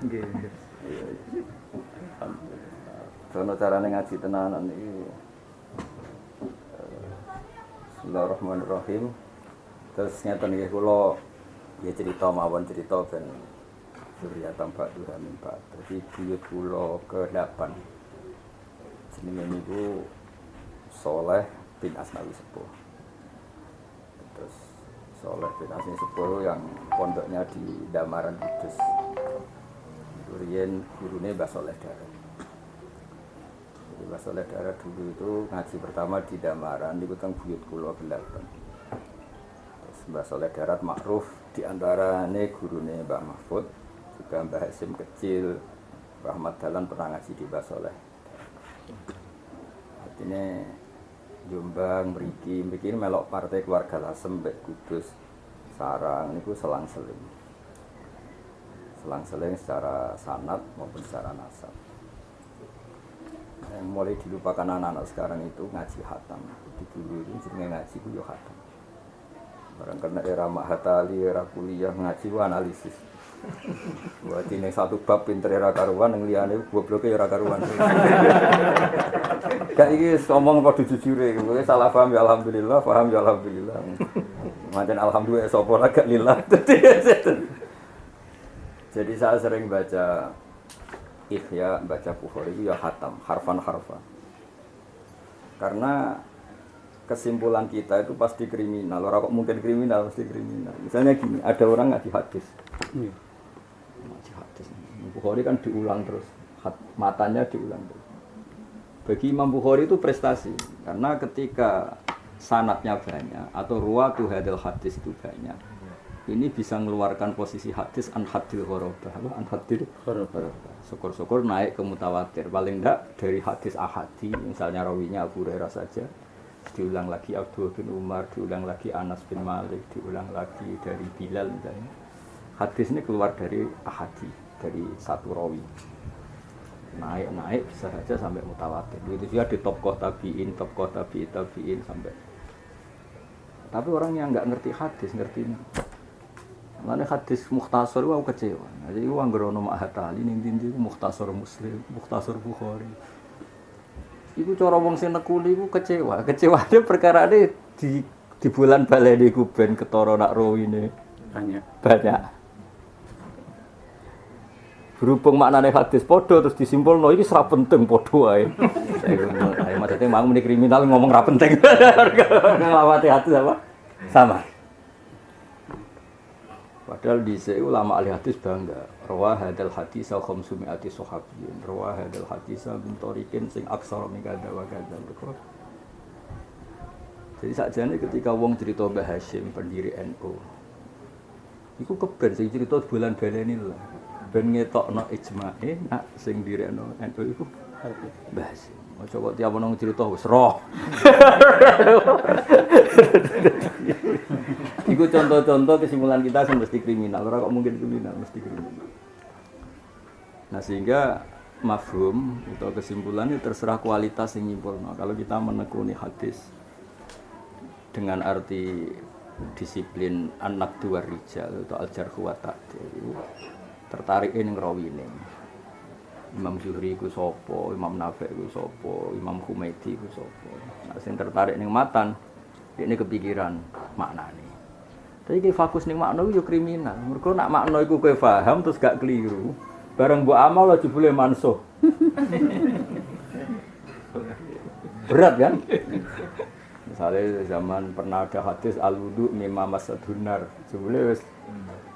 Nggih. Sono carane ngaji tenanan iki. Bismillahirrahmanirrahim. Terus ngeten nggih kula ya cerita mawon cerita ben surya tampak Tuhan mimpa. Jadi buyut kula ke-8. Jenenge niku Soleh bin Asnawi Sepuh. Terus Soleh bin Asnawi Sepuh yang pondoknya di Damaran Kudus. Riyen gurune Mbah Soleh Darat. Jadi Mbah Soleh Darat dulu itu ngaji pertama di Damaran di Kutang Buyut kula ke-8. Terus Mbah Soleh Darat makruf di antarane gurune Mbah Mahfud, juga Mbah Hasim kecil, Mbah Ahmad Dahlan pernah ngaji di Mbah Soleh. Artinya Jombang, mriki melok partai keluarga Lasem mbek Kudus, Sarang niku selang-seling. Selang-seling secara sanad maupun secara nasab. Yang mulai dilupakan anak-anak sekarang itu ngaji khatam. Di dulu itu jenenge ngaji ku yo khatam. Barang kena era Mahatali, era kuliah ngaji ku analisis. Buat ini satu bab pinter era karuan yang liane gobloke era karuan. Kayak iki ngomong padha jujure, kowe salah paham ya alhamdulillah, paham ya alhamdulillah. Macam alhamdulillah sapa lagi lillah. Jadi saya sering baca Ihya, baca Bukhari itu ya khatam, harfan-harfan. Karena kesimpulan kita itu pasti kriminal. Orang kok mungkin kriminal, pasti kriminal. Misalnya gini, ada orang ngaji hadis. Ngaji hadis. Bukhari kan diulang terus, matanya diulang terus. Bagi Imam Bukhari itu prestasi. Karena ketika sanadnya banyak atau ruwatu hadil hadis itu banyak, ini bisa mengeluarkan posisi hadis an hadil ghorobah. An hadil ghorobah. Syukur-syukur naik ke mutawatir. Paling enggak dari hadis ahadi, misalnya rawinya Abu Hurairah saja, diulang lagi Abdullah bin Umar, diulang lagi Anas bin Malik, diulang lagi dari Bilal misalnya. Hadis ini keluar dari ahadi, dari satu rawi. Naik bisa saja sampai mutawatir. Itu juga di tokoh tabiin sampai. Tapi orang yang enggak ngerti hadis, ngerti mana hadis mukhtasar aku kecewa. Jadi aku anggerono Mahatali ning ndi mukhtasar Muslim, mukhtasar Bukhari. Iku cara wong sing nekuli iku kecewa. Kecewane perkarane di bulan baleni ku ben ketara nak rawine banyak. Berhubung maknane hadis padha terus disimpulno iki ora penting padha wae. Saya maksudnya mau muni kriminal ngomong ora penting. Nglawati hadis apa? Sama. Padahal di sini ulama ahli hadis bangga. Rawah hadal hadis khamsumi'ati sahabiyyin. Rawah hadal hadis bin tariqin sing aksara min kadza wa kadza. Jadi sakjane ketika wong cerita Mbah Hasyim pendiri NU. Iku keben sing cerita bulan baleni lho. Ben ngetokno ijma'e nak sing direkno NU iku Mbah Hasyim. Aja kok tiap ono cerita wis roh. Iku contoh-contoh kesimpulan kita sing mesti kriminal. Ora kok mungkin kriminal, mesti kriminal. Nah, sehingga mafhum atau kesimpulannya terserah kualitas yang nyimpulno. Kalau kita menekuni hadis dengan arti disiplin an-naqdu war rijal atau al-jarh wa ta'dil, tertarik ning rawine. Imam Zuhri iku sapa, Imam Nafi' iku sapa, Imam Humaidi iku sapa. Nah, sing tertarik ning matan, dekne kepikiran maknane. Tapi ki fokus ning makna iku yo kriminal. Mergo nak makna iku kowe paham terus gak keliru, bareng mbok amal aja boleh mansuh. Berat kan? Misalnya zaman pernah ada hadis al-wudu mimma masadhunar. Jebule wis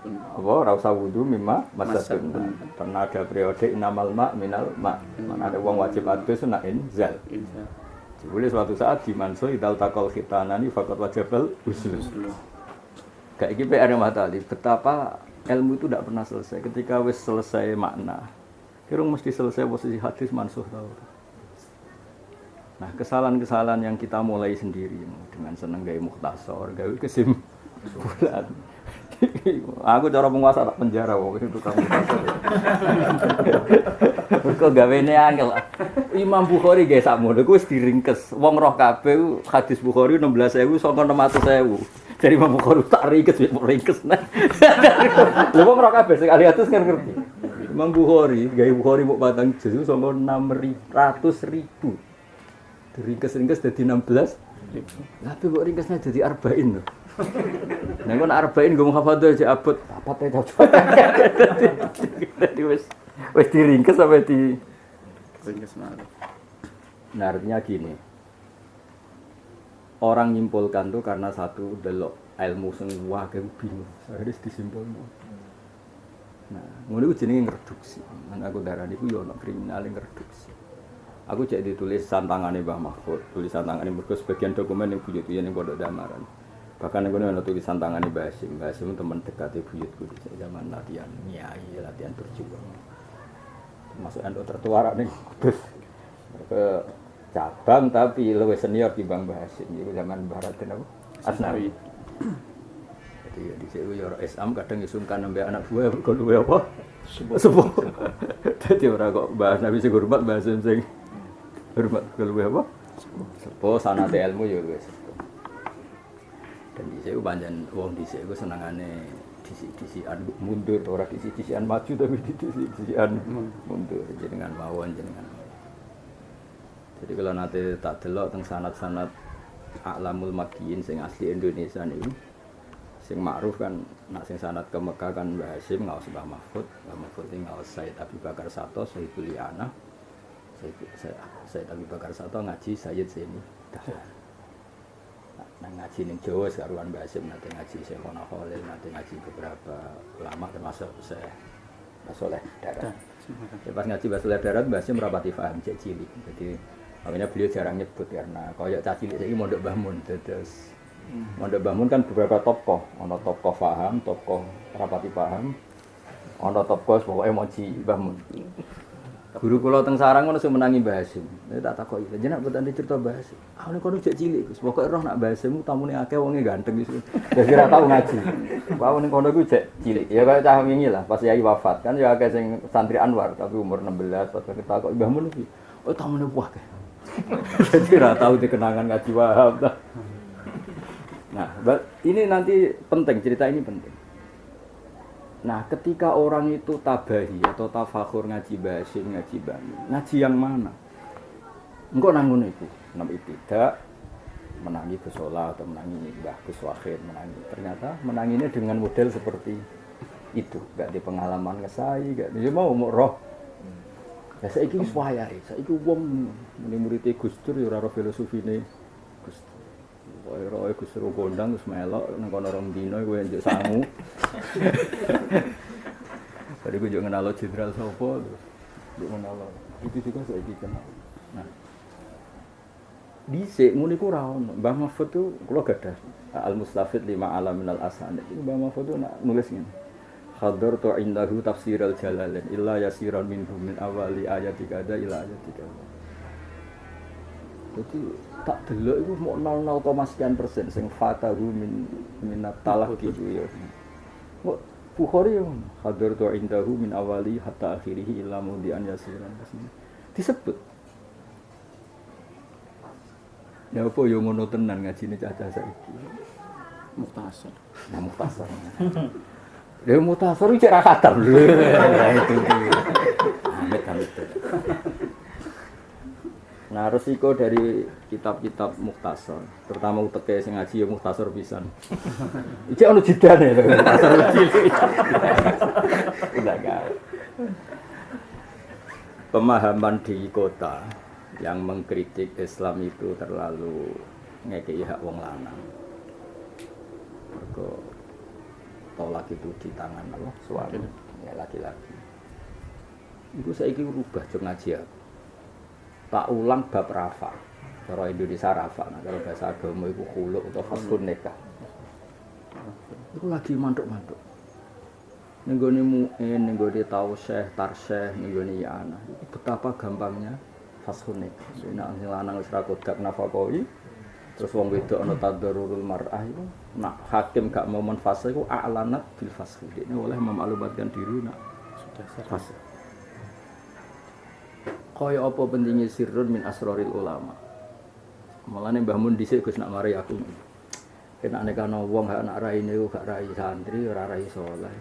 apa ora usah wudu mimma masadhunar. Pernah ada periode inamal ma minal ma. Mana ada wong wajib adus nak inzal. Jebule suatu saat di mansuh idal taqal khitanani faqat wajibal usul. Kayak iki PR Mahatali, betapa ilmu itu tidak pernah selesai. Ketika wis selesai makna, kira mesti selesai posisi hadis mansuh tau. Nah, kesalahan-kesalahan yang kita mulai sendiri dengan seneng gawe mukhtasar, gawe kesimpulan. Aku cara penguasa tak penjara kok itu tukang mukhtasar. Kok gawene angel. Imam Bukhari gawe sakmono iku wis diringkes. Wong roh kabeh hadis Bukhari 16.000 saka 600.000. Dari Imam Bukhari tak ringkes. Lha wong roh kabeh sing ahli hadis kan ngerti. Imam Bukhari, gawe Bukhari mau patang juz sangko 600.000. Ringkes-ringkes dadi 16. Tapi kok ringkesnya jadi arba'in lho. Nah kon arba'in nggo hafadzah aja abot apate cocok. Dadi wis diringkes sampai di ringkes malah. Nah, artinya gini. Orang nyimpulkan tuh karena satu delok ilmu sing wae bingung. Harus disimpulno. Nah, ngono iku jenenge ngereduksi. Lan aku darani iku yo ana kriminal ngereduksi. Aku cek ditulis santangane Mbah Mahfud, tulisan tangane mergo sebagian dokumen yang buyut-buyut ning Pondok Damaran. Bahkan ning kono ana tulisan tangane Mbah Hasyim. Mbah Hasyim teman dekate buyutku di zaman latihan nyai, latihan berjuang. Masuk ando tertua ning Kudus. Mereka cabang tapi luwih senior dibanding Mbah Hasyim. Iku zaman Mbah Raden apa? Asnawi. Jadi ya dhisik yo ora Islam kadang isungkan ambek anak buah kok luwih apa? Sepuh. Dadi ora kok Mbah Nabi sing hormat Mbah Hasyim sing hormat luwih apa? Sepuh sanate ilmu yo luwih sepuh. Dan dhisik pancen wong dhisik iku senengane dhisik-dhisikan mundur ora dhisik-dhisikan maju tapi dhisik-dhisikan mundur jenengan mawon jenengan. Jadi kalau nanti tak delok teng sanad-sanad A'lamul Makiyin sing asli Indonesia niku sing ma'ruf kan nak sing sanad ke Mekah kan Mbah Hasyim ngaos Mbah Mahfud sing ngaos Said Abi Bakar Sato Sayyidul Liana Said Abi Bakar Sato ngaji Sayyid Seni Dahlan. Nah ngaji ning Jawa saruan Mbah Hasyim nate ngaji Syekh Khona Khalil nate ngaji beberapa ulama termasuk Syekh Soleh Darat. Pas ngaji Mbah Soleh Darat Mbah Hasyim rapati paham cek cilik. Jadi makanya beliau jarang nyebut karena koyok cah cilik saiki mondok Mbah Mun terus mondok Mbah Mun kan beberapa tokoh, ana tokoh paham, tokoh rapati paham, ana tokoh pokoke moji Mbah Mun. Guru kula teng sarang ngono sing menangi Mbah Hasyim. Nek tak takoki, jenengan boten cerita Mbah Hasyim. Ah nek kono cek cilik, Gus. Pokoke roh nak Mbah Hasyim tamune akeh wonge ganteng wis. Wis ora tau ngaji. Wau ning kono ku cek cilik. Ya kaya cah wingi lah, pas Yai wafat kan ya akeh sing santri Anwar tapi umur 16 pas ketakoki Mbah Mun iki. Oh tamune wah akeh. Jadi ora tahu dikenangan ngaji Wahab. Nah, ini nanti penting, cerita ini penting. Nah, ketika orang itu tabahi atau tafakhur ngaji Mbah Hasyim, ngaji Bani, ngaji yang mana? Engko nang ngono iku, nang ibtidak menangi Gus Solah atau menangi Mbah Gus Wahid, menangi. Ternyata menanginya dengan model seperti itu, enggak di pengalaman ngesai, enggak dia mau roh. Ya saiki wis wayahe, saiki wong muni murid Gus Dur ya ora filosofine Gus Dur. Wae Gus Dur kondang wis melok nang kono rong dina kowe njuk sangu. Tadi gue juga kenal jenderal sapa terus njuk kenal. Itu juga saiki kenal. Nah. Dhisik ngene iku ora ono. Mbah Mahfud tuh kula gadah Al-Mustafid lima alaminal asanid. Mbah Mahfud tuh nulis ngene. Hadartu indahu tafsiral jalalain illa yasiran minhum min awali ayati kada ila ayati kada. Jadi tak delok iku mau 0,0% sing fatahu minat talaqi itu ya. Kok Bukhari yo hadartu indahu min awali hatta akhirih illa mudian yasiran. Disebut. Ya apa yo ngono tenan ngajine cah-cah saiki. Mukhtasar. Nah mukhtasar. Dia mutasar itu cara khatam. Itu. Amit. Nah, resiko dari kitab-kitab mukhtasar, terutama uteke sing ngaji ya mukhtasar pisan. Iki ono jedane lho, mukhtasar cilik. Enggak. Pemahaman di kota yang mengkritik Islam itu terlalu ngekeki hak wong lanang. Mergo tolak itu di tangan Allah suami ya laki-laki. Itu saiki rubah jeng ngaji aku. Tak ulang bab rafa. Cara Indonesia rafa, nah kalau bahasa agama itu khuluk atau faskhun nikah. Itu lagi mantuk-mantuk. Ning gone muin, ning gone tausyeh, tarsyeh, ning gone yana. Betapa gampangnya faskhun nikah. Nek lanang wis ra kodak nafaqoi terus wong wedok ana tadarrurul mar'ah itu nak hakim gak mau menfasih iku a'lanat bil fasl. Ini oleh memaklumatkan diri nak sudah fasl. Kaya apa pentingnya sirrun min asraril ulama. Mulane Mbah Mun dhisik Gus nak mari aku. Kena nek ana wong gak nak raine gak rai santri ora rai saleh.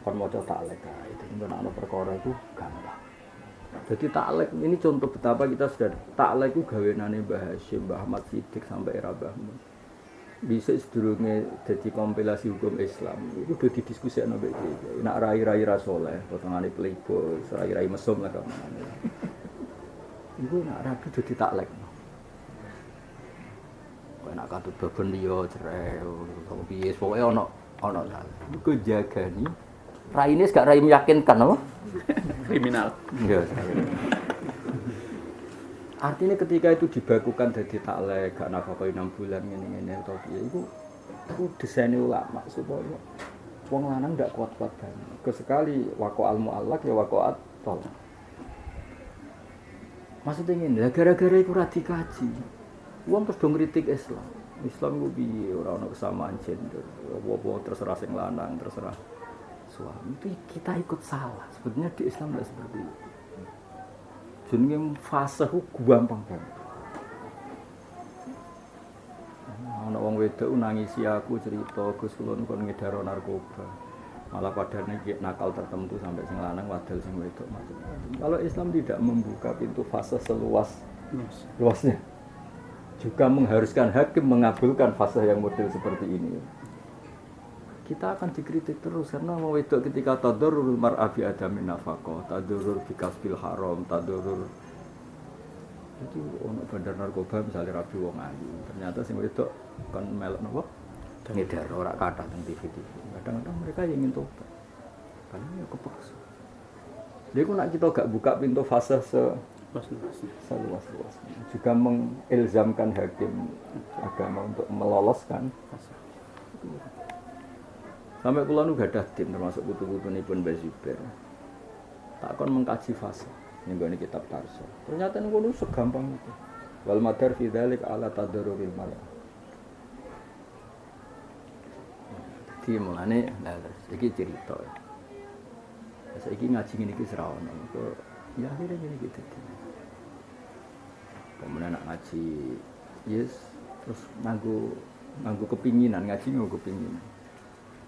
kon maca taklek kae. Dadi ana perkara iku gampang. Jadi taklek ini contoh betapa kita sudah taklek itu gawenane Mbah Hasyim, Mbah Ahmad Siddiq sampai era Mbah Mun. Bisa sedurunge dadi kompilasi hukum Islam itu udah didiskusikan sampai iki. Nak rai-rai ra saleh, potongane playboy, rai-rai mesum lah kamane. Iku nak rabi dadi taklek. Kok nak katut beben liya cerai, kok piye pokoke ana iku jagani. Raine gak rai meyakinkan apa? Kriminal. Iya. Artinya ketika itu dibakukan jadi taklek, gak nafkah 6 bulan ngene-ngene atau piye iku desain ulama supaya wong lanang ndak kuat-kuat banget. Kesekali waqa'al mu'allaq ya waqa'at tol. Maksudnya ngene, gara-gara iku ora dikaji. Wong terus do ngritik Islam. Islam ku piye ora ana kesamaan gender. Apa terserah sing lanang, terserah suami. Itu kita ikut salah. Sebetulnya di Islam tidak seperti itu. Jenenge fase ku gampang banget. Ana wong wedok nangisi aku cerita Gus kula kon ngedaro narkoba. Malah padane nakal tertentu sampai sing lanang wadal sing wedok macam-macam. Kalau Islam tidak membuka pintu fase seluas luasnya. Juga mengharuskan hakim mengabulkan fase yang model seperti ini. Kita akan dikritik terus karena mau wedok ketika tadurrul mar'a bi adamin nafaqah, tadurrul bi kasbil haram, tadurrul itu ono bandar narkoba misalnya rabi wong ayu. Ternyata sing wedok kan melok napa? Ngedar ora kathah teng TV. Kadang-kadang mereka ingin tobat. Karena ya kepaksa. Jadi nak kita gak buka pintu fase seluas-luasnya. Juga mengilzamkan hakim agama untuk meloloskan fase. Sampai kula nu gadah tim termasuk putu-putunipun Mbah Zubair. Tak kon mengkaji fase ning gone kitab Tarso. Ternyata ngono segampang itu. Wal madar fi dzalik ala tadarruril mar'a. Iki mulane lha iki cerita. Saiki ngaji ngene iki serawana. Ya akhirnya ngene iki dadi. Kemudian nak ngaji yes terus nganggo kepinginan ngaji nganggo kepinginan.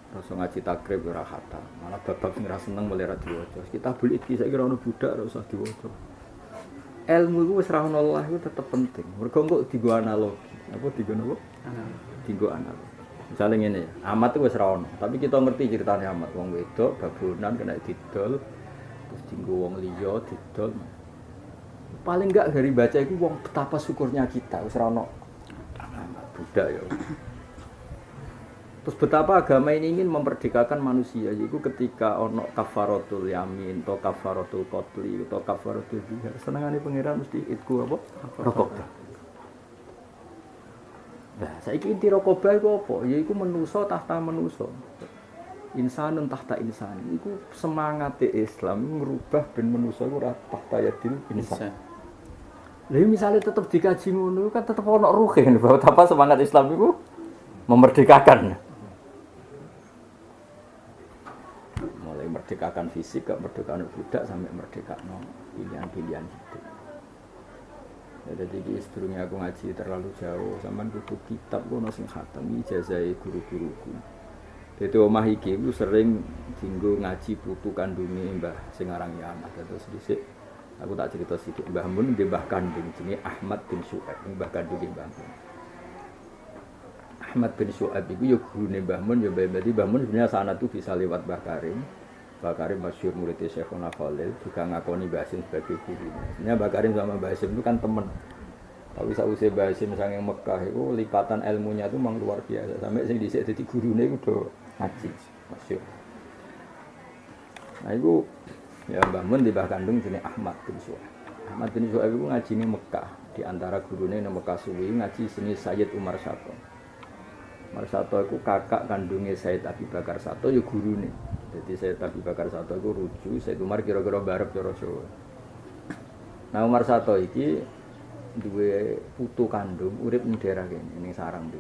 Rasa ngaji takrib ora khatam, malah bab-bab sing ra seneng mulai ra diwaca. Kitabul iki saiki ora ono budak ora usah diwaca. Ilmu iku wis ra ono Allah iku tetep penting. Mergo kok dienggo analogi. Apa dienggo napa? Dienggo analogi. Misale ngene ya, amat itu wis ra ono, tapi kita ngerti ceritane amat wong wedok babonan kena didol terus dienggo wong liya didol. Paling enggak dari baca iku wong betapa syukurnya kita wis ra ono amat budak ya. Terus betapa agama ini ingin memerdekakan manusia, yaitu ketika ono kafaratul yamin, atau kafaratul qatli, atau kafaratul jihad. Senengane pangeran mesti itku apa? Rokobah. Nah, saiki inti rokobah iku apa? Yaiku manusa tahta manusa. Insanun tahta insan. Iku semangate Islam ngrubah ben manusa iku ora tahta yadil insan. Lha misale tetep dikaji ngono kan tetep ono ruhe bahwa betapa semangat Islam iku memerdekakan. Merdekakan fisik, merdekakan budak sampai merdekakan pilihan-pilihan hidup. Jadi sebelumnya aku ngaji terlalu jauh, sampean kudu kitab kono sing khatam ijazahe guru-guruku. Dadi omah iki ku sering dienggo ngaji putu kandunge Mbah sing aran Yana. Terus dhisik aku tak cerita sithik Mbah Mun nggih Mbah kandung jenenge Ahmad bin Syu'aib, Mbah kandung Mbah Mun. Ahmad bin Syu'aib iku ya gurune Mbah Mun ya berarti Mbah Mun sebenarnya sanad itu bisa lewat Mbah Karim. Mbah Karim masyhur muridnya Syekhona Khalil juga ngakoni Mbah Hasyim sebagai gurunya. Sebenarnya Mbah Karim sama Mbah Hasyim itu kan teman. Tapi sausé Mbah Hasyim saking Mekah itu lipatan ilmunya itu memang luar biasa. Sampai sing dhisik dadi gurune iku do ngaji masyhur. Nah itu ya Mbah Mun di Mbah kandung jenenge Ahmad bin Syu'aib. Ahmad bin Syu'aib itu ngaji ning Mekah. Di antara gurune nang Mekah suwi ngaji seni Sayyid Umar Sato. Umar Sato itu kakak kandungnya Sayyid Abi Bakar Sato ya gurune. Jadi Sayyid Abi Bakar Sato itu rujuk, Sayyid Umar kira-kira barep cara Jawa. Nah Umar Sato iki duwe putu kandung urip ning daerah kene ning Sarang iki.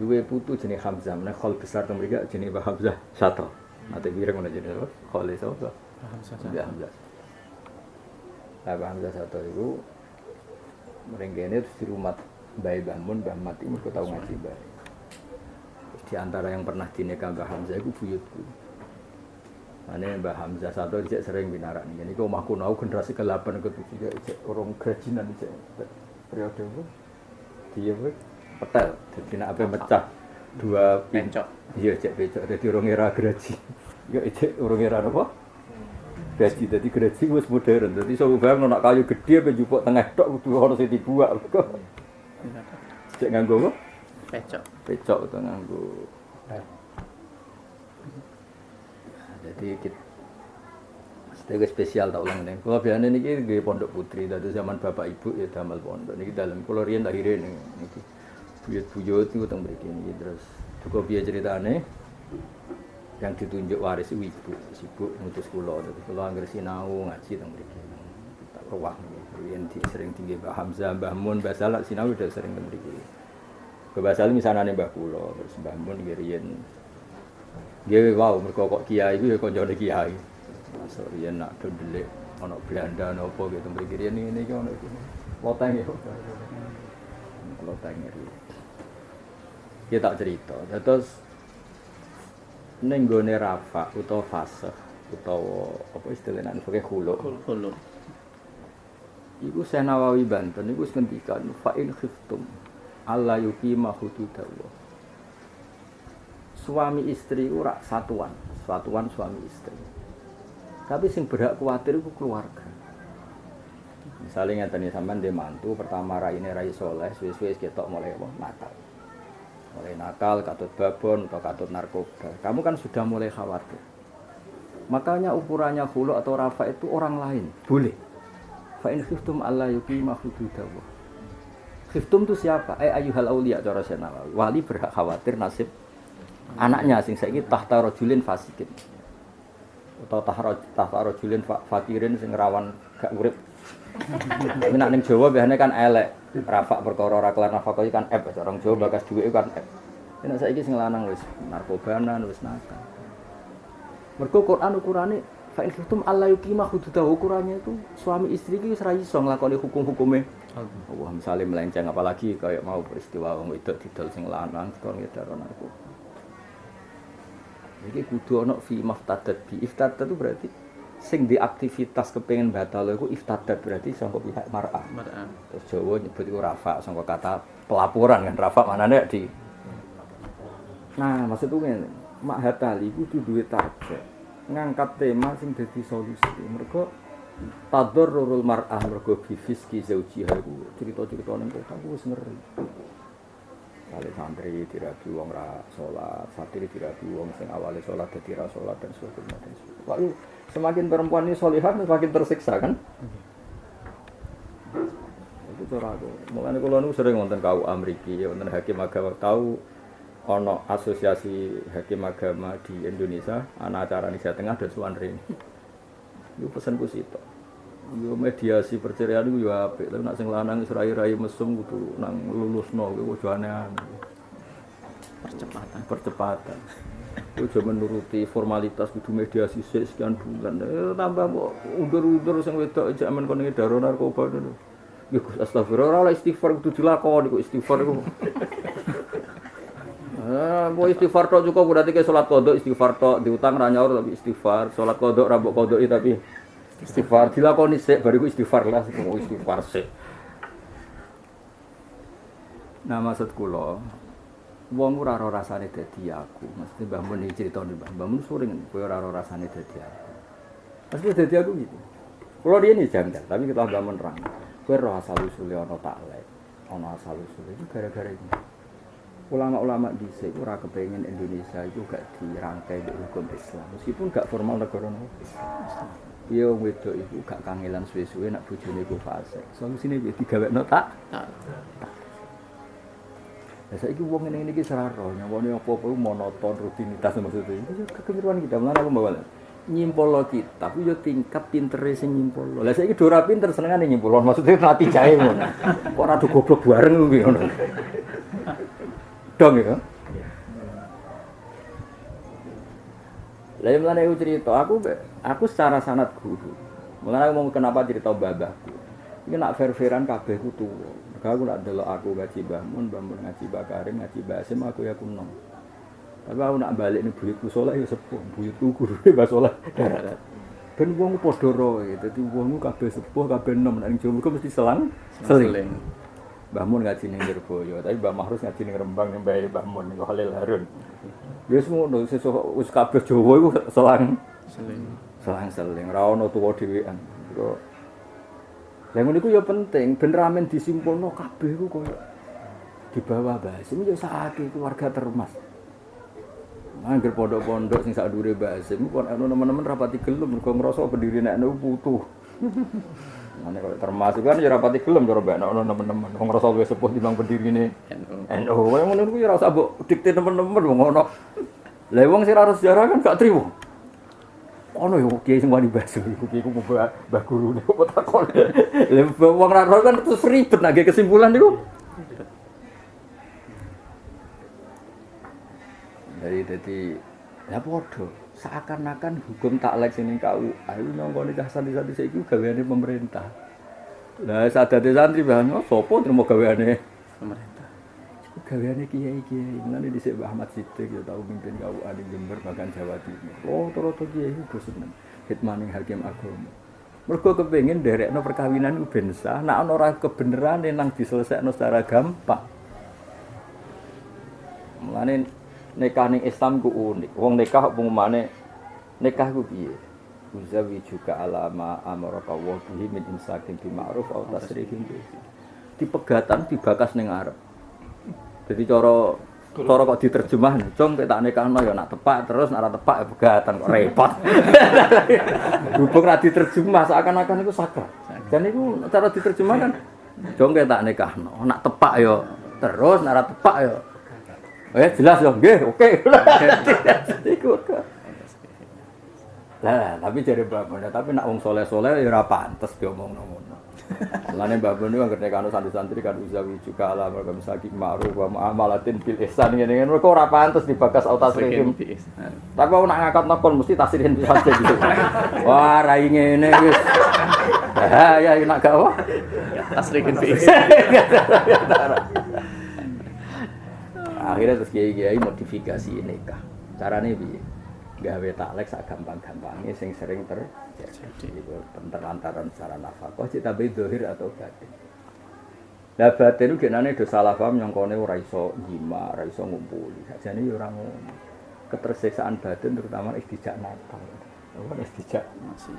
Duwe putu jenenge Hamzah, nek khol besar teng mriki jenenge Hamzah Sato. Ate wireng ngono jenenge apa? Khol sapa? Hamzah. Hamzah Sato iku mrene terus di rumah Mbah Mun, Mbah mati mergo tau ngaji Mbah. Di antara yang pernah dinikah Mbah Hamzah iku buyutku. Ane Mbah Hamzah satu dicek sering binarak nih. Ini kau maku nau generasi ke-8 ke-7 cek orang kerajinan cek periode apa? Dia petel. Jadi nak apa mecah dua pencok. Iya cek becok. Jadi orang era geraji. Ya cek orang era apa? Geraji. Jadi geraji wis modern. Jadi so bayang nak kayu gede apa jupuk tengah tok kudu ono sing dibuak. Cek nganggo apa? Pecok. Pecok itu nganggo. Jadi kita mesti spesial tak ulang nih. Kalau biasanya ini di pondok putri dari zaman bapak ibu ya damel pondok. Ini dalam kalau rian akhirnya ini buyut-buyut itu tentang begini. Terus cukup biaya ceritanya yang ditunjuk waris ibu, ibu ngutus kulo. Terus kulo angger sinau ngaji tentang begini. Tak ruang rian sering tinggi Mbah Hamzah, Mbah Mun, Mbah Salak sinau udah sering tentang begini. Kebasalan misalnya Mbah Kulo, terus Mbah Mun rian. Dia wow, mereka kok kiai itu ya konjone kiai. Masuk riyen nak ndelik ana Belanda napa gitu mriki riyen ini ono iki. Loteng ya. Loteng iki. Dia tak cerita. Terus ning gone Rafa utawa fase utawa apa istilahane pakai khulu. Khulu. Iku Senawawi Banten iku wis ngendikan fa in khiftum alla yuqima hududallah. Suami istri itu satuan suami istri. Tapi sing berhak khawatir itu keluarga. Misalnya ngeten sampean dhe mantu pertama raine rai soleh, suwe-suwe ketok mulai nakal. Mulai nakal, katut babon atau katut narkoba. Kamu kan sudah mulai khawatir. Makanya ukurannya khulu atau rafa itu orang lain, boleh. Fa in khiftum alla yuqima hududallah. Khiftum itu siapa? Ayyuhal auliya cara Senawawi. Wali berhak khawatir nasib anaknya sing saiki tahta rajulin fasikin atau tahta rajulin fakirin sing rawan gak urip. Tapi nek ning Jawa biasane kan elek. Rafa perkara ora kelar nafkah kan orang Jawa bakas dhuwit kan nek saiki sing lanang wis narkobanan wis nakal. Mergo Quran ukurane fa in kuntum alla yuqima hududahu ukurannya itu suami istri iki wis ra iso nglakoni hukum-hukume. Wah misalnya melenceng apalagi kayak mau peristiwa wong wedok didol sing lanang kon ngedar narkoba. Jadi kudu ana fi maftadat bi. Iftadat itu berarti sing di aktivitas kepengin batal iku iftadat berarti sangka pihak mar'ah. Terus Jawa nyebut iku rafa sangka kata pelaporan kan rafa manane di. Nah, maksudku ngene, mak hatali kudu duwe target. Ngangkat tema sing dadi solusi. Mergo tadarrurul mar'ah mergo bifiski zaujiha iku cerita-cerita ning kota ku wis ngeri. Kali santri dirabi wong ra salat, santri dirabi wong sing awale salat dadi ra salat dan sebagainya. Lalu semakin perempuan ini salihah semakin tersiksa kan? Itu cara aku. Mulane kula niku sering wonten KUA mriki, wonten hakim agama tahu ana asosiasi hakim agama di Indonesia, ana acara Indonesia Tengah dan Suwanri. Iku pesenku sitok. Yo mediasi perceraian iku yo apik, tapi nek sing lanang wis rai-rai mesum kudu nang lulusno kuwi ojo aneh-aneh. Percepatan. Ojo menuruti formalitas kudu mediasi sekian bulan. Tambah kok undur-undur sing wedok jaman kon ngedaro narkoba ngono. Ya Gus astagfirullah ora istighfar kudu dilakoni kok istighfar iku. Mau istighfar tok cukup berarti ke salat qodho istighfar tok diutang ra nyaur tapi istighfar, salat qodho ra mbok qodhoki tapi istighfar dilakoni sik bariku istighfar lah mau istighfar sik. Nah maksud kula wong ora ora rasane dadi aku. Mesti Mbah Mun iki critane Mbah Mun sering kowe ora ora rasane dadi aku. Mesti dadi aku gitu. Kula riyen janggal tapi kita Mbah Mun terang. Kowe roh asal usule ana taklek. Ana asal usule iki gara-gara iki. Ulama-ulama dhisik ora kepengin Indonesia itu gak dirangkai dengan hukum Islam. Meskipun gak formal negara Islam. Iya wong wedok iku gak kangelan suwe-suwe nek bojone iku fasik. Solusine piye digawekno tak? Lah saiki wong ngene iki seraro, nyawone apa-apa monoton rutinitas maksudnya. Itu kekeliruan kita. Mulane aku bawa nyimpol kitab yo tingkat pintere sing nyimpol. Lah saiki do ora pinter senengane nyimpol. Maksudnya mati jae ngono. Kok ora do goblok bareng kuwi ngono. Dong ya. Lah yang mulane aku cerita, aku secara sanad guru. Mulane aku mau kenapa cerita babahku. Iki nak fair-fairan kabeh ku tuwa. Mergo aku nak delok aku ngaji Mbah Mun ngaji Mbah Karim, ngaji Mbah Asim aku ya kuno. Tapi aku nak balik ning buyutku saleh ya sepuh, buyutku gurune Mbah Saleh darat. Ben wong padha roe, dadi wong kabeh sepuh, kabeh enom nek ning Jawa mesti seling. Mbah Mun ngaji ning Nirboyo, tapi Mbah Mahrus ngaji ning Rembang ning Mbah Mun ning Khalil Harun. Wis ngono sesuk wis kabeh Jawa iku seling. Ora ono tuwa dhewean. Lah ngono iku ya penting ben ramen disimpulno kabeh iku koyo di bawah Basim ya sakake keluarga termas. Angger pondok-pondok sing sak dhuwure Basim kok ana teman-teman rapati gelem mergo ngrasa pendiri nek putuh. Mane kok termasuk kan ya rapati gelem karo mbak ana teman-teman wong ngrasa luwih sepuh timbang pendirine NU. Kaya ngono kuwi ora usah mbok dikte teman-teman wong ngono. Lah wong sing ora sejarah kan gak trimo. Ono yo kiai sing wani Basim iku iku mbah gurune kok takon. Lah wong ora kan terus ribet nek kesimpulan niku. Jadi ya podo seakan-akan hukum taklek sing KU ayo nyongkone cah santri-santri saiki gaweane pemerintah. Lah sadate santri bahan sapa trimo gaweane pemerintah. Gaweane kiai-kiai. Mulane dhisik Mbah Ahmad Siddiq ya tau mimpin KU di Jember bahkan Jawa Timur. Rata-rata kiai iku seneng hitmaning hakim agama. Mergo kepengin nderekno perkawinan ku ben sah, nek ana ora kebenerane nang diselesekno secara gampang. Mulane nikah ning Islam ku unik. Wong nikah pengumane nikah ku piye? Uzawi juga alama amaraka wa bihi min imsakin bi ma'ruf aw tasrihim bi. Dipegatan dibakas ning arep. Jadi cara kok diterjemah, "Cung kowe tak nikahno ya nak tepak terus nak ora tepak ya pegatan kok repot." Hubung ra diterjemah seakan-akan iku sakral. Dan iku cara diterjemah kan, "Cung kowe tak nikahno, nak tepak ya terus nak ora tepak ya jelas yo, nggih, oke. Iku. Lah, tapi jare Mbak Mun, tapi nek wong saleh-saleh ya ora pantes diomongno ngono. Lane Mbak Mun niku anggere nek ana santri-santri kan uzawi juga ala mergo saking ma'ruf wa muamalatin bil ihsan ngene-ngene kok ora pantes dibakas autasrihim. Tapi aku nak ngakatno kon mesti tasrihin bisa gitu. Wah, rai ngene wis. Ya nak gak apa? Tasrihin bi ihsan. Akhirnya terus kiai-kiai modifikasi nikah. Carane piye? Gawe taklek sak gampang-gampangnya sing sering terjadi. Iku penterantaran secara nafkah cek tambahi zahir atau batin. Lah batin ku genane do salah paham nyongkone ora iso jima, ora iso ngumpuli. Sajane ya ora ngono. Ketersiksaan batin terutama istijak nakal. Apa istijak masih.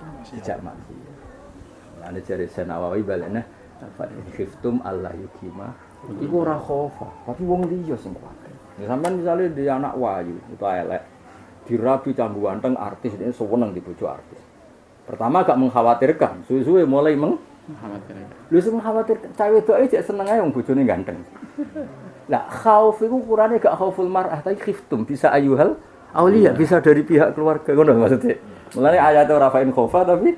Lah nek jare Senawawi balene fa khiftum Allah yukima. Iku ora khofa, tapi wong liya sing kuwatir. Ya sampean misale di anak wayu utawa elek, dirabi canggu ganteng artis ini seneng di bojo artis. Pertama agak mengkhawatirkan, suwe-suwe mulai mengkhawatirkan. Lha sing mengkhawatirkan cah wedoke jek seneng ae wong bojone ganteng. Lah khauf iku ukurane gak khauful mar'ah, tapi khiftum bisa ayuhal auliya, bisa dari pihak keluarga ngono maksudnya. Mulane ayate ora fa'in khaufa tapi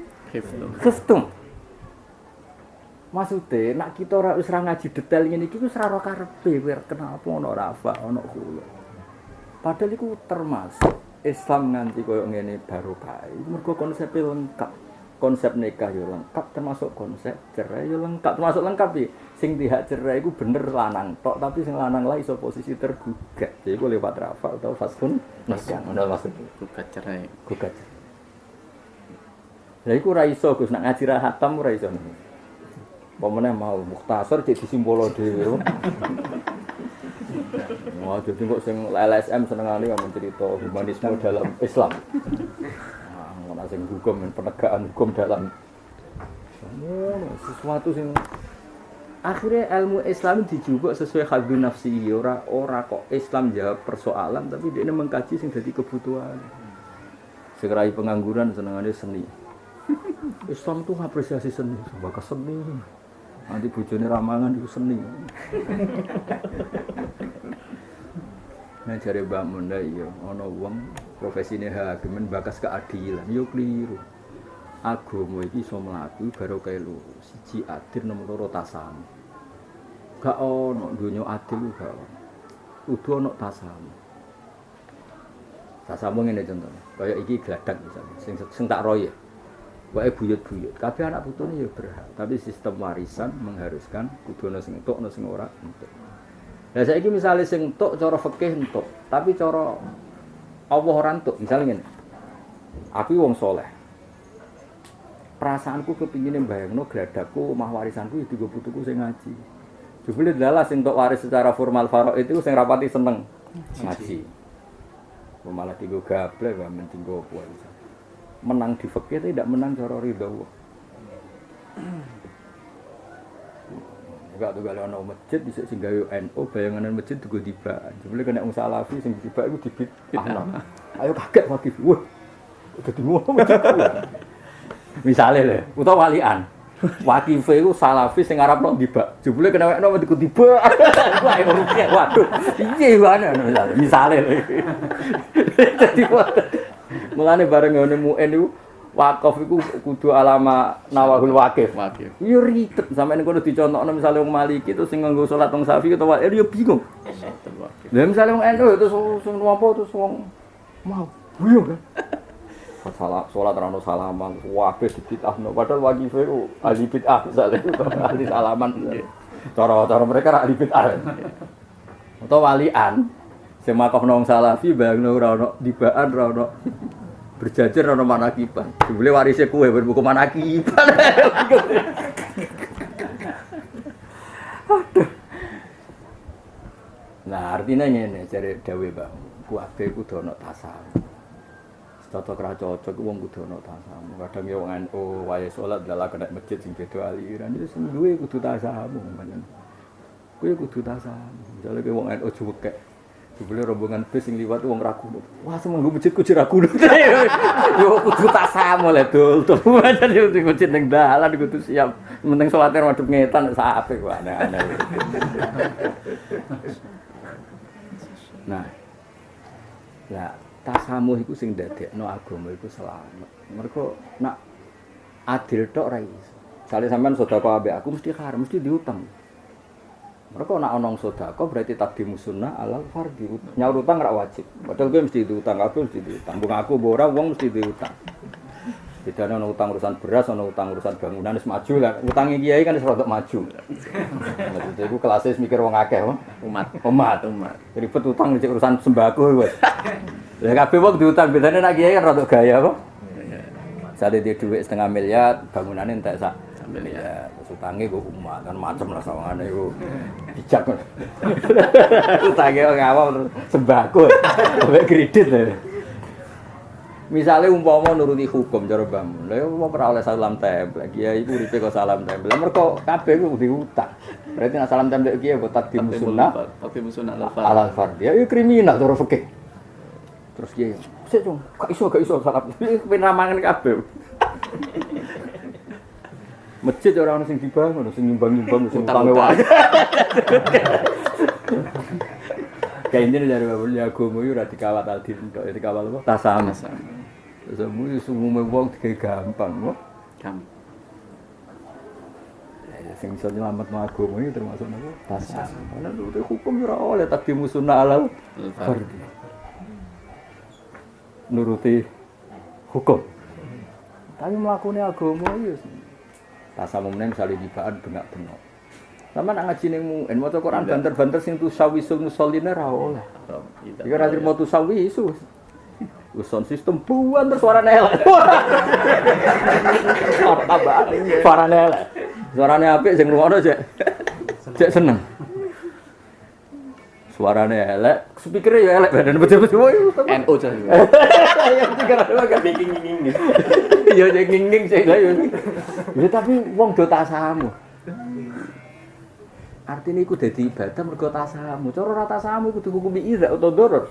khiftum. Maksudnya, nak kita ora wis ra ngaji detail ngene iki wis ra ora karepe kowe kenapa ono rafa ono kula. Padahal iku termasuk Islam nganti koyo ngene barokah. Iku mergo konsepe lengkap. Konsep nikah yo lengkap termasuk konsep cerai yo lengkap termasuk lengkap iki. Sing dihak cerai iku bener lanang tok tapi sing lanang lae iso posisi tergugat. Jadi iku lewat rafa atau faskun nikah. Ngono maksudnya gugat cerai. Lah iku ra iso Gus nak ngaji ra hatam ora iso. Pemene mau mukhtasar cek disimpolo dhewe. Wah, jadi kok sing LSM senengane kok mencerita humanisme dalam Islam. Nah, ngono sing hukum penegakan hukum dalam sesuatu sing akhirnya ilmu Islam dijupuk sesuai hadun nafsi ora kok Islam jawab persoalan tapi dia mengkaji sing dadi kebutuhan. Sekerai pengangguran senengane seni. Islam tuh apresiasi seni, bakas seni. Nanti bojone ramangan iku seni. Nah jare Mbak Munda iya ana wong profesine hakim bakas keadilan yo kliru. Agama iki iso mlaku karo kae loro. Siji adil nomor 2 tasam. Gak ono donya adil gak ono. Kudu ono tasam. Tasam ngene contohnya. Kaya iki gladak misalnya sing tak roye. Wae buyut-buyut. Kabeh anak putune ya berhak, tapi sistem warisan mengharuskan kudu ana sing entuk, ana sing ora entuk. Lah saiki misale sing entuk cara fikih entuk, tapi cara Allah ora entuk, misale ngene. Aku wong saleh. Perasaanku kepingine mbayangno gladakku omah warisanku ya dienggo putuku sing ngaji. Jebule dalah sing tok waris secara formal faraid itu sing rapati seneng ngaji. Malah dienggo gablek wae men dienggo apa warisan. Menang di fikih tidak menang cara ridho Allah. Enggak tuh kalau ana masjid bisa sing gawe NU bayangan masjid dienggo tiba. Jebule kena wong salafi sing tiba iku dibid'ahno. Ayo kaget wakif. Wah. Dadi ngono. Misale lho, utawa walian. Wakife iku salafi sing arepno tiba. Jebule kena wekno dienggo tiba. Wah, rupiah. Waduh. Piye wae misale lho. Dadi mulane bareng ngene mu'en niku wakaf iku kudu alama nawahul wakif. Yo ribet sampeyan kono dicontokno misale wong Maliki terus sing nganggo salat wong Syafi'i utawa yo bingung. Lah misale wong NU terus sing apa terus wong mau bingung kan. Salat ra ono salaman, wae dibid'ahno padahal wakife ku ahli bid'ah misale ahli salaman. Cara mereka ra ahli bid'ah. Utawa walian sing makofno wong Salafi bayangno ora ono dibaan ra ono berjajar ana manakiban. Jebule warise kowe berbuku manakiban. Aduh. Nah, artinya ngene jare dawuh Mbah. Kuwabe kudu ana tasawuf. Cocok ra cocok wong kudu ana tasawuf. Kadang ya wong NU wae salat dalah kena masjid sing beda aliran itu sing duwe kudu tasawuf pancen. Kuwi kudu tasawuf. Jale wong NU juwekek. Jebule rombongan bis sing liwat wong ragu. Wah, semanggo masjid kudu ragu. Yo kudu tasawuf le dul. Pancen yo di masjid ning dalan kudu siap. Penting salate madhep ngetan sape kok aneh-aneh. Nah. Ya, tasamuh iku sing ndadekno agama iku selamat. Mergo nak adil tok ra iso. Sale sampean sedekah ambek aku mesti haram, mesti diutang. Mergo nak ana sedekah berarti taqdimus sunnah alal fardhi. Nyaur utang ra wajib. Padahal kowe mesti diutang, aku mesti diutang. Mbok aku mbok ora wong mesti diutang. Bedane ana utang urusan beras, ana utang urusan bangunan wis maju lah. Utange kiai kan wis rodok maju. Maksudnya iku kelas mikir wong akeh, umat. Ribet utang cek urusan sembako wis. Lah kabeh wong diutang bedane nak kiai kan rodok gaya apa? Sale dia dhuwit 0,5 miliar, bangunane entek sak miliar. Terus utange go umat kan macem lah sawangane iku. Bijak. Utange ngawam terus sembako. Sampai kredit. Misalnya umpama nuruti hukum cara Mbahmu. Lha umpama ora oleh salam tempel, kiai iku uripe kok salam tempel. Mergo kabeh iku diutang. Berarti nek salam tempel kiai apa taqdim sunnah? Taqdim sunnah alal fardhi. Ya kriminal cara fikih. Terus kiai, "Sik, Cung, gak iso salam. Pinamangan kabeh." Masjid ora ono sing dibangun, sing nyumbang-nyumbang sing utange wae. Kayak ini dari babul agama itu ora dikawal adil tok, dikawal apa? Tasawuf. Tasawuf iso umume wong gampang kok. Gampang. Ya sing iso nyelametno agama iki termasuk napa? Tasawuf. Ana nuruti hukum ora oleh taqdimus sunnah alal fardhi. Nuruti hukum. Tapi mlakune agama iki tasawuf meneh misale dibaan bengak-bengok. Sama nak ngaji ning mu'en maca Quran banter-banter sing tusawisul musallina ra oleh. Iki ora trimo tusawisu. Uson sistem buan terus suarane elek. Suarane elek. Suarane apik sing ngrungokno cek seneng. Suarane elek, speakere ya elek badan betul-betul. NU jan. Ya pikir ada gak nging-nging. Ya nging-nging sik lha yo. Ya tapi wong do tasamu. Artinya iku dadi ibadah mergo tasamu. Cara ora tasamu iku dihukumi ira utawa doror.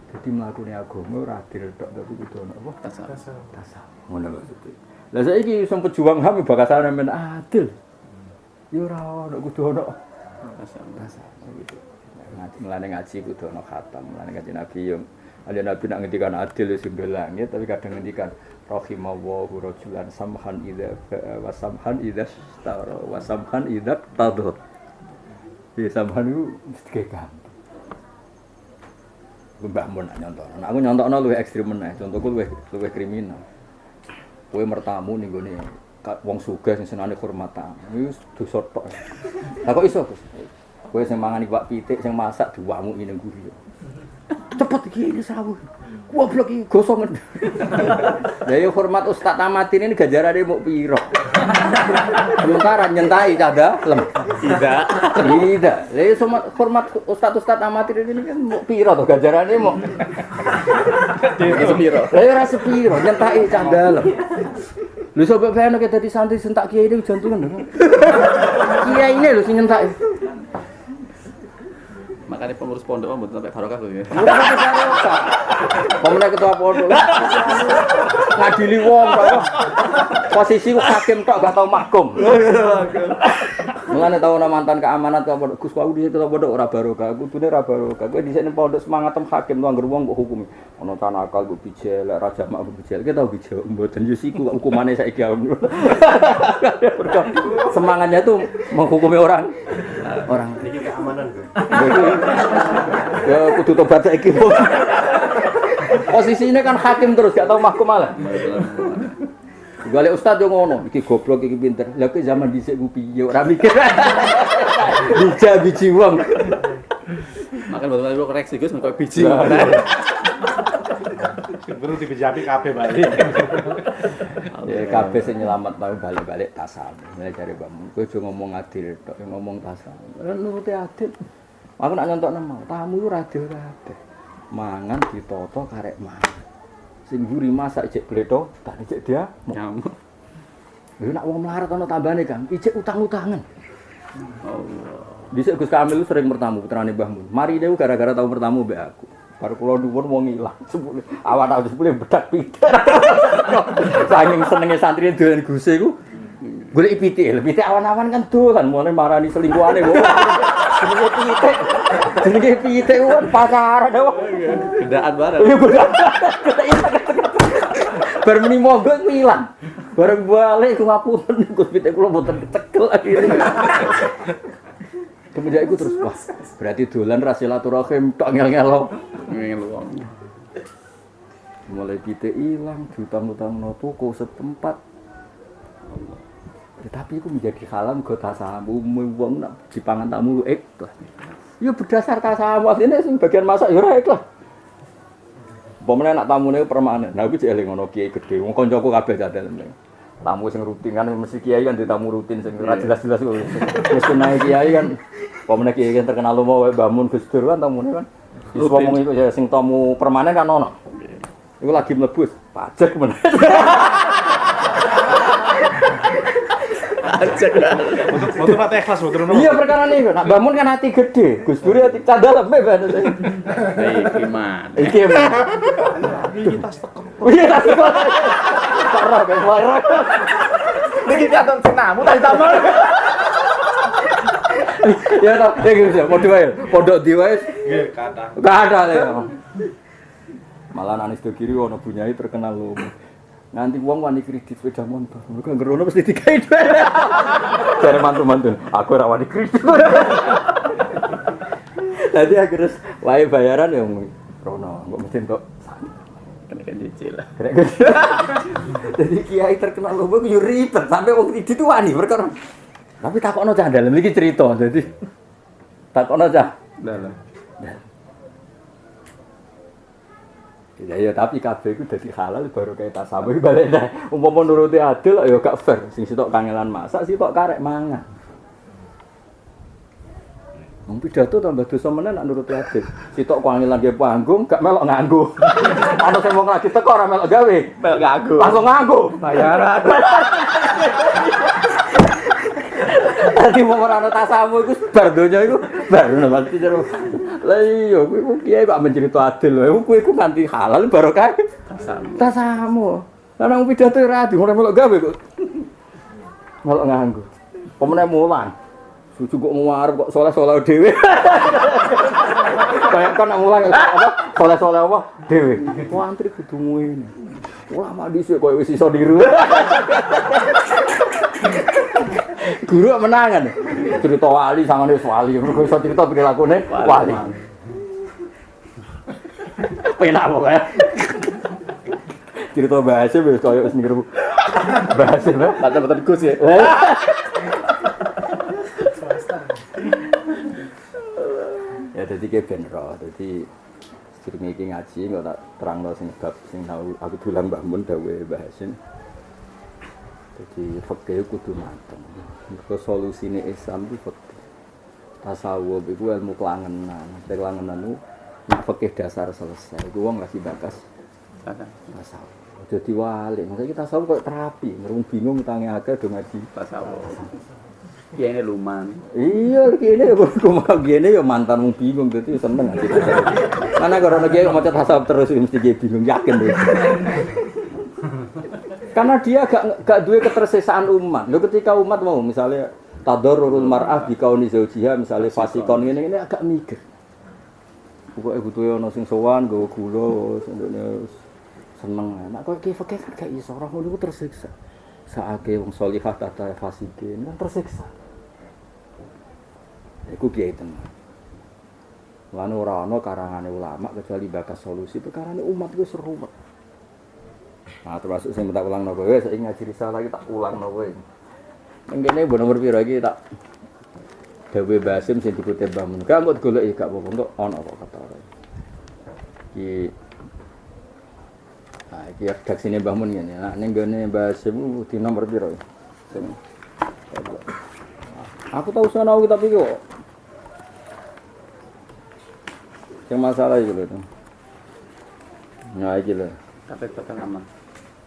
Dadi mlakune agama ora adil tok tapi kudu ana apa? Tasamu. Ngono maksudnya. Lah saiki sing pejuang HAM bakasane men adil. Ya ora ana kudu ana tasamu gitu. Mulane ngaji kudu ana khatam, mulane ngaji Nabi yo. Ali Nabi nak ngendikan adil wis belang ya, tapi kadang ngendikan rahimallahu rajulan samhan idza wa samhan idza stara wa samhan idza tadhur. Ya samhan itu mesti gampang. Mbah mun nyontokno. Aku nyontokno luwih ekstrem meneh, contohku luwih kriminal. Kowe mertamu ning gone wong sugih sing senane hormatan. Wis dosa tok. Lah kok iso, Gus? Kowe sing mangan iwak pitik sing masak diwanguki ning guri. cepet iki sawu. Goblok iki gosongen. Lah yo hormat Ustaz Tamatin ini ganjarane muk piro? Sementara nyentai cah dalem. Tidak. Lah yo hormat Ustaz Tamatin ini kan muk piro to ganjarane muk. Sepiro. Lah yo ora sepiro nyentai cah dalem. Lho sopo bae nek dadi santri sentak kiai ini jantungan lho. Kiai ini lho sing nyentak. Makanya pengurus pondok mboten sampai barokah to ya. Pemenang ketua pondok. Ngadili wong kok. Posisi hakim tok gak tau mahkum. Mulane tau ana mantan keamanan ketua pondok. Gus aku dhisik ketua pondok ora barokah. Kudune ora barokah. Kowe dhisik ning pondok semangat tem hakim tuh anggere wong kok hukumi. Ana tanakal kok bijel, lek raja mak kok bijel. Ki tau bijel mboten yo siku hukumane saiki. Semangatnya tuh menghukumi orang. Ini keamanan gue. Ya kudu tobat saiki. Posisine kan hakim terus gak tau mahkum malah. Gale ustaz yo ngono, iki goblok iki pinter. Lah kok zaman dhisik ku piye ora mikir. Bija biji wong. Makan betul-betul koreksi Gus kok biji. Perlu dibejapi kabeh balik. Ya kabeh sing nyelamet tau balik-balik tasawuf. Mulai dari Mbak kowe aja ngomong adil tok, ngomong tasawuf. Nuruti adil. Aku nak nyontokno mau, tamu iku adil kabeh. Mangan ditata karek mangan. Sing mburi masak ijek bleto, tak ijek dia Nyamuk. Lha nak wong melarat ana tambane Kang, ijek utang-utangan. Allah. Dhisik Gus Kamil sering bertamu putrane Mbah Mun. Mari niku gara-gara tau bertamu mbek aku. Baru kula nuwun wong ilang. Awak tak sepule bedak pitik. Saking senenge santri dolan guse iku golek pitik. Pitik awan-awan kan dolan mulane marani selingkuhane kok. Jenenge pitik kan pacaran wong. Gendaan bareng. Iya godaan. Bar muni monggo iku ilang. Bareng balik ku ngapunten Gus pitik kula mboten kecekel akhire. Kemudian iku terus wah berarti dolan ra silaturahim tok ngel-ngelo. Ngel wong. Mulai pitik ilang, diutang-utangno toko setempat. Tetapi itu menjadi halal go tasamu wong nak dipangan tamu ikhlas. Ya berdasar tasamu asline sing bagian masak ya ora ikhlas. Pomene nak tamune permanen. Nah aku jek eling ngono kiai gedhe. Wong kancaku kabeh jadel. Tamu sing rutin kan mesti kiai kan ditamu rutin sing ora jelas-jelas kok. Wis naik kiai kan. Pomene kiai kan terkenal lomo wae Bamun Gus Dur kan tamune kan. Wis ngomong iku ya sing tamu permanen kan ono. Iku lagi mlebus, pajak men. Pajak. Untuk mate ikhlas betul. Iya perkara niku. Nak Bamun kan hati gede, Gus Dur hati cadal lebih ben. Iki man. Iki men. Iki tas teko. Iya tas teko. Parah ben parah. Niki katon senamu tak ditamel. Ya tak, ya gitu ya, podo wae. Pondok di wae. Nggih, kathah. Enggak ada le. Malah Anis do kiri ono bunyai terkenal lho. Nganti wong wani kredit sepeda motor. Mergo ngerono mesti dikai dhuwit. Jare mantu-mantu, aku ora wani kredit. Dadi akhirnya wae bayaran ya rono, kok mesti entuk Kena cicil. Jadi kiai terkenal lho yo ribet sampai wong kredit itu wani perkara. Tapi takokno cah dalem iki cerita. Dadi takokno cah. Dalam. Ya tapi kabeh iku dadi halal baru kaya tasawuf balik neh. Umpama nuruti adil ya gak fair. Sing sitok kangelan masak, sitok karek mangan. Wong pidato tambah dosa menen nek nuruti adil. Sitok kangelan ge panggung gak melok nganggo. Ana sing wong lagi teko ora melok gawe, melok nganggo. Langsung nganggo. Bayaran. Dadi wong ora ana tasawuf iku bar donya iku bar ngono mesti jero. Lah iya kuwi kiai kok mencerita adil lho. Kuwi ku nganti halal barokah. Tasawuf. Lah nang pidato ora adi ora melok gawe kok. Melok nganggo. Pemene mulang. Suju kok ngarep kok soleh-soleh dhewe. Kayak kan nak mulang apa? Soleh-soleh apa? Dhewe. Wah antri kudu ngene. Ulama dhisik koyo wis iso niru. Guru menangan. Cerita wali sangane wis wali, mergo iso cerita prilakune wali. Penak pokoke. Cerita bahasa wis koyo wis niru. Bahasa lho, kata-kata Gus ya. Ya dadi ke ben ro, dadi jenenge iki ngaji kok tak terangno sing bab sing tau aku dolan Mbah Mun dawuhe Mbah Hasim. Jadi fikih kudu mateng. Mergo solusine Islam itu fikih. Tasawuf iku ilmu kelangenan. Kelangenan itu nek fikih dasar selesai. Iku wong lagi bakas tasawuf. Jadi wali. Maksudnya kita tasawuf kok terapi. Ngerung bingung tangi akeh do ngaji tasawuf. Ya ini luman. Iya, kene aku mau gene ya mantan wong bingung dadi seneng ngaji tasawuf. Karena karena kiai maca tasawuf terus mesti kiai bingung yakin deh. Karena dia gak duwe ketersesaan umat. Lho ketika umat mau misalnya tadarrurul mar'ah bi kauni zaujiha misalnya fasikon ngene agak mikir. Pokoke butuhe ana sing sowan nggawa gula sendene seneng. Nek kok ki fikih gak iso ora ngono iku tersiksa. Saake wong salihah tata fasikin kan tersiksa. Iku kiai tenan. Lan ora ana karangane ulama kecuali bakas solusi perkarane umat iku serumet. Nah, termasuk sing tak ulang nopo wae saiki ngaji risalah iki tak ulang nopo wae. Mengkene mbok nomor pira iki tak Dewe Basim sing dikutip Mbah Mun. Gak mbok goleki gak apa-apa kok ana kok kata ora. Iki iki redaksine Mbah Mun ngene. Nah ning gone Basim di nomor pira iki? Aku tahu sanau kitab iki kok. Yang masalah iki lho. Nah iki lho. Tapi bakal lama.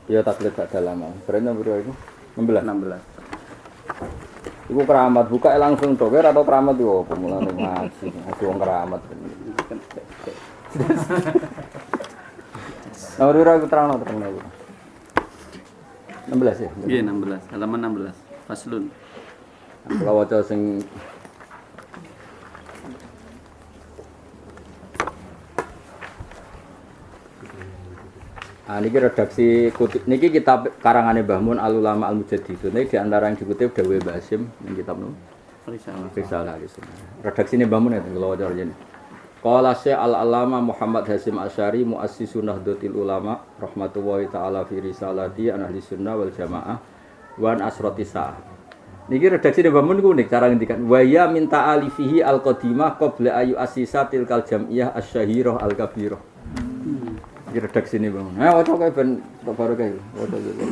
Iya taklid gak lama. Berarti nomor itu 16. 16. Iku keramat buka langsung tok ora tau keramat yo apa mulane ngaji. Aku wong keramat. Nomor aku terang aku. 16 ya. Iya 16. Halaman 16. Faslun. Kalau waca sing niki redaksi kutip niki kitab karangane Mbah Mun Al Ulama Al Mujaddidun. Niki di antara yang dikutip Dawe Basim ning kitab nu Risalah redaksine Mbah Mun itu kalau wajar jene. Qala Syekh Al-Alama Muhammad Hasim Asy'ari muassis Nahdlatul Ulama rahmatullahi taala fi risalati an ahli sunnah wal jamaah wa an asrati sa'ah. Niki redaksine Mbah Mun niku unik cara ngendikan wa ya min ta'alifihi al-qadimah qabla ayu asisatil kal jamiyah asy-syahirah al-kabirah. Iki redaksi ini bang. Waca kae ben baru kae. Waca dulu.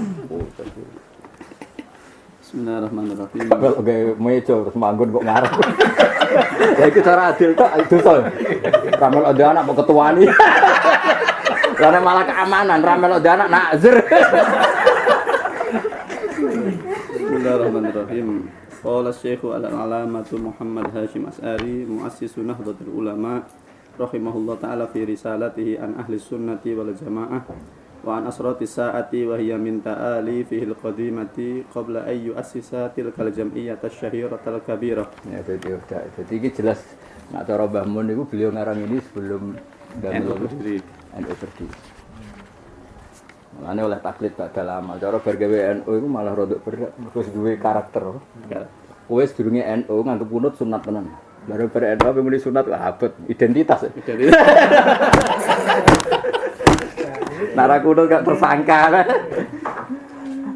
Bismillahirrahmanirrahim. Kalau gawe meja terus manggon kok ngarep. Ya iki cara adil tok dosa. Ramel ada anak kok ketuani. Karena malah keamanan, ramel ada anak nazir. Bismillahirrahmanirrahim. Qala Syekh Al-Alamatu Muhammad Hashim Asy'ari muassis Nahdlatul Ulama rahimahullah ta'ala fi risalatihi an ahli sunnati wal jamaah wa an asrati sa'ati wa hiya min ta'ali fihi al-qadimati qabla ay yu'assisa tilkal jam'iyyah asy-syahiratal kabirah. Ya jadi iki jelas nek cara Mbah Mun niku beliau ngarang ini sebelum NU berdiri. Mulane oleh taklid badal amal. Cara bar gawe NU iku malah rodok berat terus duwe karakter. Kowe sedurunge NU nganggep kunut sunat tenan. Baru ber-NU pemilih sunat abot identitas. Nara kunut gak tersangka.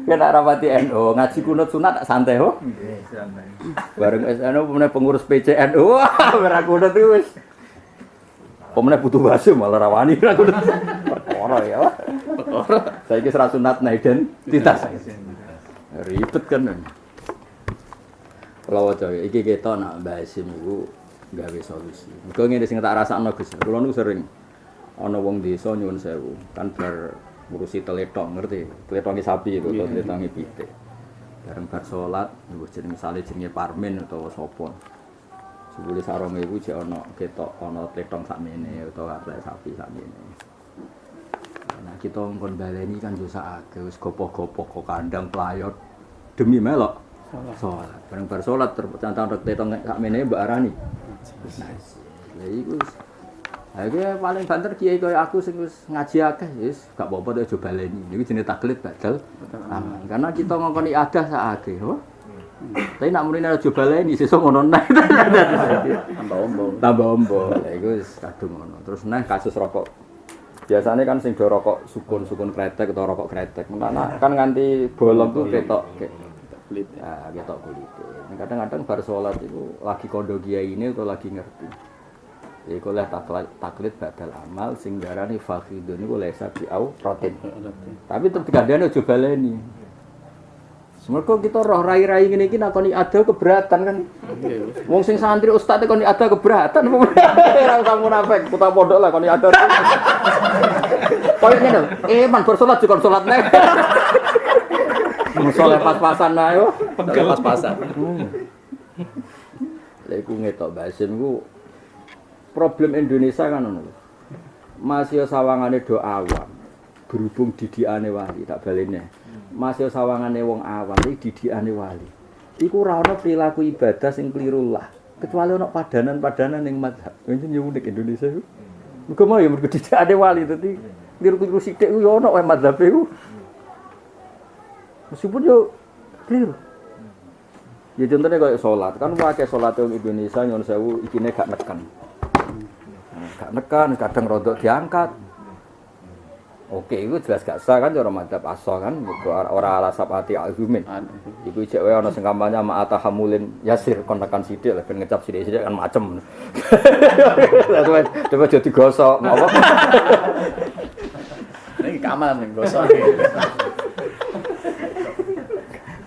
Kena rapati NU ngaji kunut sunat santai ho. Santai. Bareng SNU pengurus PCNU. Wah, ora kunut itu wis. Pemene butuh basuh malah rawani ora kunut. Perkara ya. Perkara. Saiki ora sunat nah identitas. Ribet kan. Kalau waca iki ketok nak Mbah Hasim iku gawe solusi. Mergo ngene sing tak rasakno Gus. Kulo niku sering ana wong desa nyuwun sewu, kan bar ngurusi teletong ngerti. Teletongi sapi itu atau teletongi pitik. Bareng bar salat niku jenenge misale jenenge Parmin utawa sapa. Sebule sarong iku jek ana ketok ana teletong sakmene utawa arek sapi sakmene. Nah kita ngkon baleni kan yo sakake wis gopoh-gopoh kok kandang playot demi melok salat. Bareng bar salat tercantan tetong sakmene Mbak Arani. Lha iku paling banter kiai kaya aku sing wis ngaji akeh wis gak apa-apa aja baleni. Niku jenenge taklid badal amal. Karena kita ngongkon ibadah sakake, ho. Tapi nak mrene aja baleni sesuk ngono neh. Tambah ombo. Lha iku wis kadung ngono. Terus neh kasus rokok. Biasanya kan sing do rokok sukun kretek atau rokok kretek. Karena kan nganti bolong tuh ketok kulit. Ya, ketok kulit. Kadang-kadang bar salat itu lagi kondo kiai ini atau lagi ngerti. Iku oleh taklid badal amal sing darani fakhidun iku oleh sabi au protein. Tapi tetep digandane aja baleni. Semergo kita roh rai-rai ngene iki nakoni ada keberatan kan. Wong sing santri ustaz koni ada keberatan. Ora usah munafik, putra pondok lah koni ada. Koyo ngene lho, man bersolat juga salat nek. Musola pas-pasan ae yo, pas-pasan. Lha iku ngetok basim ku problem Indonesia kan ngono lho. Masih sawangane do awam. Berhubung didikane wali tak balene. Masih sawangane wong awam iki didikane wali. Iku ora ana perilaku ibadah sing kliru lah. Kecuali ana padanan-padanan ning mazhab. Ini unik Indonesia iku. Muga mau ya mergo didikane wali dadi kliru-kliru sithik ku ya ana wae mazhab iku. Meskipun yo kliru. Ya contohnya kayak sholat, kan pakai sholat yang Indonesia nyon sewu ikine gak neken. Gak neken, kadang rodok diangkat. Oke, itu jelas gak sah kan cara madzhab asal kan, ora ala sabati azumin. Iku cek wae ana sing kampanye ma atahamulin yasir kon tekan sithik lah ben ngecap sithik-sithik kan macem. Lah coba jadi gosok, apa? Ini keamanan ning gosok.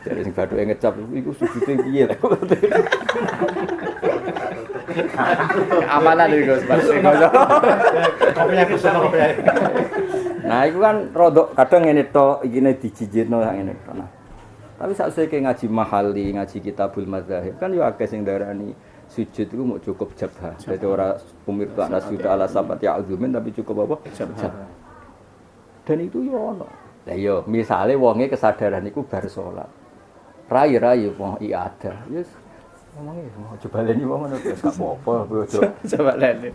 Jadi sing bathuke ngecap iku sujute piye lho. Keamanan iki Gus, sing gosok. Kopinya Gus, kopinya. Nah, itu kan rodok kadang ngene tok ikine dijijitno sak ngene tok. Nah. Tapi sausé ngaji mahali, ngaji kitabul madzhab kan yo akeh sing darani sujud iku mau cukup jabha. Dadi ora umirtu ana sujud ala sabati azumin tapi cukup apa? Jabha. Dan itu yo ono. Lah yo misale wonge kesadaran iku bar salat. Rai-rai wong iada. Yes. Ngomongi coba leni wong ngono wis gak apa-apa bojo. Coba leni.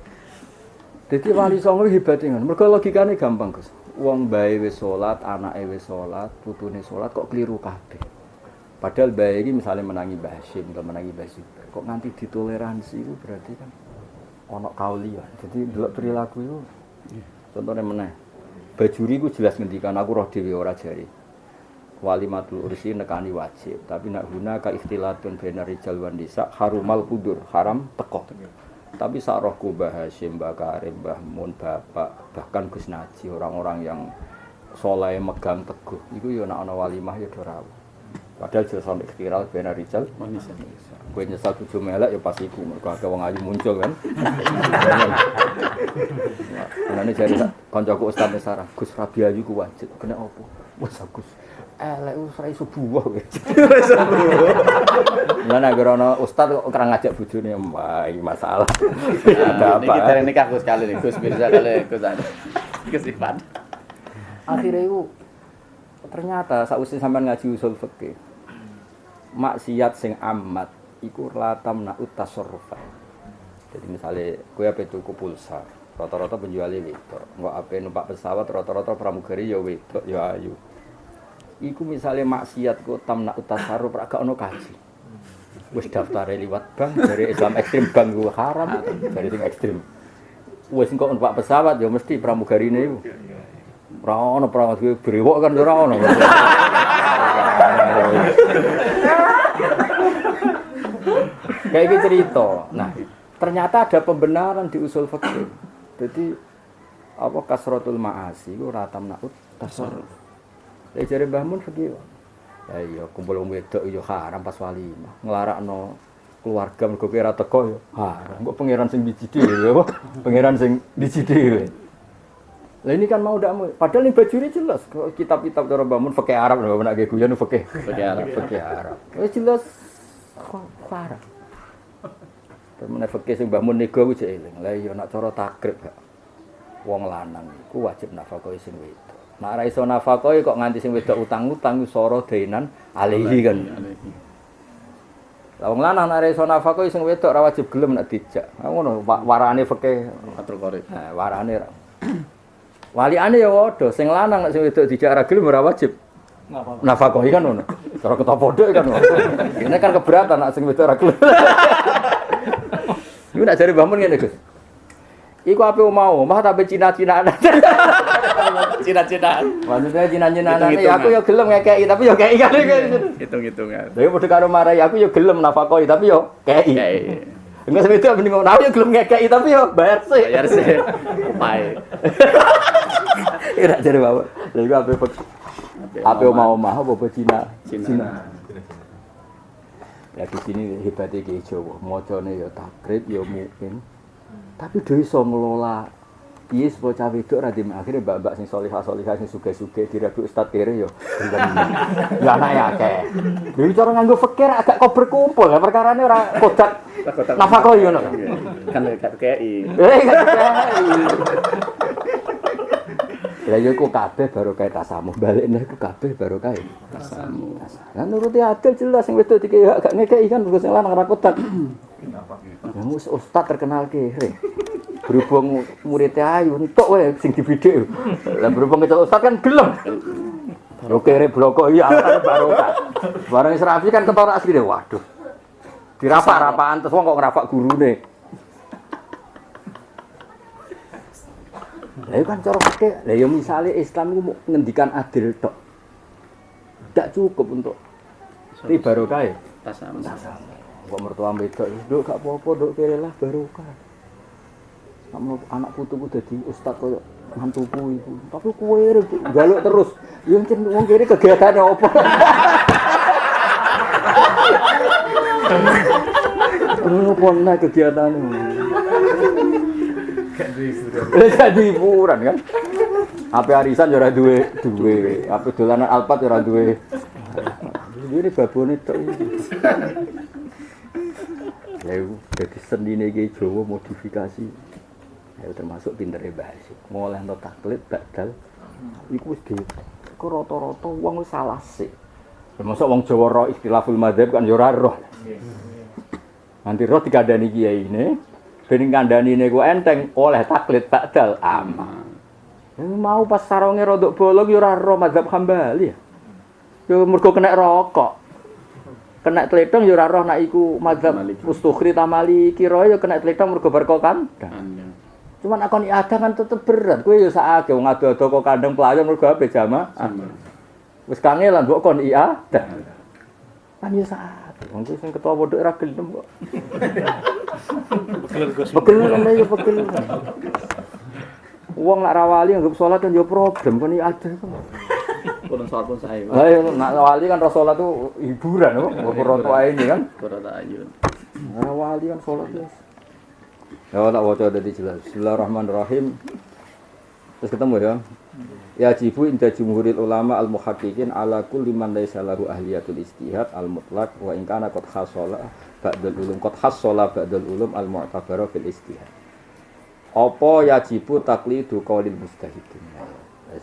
Dadi wali songo hebate ngono. Mergo logikane gampang, Gus. Wong bae wis salat, anake wis salat, putune salat kok kliru kabeh. Padahal bae iki misale menangi Mbah Hasyim, kok menangi Mbah Zubair. Kok nganti ditoleransi iku berarti kan ana kaulian. Jadi ndelok perilaku iku contone meneh. Bajuri iku jelas ngendikan aku roh dhewe ora jari. Walimatul ursi nekani wajib, tapi nak guna ka ikhtilatun benar rijal wan nisa harumal kudur, haram teko. Tapi sak rohku Mbah Hasyim, Mbah Karim, Mbah Mun, Bapak, bahkan Gus Naji, orang-orang yang saleh megang teguh, iku yo nek ana walimah yo ora. Padahal jelas sampe ikhtilat benar rijal wan nisa. Kowe nyesal bojo melek yo pas iku, mergo akeh wong ayu muncul kan. Ana jare kancaku Ustaz Mesara, Gus Rabi ayu ku wajib, kena opo? Wes Gus. Elek ora iso buah kowe. Lah nek ana ustaz kok ora ngajak bojone, iki masalah. Ada apa? Niki tereng nikah Gus kali nih, Gus bisa kali Gus. Kesifat. Akhire iku ternyata sausé sampean ngaji usul fikih. Maksiat sing amat iku latam na utasarrufan. Jadi misalnya kowe ape tuku pulsa, rata-rata penjualé wedok. Engko ape numpak pesawat rata-rata pramugari ya wedok ya ayu. Iku misalnya maksiat kok tamna utasarruf ra gak ono kaji. Wis daftare liwat bank dari Islam ekstrim bank ku haram, dari sing ekstrim. Wis engko numpak pesawat ya mesti pramugarine iku. Ora ono pramugari brewok kan ora ono. Kayak gitu cerita. Nah, ternyata ada pembenaran di usul fikih. Jadi apa kasratul ma'asi ku ora tamna utasarruf. Lha jare Mbah Mun fikih. Ya iya kumpul wong wedok yo haram pas walimah. Nglarakno keluarga mergo kowe ora teko yo haram. Kok pangeran sing biji dhewe apa? Pangeran sing biji dhewe. Lah ini kan mau ndak mau. Padahal ini bajuri jelas kitab-kitab cara Mbah Mun fikih Arab lho nek guyon fikih Arab. Wis jelas haram. Temene fikih sing Mbah Mun nego ku jek eling. Lah iya nek cara takrib gak. Wong lanang iku wajib nafkah sing wedok. Nek ora iso nafkah kok nganti sing wedok utang-utang soro dainan alihi kan. Lah wong lanang nek ora iso nafkah sing wedok ora wajib gelem nek dijak. Ngono warane fikih atur korek. Nah, warane ra. Waliane ya padha, sing lanang nek sing wedok dijak ora gelem ora wajib. Nafkah kan ngono. Cara ketok podhok kan ngono. Ini kan keberatan nek sing wedok ora gelem. Iku nek jare Mbah Mun ngene, Gus. Iku ape omah tapi Cina-Cinaan. Cina-cinaan. Maksudnya Cina-Cinaan ya aku ya gelem ngekeki tapi ya keki kan. Hitung-hitungan. Dhewe padha karo marai aku ya gelem nafkahi tapi ya keki. Enggak sampe itu mending ngono yo gelem ngekeki tapi yo bayar sih. Bayar sih. Pai. Ora jare bapak. Lha iku ape omah-omah apa Cina? Cina. Ya di sini hebatnya Ki Jawa, macane ya takrib ya mungkin. Tapi dhewe iso ngelola piye supaya cah wedok ra akhire mbak-mbak sing salihah-salihah sing sugih-sugih direbut ustaz kere ya. Ya anake akeh. Dhewe cara nganggo fikir agak kok berkumpul, perkarane ora kodak nafkah yo ngono. Kan gak KI. Lah yo ku kabeh barokah tasamu, balikne ku kabeh barokah Tasamu. Lah nuruti adil jelas sing wedok dikek gak ngekeki kan mergo sing lanang ora kodak. Ya ustaz terkenal kere. Berhubung muridnya ayu entuk wae sing dibidik. Lah berhubung itu ustaz kan gelem. Yo kere bloko iya kan barokah. Bareng serapi kan ketara asline waduh. Dirapak-rapakan terus wong kok ngrafak gurune. Lah kan cara fikih, lah ya misale Islam iku ngendikan adil tok. Enggak cukup untuk barokah ya. Tasamu. Kok mertua wedok, nduk gak apa-apa, nduk kere lah barokah. Kamu anak putuku dadi ustaz koyo mantuku iku. Tapi kowe njaluk terus. Ya encen wong kene kegiatane opo? Ngopo nek kegiatane. Jadi hiburan kan. Ape arisan yo ora duwe. Ape dolanan Alphard yo ora duwe. Ini babone tok iki. Lha dadi senine iki Jawa modifikasi. Ya termasuk pintere bahas. Mulai ento taklid badal iku wis iku rata-rata wong wis salah sih. Termasuk wong Jawa roh istilahul madzhab kan yo ora roh. Nanti roh dikandani kiyaine, ben kandhanine ku enteng oleh taklid badal aman. Mau pas sarunge rodok bolong yo ora roh madzhab Hambali ya. Yo mergo kena rokok. Kena tletong yo ora roh nek iku madzhab Mustukhri ta Maliki ro yo kena tletong mergo berkok kan. Cuman akon ada kan tetep berat. Kowe yo sakake wong ado-ado kok kandheng pelayon mergo ape jamaah. Wis kangelan mbok kon iya. Kan yo sakake. Wong sing ketua pondok ora gelem kok. Pegel. Wong lak rawali anggap salat kan yo problem kon iya ada. Kurang salat pun saya. Ayo nak wali kan salat tuh hiburan kok. Ora tuae ini kan. Kurang tak ayun. Wali kan salat wis. Ya tak waca dadi jelas. Bismillahirrahmanirrahim. Terus ketemu ya. Ya jibu inda jumhuril ulama al-muhaqqiqin ala kulli man laysa lahu ahliyatul ijtihad al-mutlaq wa in kana qad hasala ba'dal ulum al-mu'tabara fil ijtihad. Apa yajibu taqlidu qaulil mujtahidin.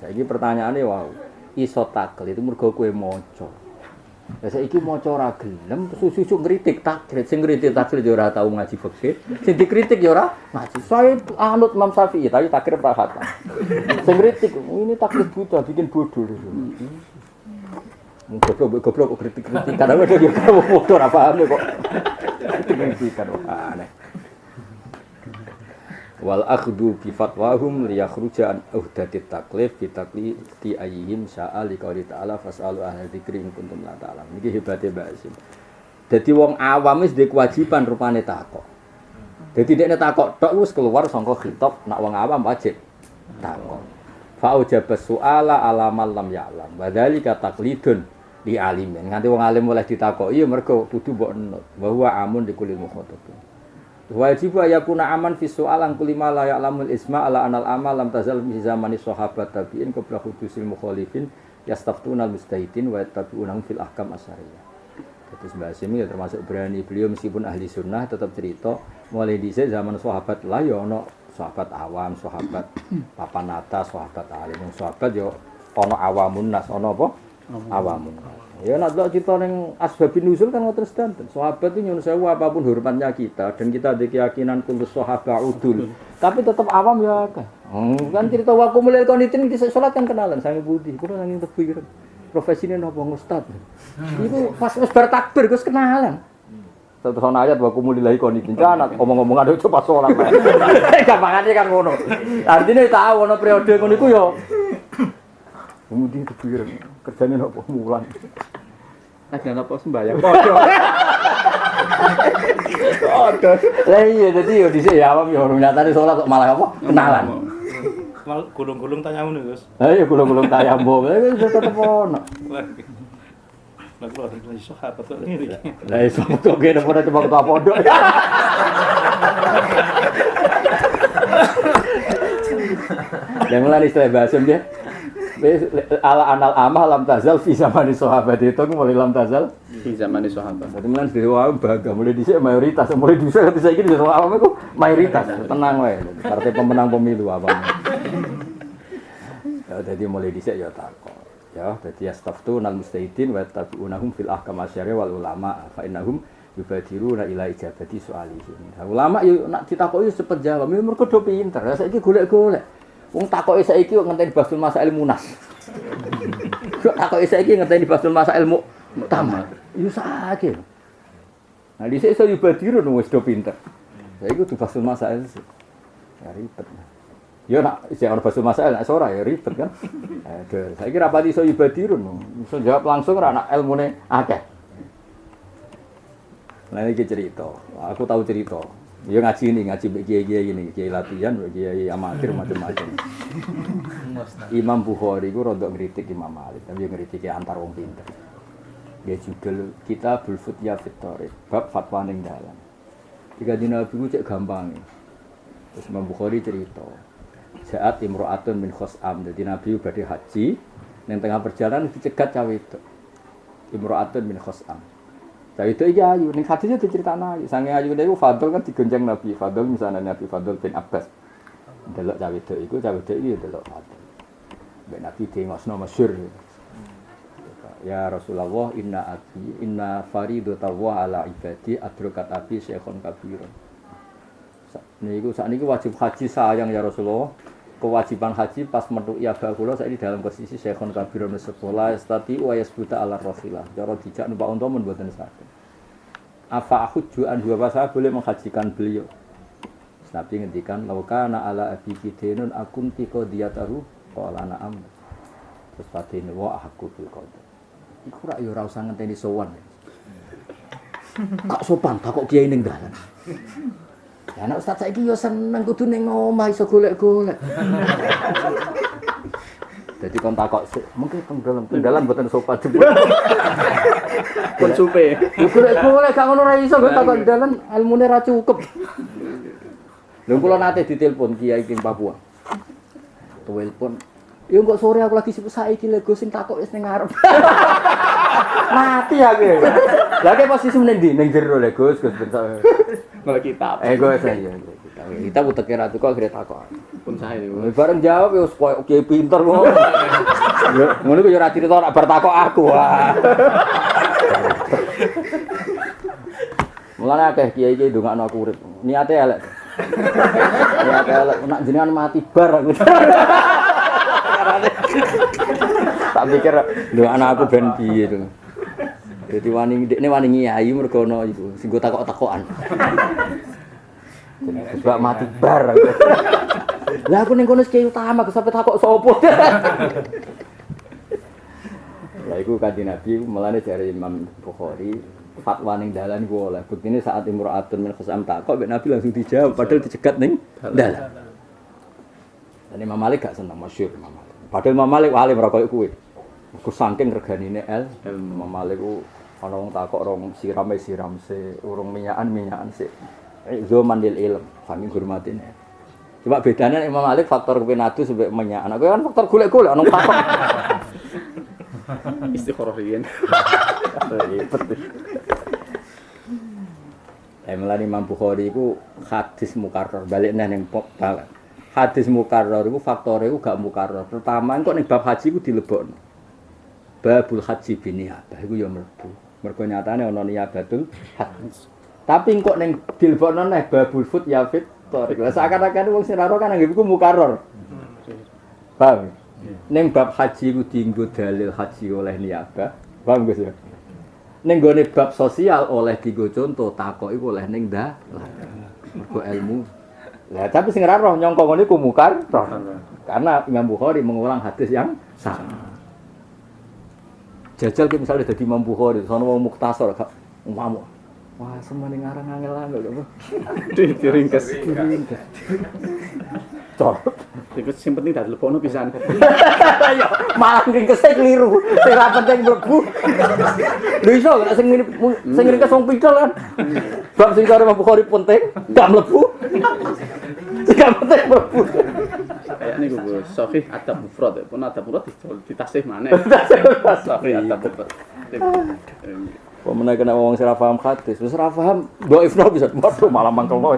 Saiki pertanyaane wau. Iso taklid itu mergo kowe maca. Lah saiki maca ora gelem susu ngritik taklid. Sing ngritik taklid yo ora tau ngaji fikih. Sing dikritik yo ora ngaji. Saya anut Imam Syafi'i tapi takrib ora hafal. Sing ngritik ini taklid buta bikin bodoh. Goblok kok kritik-kritik. Kadang ada yo bodoh ora paham kok. Kritikan aneh. Wal akhdhu bi fatwahum liyakhruja an uhdatit taklif bi taqlidi ayyihim sa'a liqauli ta'ala fasalu ahla dzikri in kuntum la ta'lamun. Iki hebate Mbak Asim. Dadi wong awam wis duwe kewajiban rupane takok. Dadi nek takok tok wis keluar saka khitab nak wong awam wajib takok. Fa ujabas su'ala ala man lam ya'lam. Wa dzalika taqlidun li alimin. Nganti wong alim oleh ditakoki ya mergo kudu mbok enut. Bahwa amun dikulil mukhatabin. Wajib ayakuna aman fi soal ang kulima la ya'lamul isma ala anal amal lam tazal fi zamani sahabat tabi'in qabla hudusil mukhalifin yastaftuna al-mustahidin wa yattabi'una fil ahkam asyariyah. Terus Mbak Asim ya termasuk berani beliau meskipun ahli sunnah tetap cerita mulai dhisik zaman sahabat lah ya ana sahabat awam, sahabat papan atas, sahabat alim, sahabat ya ana awamun nas, ana apa? Awamun. Ya nek delok cita ning asbabun nuzul kan ngoten sedanten. Sahabat itu nyuwun sewu apapun hormatnya kita dan kita ada keyakinan kullu sahabah udul. Tapi tetap awam ya akeh. Kan cerita waku mulai konitin di salat kan kenalan sange putih. Kulo nang tebu profesine napa ustaz. Iku pas wis bar takbir Gus kenalan. Terus ana ayat waku mulai konitin kan omong-omongan itu pas salat. Gampangane kan ngono. Artine tahu ana periode ngono iku ya kemudian kepikiran kerjanya apa mulan. Ada apa sembahyang? Podo. Lah iya dadi yo dhisik ya awam yo nyatane salat kok malah apa? Kenalan. Mal gulung-gulung tanyamu nih, Gus. Lah iya gulung-gulung tayamum. Lah wis tetep ono. Lah kula dari sahabat kok ngene iki. Lah iso kok kene ora cuma ketua pondok. Yang mulai istilah bahasa dia. Ala anal amah lam tazal fi zamani sahabat itu mulai lam tazal Di zaman sahabat. Berarti mulai dari awam bangga, mulai dhisik mayoritas, mulai dhisik ketika saiki di awam iku mayoritas, tenang wae. Partai pemenang pemilu apa. Ya jadi mulai dhisik ya takon. Ya, dadi yastaftuna al-mustahidin wa tabi'unahum fil ahkam asyari wal ulama fa innahum yubadiruna ila ijabati soalihim. Nah, ulama yo nak ditakoki cepet jawab, mergo do pinter. Saiki golek-golek. Wong takoki saiki kok ngenteni basul masail munas. Kok takoki saiki ngenteni basul masail muktamar. Yo sakit. Nah, dhisik iso yubadirun wis do pinter. Saiki kudu basul masail sih. Ya ribet. Ya nak isih ana basul masail nek ora ya ribet kan. Saiki rapati iso yubadirun. Iso jawab langsung ora nak ilmune akeh. Nah iki cerita. Aku tahu cerita. Ya ngaji mbek kiai-kiai ngene, kiai latihan, mbek kiai amatir macam-macam. Imam Bukhari iku rada ngritik Imam Malik, tapi ngritik antar wong pinter. Ya judul Kitabul Futya fit Thariq, bab fatwa ning dalan. Tiga dina Nabi ku cek gampang. Terus Imam Bukhari cerita. Saat imro'atun min khos'am, jadi Nabi badhe haji, ning tengah perjalanan dicegat cawe itu. Imro'atun min khos'am. Cawe itu iki ayu, ning hadisnya diceritakno ayu. Sange ayu niku Fadl kan digonceng Nabi. Fadl misalnya Nabi Fadl bin Abbas. Delok cawe itu iku cawe itu iki delok Fadl. Mbek Nabi dengosno masyhur. Ya Rasulullah inna faridatallahi ala ibadi adrokat abi syekhon kabirun. Niku sakniki wajib haji sayang ya Rasulullah. Kewajiban haji pas metu ya kula saiki dalam posisi syekhon kabirun sekolah stati wa yasbuta ala rasulillah. Cara dijak numpak unta mun mboten saged. Afa hujju an dua pasal boleh menghajikan beliau. Nabi ngendikan laukana ala abi kidinun akunti qadiyatahu qala na'am. Terus fatine wa aku bil qada. Iku rak yo ora usah ngenteni sowan. Kak sopan takok kiai ning dalan. Ya nek ustaz saiki yo seneng kudu ning omah iso golek-golek. Dadi kon takok mungkin teng dalan mboten sopan jebul. Pun supe. Yo golek-golek gak ngono ora iso kok takok dalan ilmune ra cukup. Lha kula nate ditelepon kiai king Papua. Telepon. Yo kok sore aku lagi sibuk saiki lho Gus sing takok wis ning ngarep. Mati aku. Lah ke posisi ning ndi? Ning jero lho Gus ben Malah kitab. Gue saya. Kita uteke ratu kok akhire takok. Pun sae niku. Bareng jawab wis koyo kiai pinter kok. Ngono kok yo ora crita ora bar takok aku. Mulane akeh kiai-kiai ndongakno aku urip. Niate elek. Niate elek nek jenengan mati bar aku. Tak pikir ndongakno aku ben piye to. Dadi ndekne wani nyai mergo ana iku sing go takok-takokan. Sebab mati bar. Lah aku ning kono kiai utama sampe takok sapa. Lah iku kanjeng Nabi mulane jare Imam Bukhari fatwa ning dalan iku oleh. Buktine saat imro'atun min khasam takok mek Nabi langsung dijawab padahal dicegat ning dalan. Dan Imam Malik gak seneng masyhur Imam Malik. Padahal Imam Malik alim ora koyo kowe. Ku saking reganine Imam Malik ku ana wong takok rong siram se urung minyakan se. Zaman lil ilm, saking hormatine. Coba bedane Imam Malik faktor kepenadu sampai menyakan. Kowe kan faktor golek-golek ana takok. Istikharah riyen. Ribet. Mulane Imam Bukhari iku hadis mukarrar, balik neh ning hadis mukarrar iku faktore iku gak mukarrar. Pertama kok ning bab haji iku dilebokno. Babul haji biniyabah iku ya mlebu. Mergo nyatane ana niyabatul haji. Tapi kok ning dilebokno neh babul fut ya fit thariq. Lah seakan-akan wong sing ora kan anggap iku mukarrar. Paham? Ning bab haji iku dienggo dalil haji oleh niyabah. Paham Gus ya? Ning gone bab sosial oleh dienggo contoh takok iku oleh ning dalan. Mergo ilmu. Lah tapi sing ora roh nyangka ngene iku mukarrar. Karena Imam Bukhari mengulang hadis yang sama. Jajal ki misalnya dadi Imam Bukhari, sono wong muktasar gak ngamuk. Wah, semene ngarang angel-angel lho. Diringkes. Cor. Iku sing penting dak telepono pisan. Ya, malah ringkese keliru. Sing ra penting mlebu. Lho iso gak sing ringkes wong pidol kan. Bab sing karo Imam Bukhari penting, gak mlebu. Sing gak penting mlebu. Kayak niku Bu, Sahih Adab Mufrad, pun Adab Mufrad ditasih maneh. Sahih Adab Mufrad. Kok menawa kena wong sing ra paham hadis, wis ra paham dhaifno bisa waduh malah mangkelno.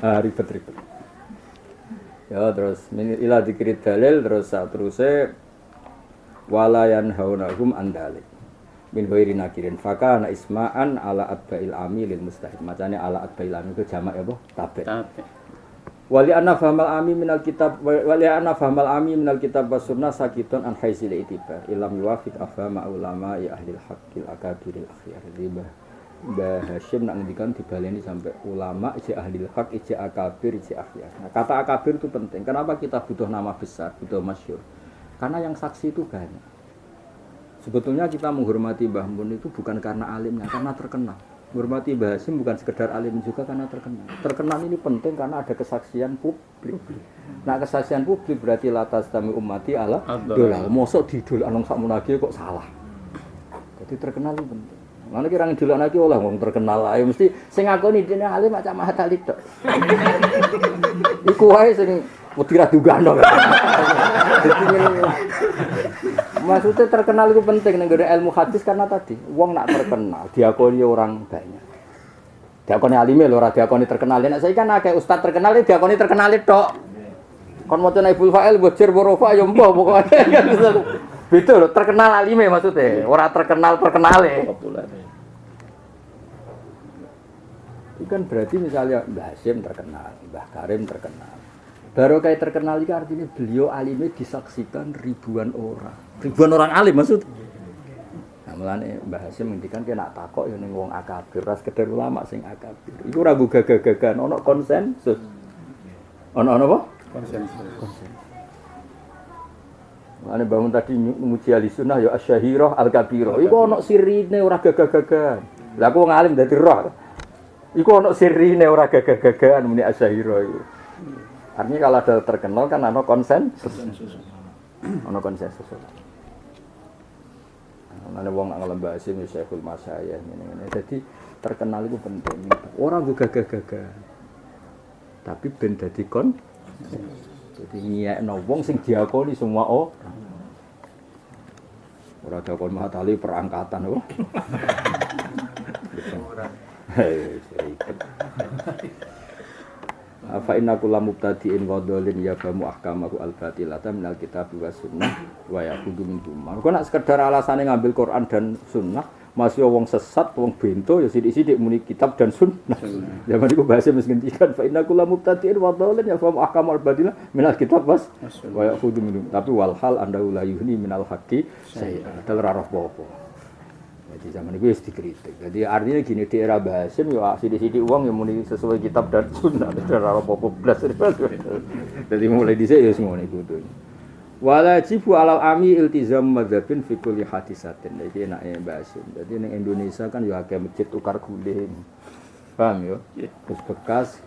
Ribet-ribet. Ya terus ila dikri dalil terus sateruse wala yanhaunahum an dalik. Min ghairi nakirin fakana isma'an ala atba'il amilil mustahid. Macane ala atba'il amil itu jamak apa? Tabe'. Wali anna fahmal ami minal kitab was sunnah sakitun an haisil itibar ilam yuwafiq afhama ulama ya ahli al-haqqil akabiril akhyar. Mbah Hasyim nak ngendikan dibaleni sampai ulama isi ahli hak, isi akabir, isi akhyar. Nah, kata akabir itu penting. Kenapa kita butuh nama besar, butuh masyhur? Karena yang saksi itu banyak. Sebetulnya kita menghormati Mbah Mun itu bukan karena alimnya, karena terkenal. Menghormati Mbah Hasyim bukan sekedar alim juga karena terkenal. Terkenal ini penting karena ada kesaksian publik. Nah, kesaksian publik berarti latas tami ummati ala dolal. Mosok didol anong sak munagi kok salah. Jadi terkenal itu penting. Mana kira ngidolak lagi oleh wong terkenal ae mesti sing ngakoni dene alim macam mahal tok. Iku wae sing wedi ra dugano. Maksudnya terkenal itu penting ning ilmu hadis karena tadi wong nak terkenal diakoni orang banyak. Diakoni alime lho ora diakoni terkenal. Nek saiki kan akeh ustaz terkenal diakoni terkenal tok. Kon maca Naibul Fa'il bojir borofa ya mbah pokoke. Beda lho, terkenal alime maksudnya, ora terkenale. Populer. Itu kan berarti misalnya Mbah Hasyim terkenal, Mbah Karim terkenal. Baru kayak terkenal itu artinya beliau alime disaksikan ribuan orang. Ribuan orang alim maksud. Nah, mulane Mbah Hasyim ngendikan kena takok ya ning wong akabir, ras sekedar ulama sing akabir. Iku ora gagah-gagahan, ana konsensus. Ana apa? Konsensus. Ane bangun tadi muji ahli sunnah ya asyahirah al-kabirah. Iku ana sirine ora gagah-gagahan. Lah aku wong alim dadi roh. Iku ana sirine ora gagah-gagahan muni asyahirah iku. Artinya kalau ada terkenal kan ana konsensus. Ana konsensus. Ane wong nak nglembah Hasyim Syekhul Masyayikh ngene-ngene. Jadi terkenal itu penting. Ora gagah-gagahan. Tapi ben dadi jadi ngiyekno wong sing diakoni semua ora dakon matali perangkatan kok. Fa inna kullu mubtadi'in wa dhalin yafamu ahkamahu al-batilata minal kitab wa sunnah wa yaqudu min huma. Kok nak sekedar alasane ngambil Quran dan sunnah masih wong sesat, wong bento ya sithik-sithik muni kitab dan sunnah. Zaman iku bahasa mesti ngendikan fa inna kullu mubtadi'in wa dhalin yafamu ahkamul batilata minal kitab wa yaqudu min. Tapi walhal anda la yuhni minal haqqi saya dal ra roh apa. Jadi zaman itu wis dikritik. Jadi artinya gini di era Mbah Hasyim ya sithik-sithik wong yang muni sesuai kitab dan sunnah ora apa-apa blas. Jadi mulai dhisik ya ngono iku tuh. Wala jibu alal ami iltizam madzhabin fi kulli hadisatin. Iki enake Mbah Hasyim. Jadi ning Indonesia kan ya akeh masjid tukar guling. Paham ya? Bekas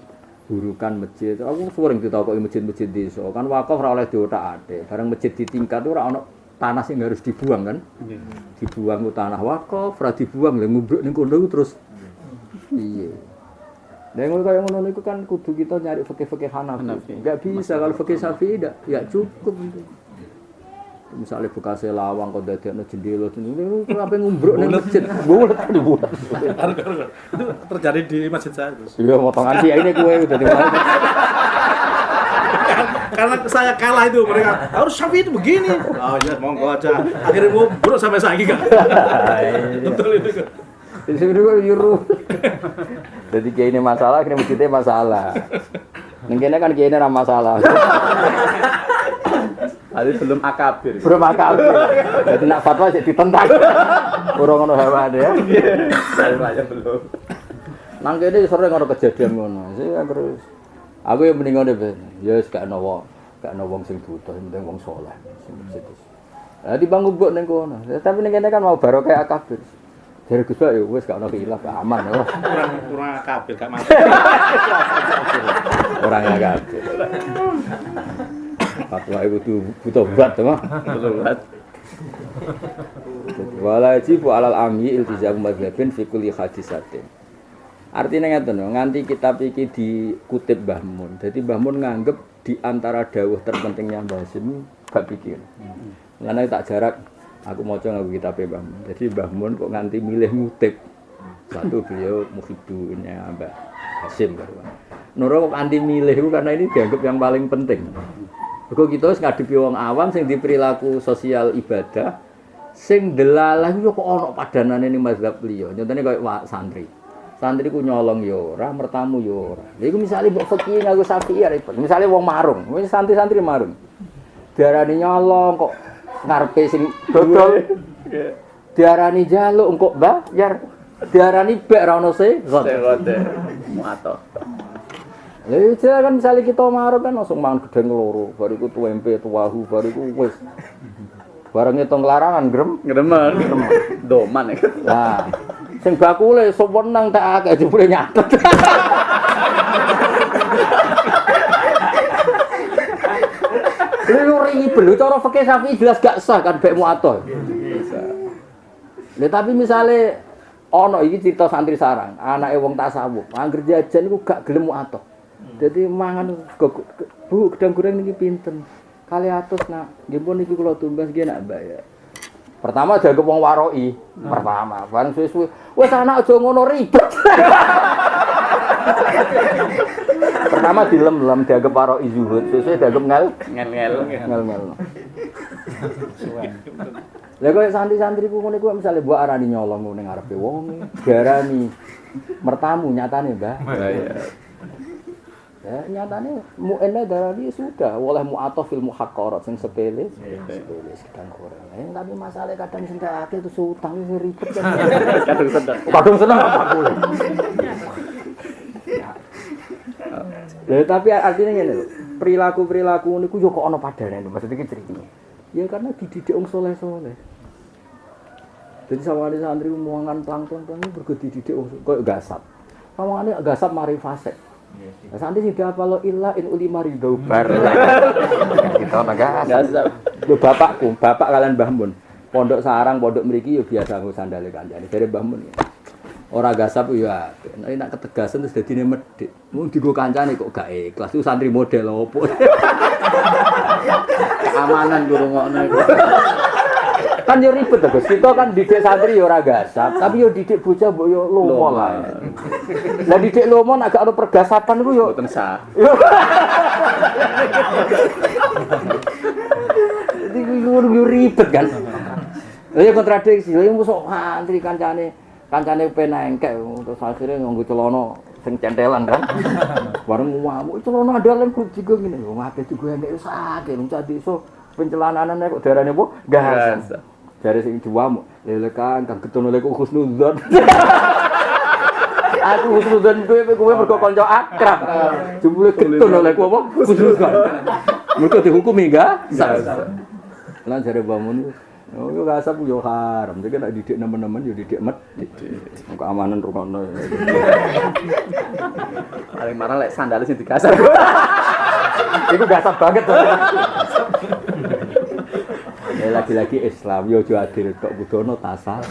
burukan masjid. Aku sering ditakoki masjid-masjid desa. Kan wakaf ora oleh diotak-atik. Bareng masjid ditingkat ora ono tanah sing harus dibuang kan? Dibuang ku tanah wakaf, ora dibuang lha ngubruk ning kono terus piye. Lah ngono kaya ngono niku kan kudu kita nyari fikih-fikih Hanafi. Enggak bisa kalau fikih Syafi'i ndak ya cukup. Misalnya bekasnya lawang kok dadekno jendela niku sampe ngumbruk ning masjid. Bulet dibuat. Itu terjadi di masjid saya terus. Iya motongan dia ini kowe dadi Karena saya kalah itu mereka harus Syafi'i itu begini. Oh ya monggo aja. Akhirnya ngumbruk sampai saiki kan. Betul itu. Di sini kok yuru. Jadi kiai ini masalah, kene masjidnya masalah. Ning kene kan kiai ini ora masalah. Ali belum akabir. Belum akabir. Jadi nak fatwa sik ditentang. Ora ngono hawane ya. Saya belum. Nang kene sering ono kejadian ngono. Terus aku yang mending ngene ben. Ya wis gak ono wong sing butuh, penting wong saleh sing masjid. Lah dibangun mbok ning kono. Tapi ning kene kan mau barokah akabir. Jare Gus Pak ya wis gak ono khilaf aman ya. Kurang kabel gak mati. Orang agak. Fatwa itu butuh berat mah. Betul banget. Wala jibu alal amyi iltizam madzhabin fi kulli hadisatin. Artinya ngeten lho, nganti kitab iki dikutip Mbah Mun. Dadi Mbah Mun nganggep di antara dawuh terpentingnya Mbah Hasyim bab pikir. Mulane tak jarak aku maca nganggo kitab Mbah Mun. Jadi Mbah Mun kok nganti milih ngutip. Satu beliau muhibbunya Mbah Hasyim kan. Nuro kok anti milih itu karena ini dianggap yang paling penting. Mergo kita wis ngadepi wong awam sing diperilaku sosial ibadah sing delalah yo kok ana padanane ning mazhab liya. Contone koyo santri. Santri ku nyolong yo ora, mertamu yo ora. Lha iku misale mbok fikih nganggo Syafi'i repot. Misale wong marung, wis santri-santri marung. Diarani nyolong kok ngarepe sing dodol. Diarani jaluk engko bayar. Diarani bek ra ono se. Muato. Lha iki kan misale kita marung kan langsung mangan gedeng loro, bariku tuwempe tuwahu, bariku wis. Bareng ngitung larangan grem. Gremen. Doman ya. Nah, sing bakule sewenang tak akeh jebule nyatet. Lu ribet lho cara fikih Syafi'i jelas gak sah kan bek muato. Lha tapi misale ana iki cerita santri sarang, anake wong tasawuf, anggere jajan iku gak gelem muato. Dadi mangan Bu gedang goreng niki pinten? 200 nak. Nggih pun niki kula tumbas nggih nak bayar. Pertama dianggap wong waroi, pertama. Bareng suwe-suwe, wis anak aja ngono ribet. Pertama dilem-lem dianggap waroi zuhud, suwe-suwe dianggap Ngel-ngel. ngel-ngel. Lah kok santri-santri ku ngene ku misale mbok arani nyolong ning ngarepe wong, diarani mertamu nyatane, Mbah. Iya. Ya nyatane mu'ene darani sudah oleh mu'ataf fil muhaqqarat sing sepele sedang kurang. Tapi masalah kadang sing akeh itu utang sing ribet kan. Kadang seneng apa kuwi. Tapi artinya ngene lho, perilaku-perilaku niku yo kok ana padane maksud iki cerita. Ya karena dididik wong saleh-saleh. Jadi sawali santri omongan plangton-plangton mergo dididik wong koyo gasap. Pamane gasap mari fasik. Nah, santri sing diapalo illa in ulima ridho bar. Kita gasap. Lho bapakku, bapak kalian Mbah Mun. Pondok sarang, pondok mriki yo biasa nggo sandale kancane. Dari Mbah Mun. Ora gasap yo apik. Nek ketegasan terus dadine medhik. Mung digo kancane kok gak ikhlas. Itu santri model opo? Keamanan ngrungokno iku. Kan yo ribet to, Gus. Kita kan didik santri yo ora gasap, tapi yo didik bocah mbok yo lomo lah. Lah didik lomo nek gak ono pergasapan iku yo Mboten sah. Jadi yo ribet kan. Lah yo kontradiksi, lha mosok santri kancane penengkek terus akhire nganggo celana sing centelan kan. Bareng ngamuk celana andalan kok juga ngene. Wong akeh juga enek sakit, wong cah desa pencelananane kok darane apa? Gas. Jare sing diwamuk, lele Kang getun oleh kok husnudzon. Aku husnudzon kowe mergo kanca akrab. Jebule getun oleh ku apa? Husnudzon. Mergo dihukumi enggak? Lan jare bangun yo gasap yo haram. Jadi nek didik nemen-nemen yo didik medhik. Keamanan rukono. Paling marah lek sandale sing digasap. Iku gasap banget to. Ya lagi-lagi Islam yo aja adil kok kudu ono tasah.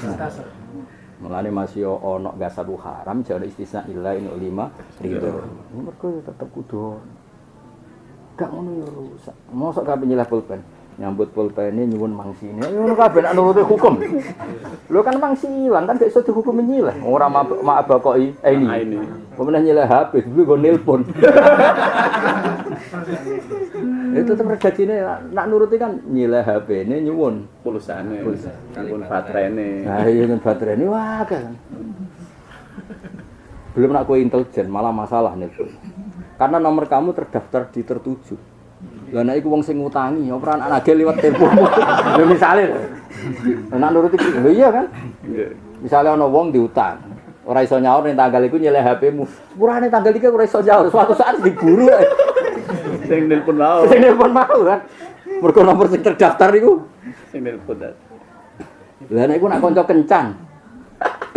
Mulane masih ono gasap haram jare istisna illa in ulima ridho. Mergo tetep kudu. Gak ngono yo rusak. Mosok kabeh nyelah pulpen. Nyambut pulpene nyuwun mangsine. Ngono kabeh nek nuruti hukum. Lho kan mangsilan kan gak iso dihukumi nyileh. Ora maaf bakoki ini. Pemenah nyileh HP dulu go nelpon. Itu tetep regane nak nuruti kan nyileh HP-ne nyuwun Pulsane. Kanggo baterene. Nah, iya kan baterene wah kan. Belum nak kowe intelijen malah masalah nelpon. Karena nomor kamu terdaftar di tertuju. Lah nek iku wong sing ngutangi, ora anak nagih liwat teleponmu. Lho misale. Nek nuruti lho iya kan? Nggih. Misale ana wong diutang, ora iso nyaur ning tanggal iku nyileh HP-mu. Sepurane tanggal iki ora iso nyaur, suatu saat diburu. Sing nelpon mau. Sing nelpon mau kan. Mergo nomor sing terdaftar iku Sing nelpon. Lah nek iku nak kanca kencang.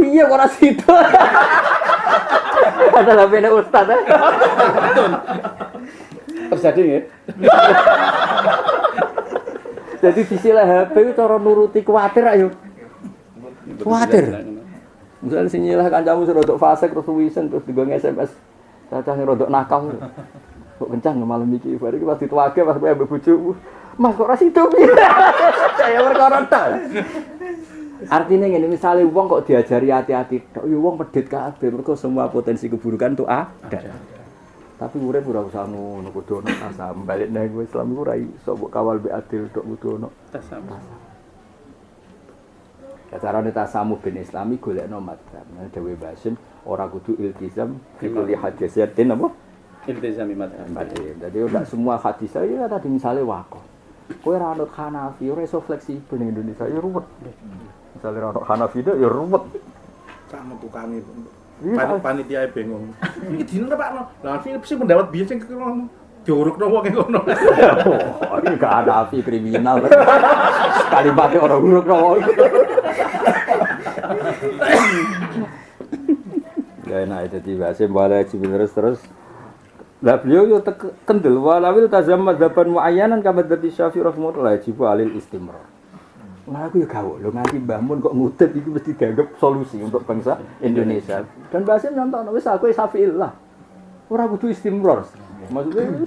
piye kok ora sido. Adalah bene ustaz. Terjadi nggih. Jadi disilah HP itu cara nuruti kuwatir ayo. Kuwatir. Misalnya sing nyilah kancamu sing rodok fasik terus wisen terus digo SMS. Cacah sing rodok nakal. Kok kencang malam iki bar iki pas dituwake pas kowe ambek bojomu. Mas kok ora sido piye? Saya perkara tok. Artinya ngene misale wong kok diajari hati-hati tok yo wong medhit kabeh mergo semua potensi keburukan itu ada. Tapi urip ora usah ngono kudu ono tasam balik nang kowe Islam iku ora iso mbok kawal be adil tok kudu ono tasam. Ya carane tasamu ben Islami golekno madzhab. Nang Dewi Basim ora kudu iltizam fi kulli hadisatin apa? Iltizami madzhab. Jadi ora semua hadis ya tadi misale wako. Kowe ora anut Hanafi ora iso fleksibel ning Indonesia ya ruwet. Misale ora anut Hanafi ya ruwet. Sama tukane. Panitia bingung. Iki dino Pak. Lah sing pendapat biyen sing diurukno wong ngono. Oh, iki gak ada api kriminal. Sekali pakai orang urukno wong. Ya enak itu bahasa boleh terus. Lah beliau yo kendel walawil tazam madzhaban muayyanan kama dzati Syafi'i rahimahullah jibu alil istimrar. Nah aku ya gawe lho nganti Mbah Mun kok ngutip iki mesti dianggap solusi untuk bangsa Indonesia. Dan bahasa nyontono wis aku Syafi'i lah. Ora kudu istimrar. Maksudnya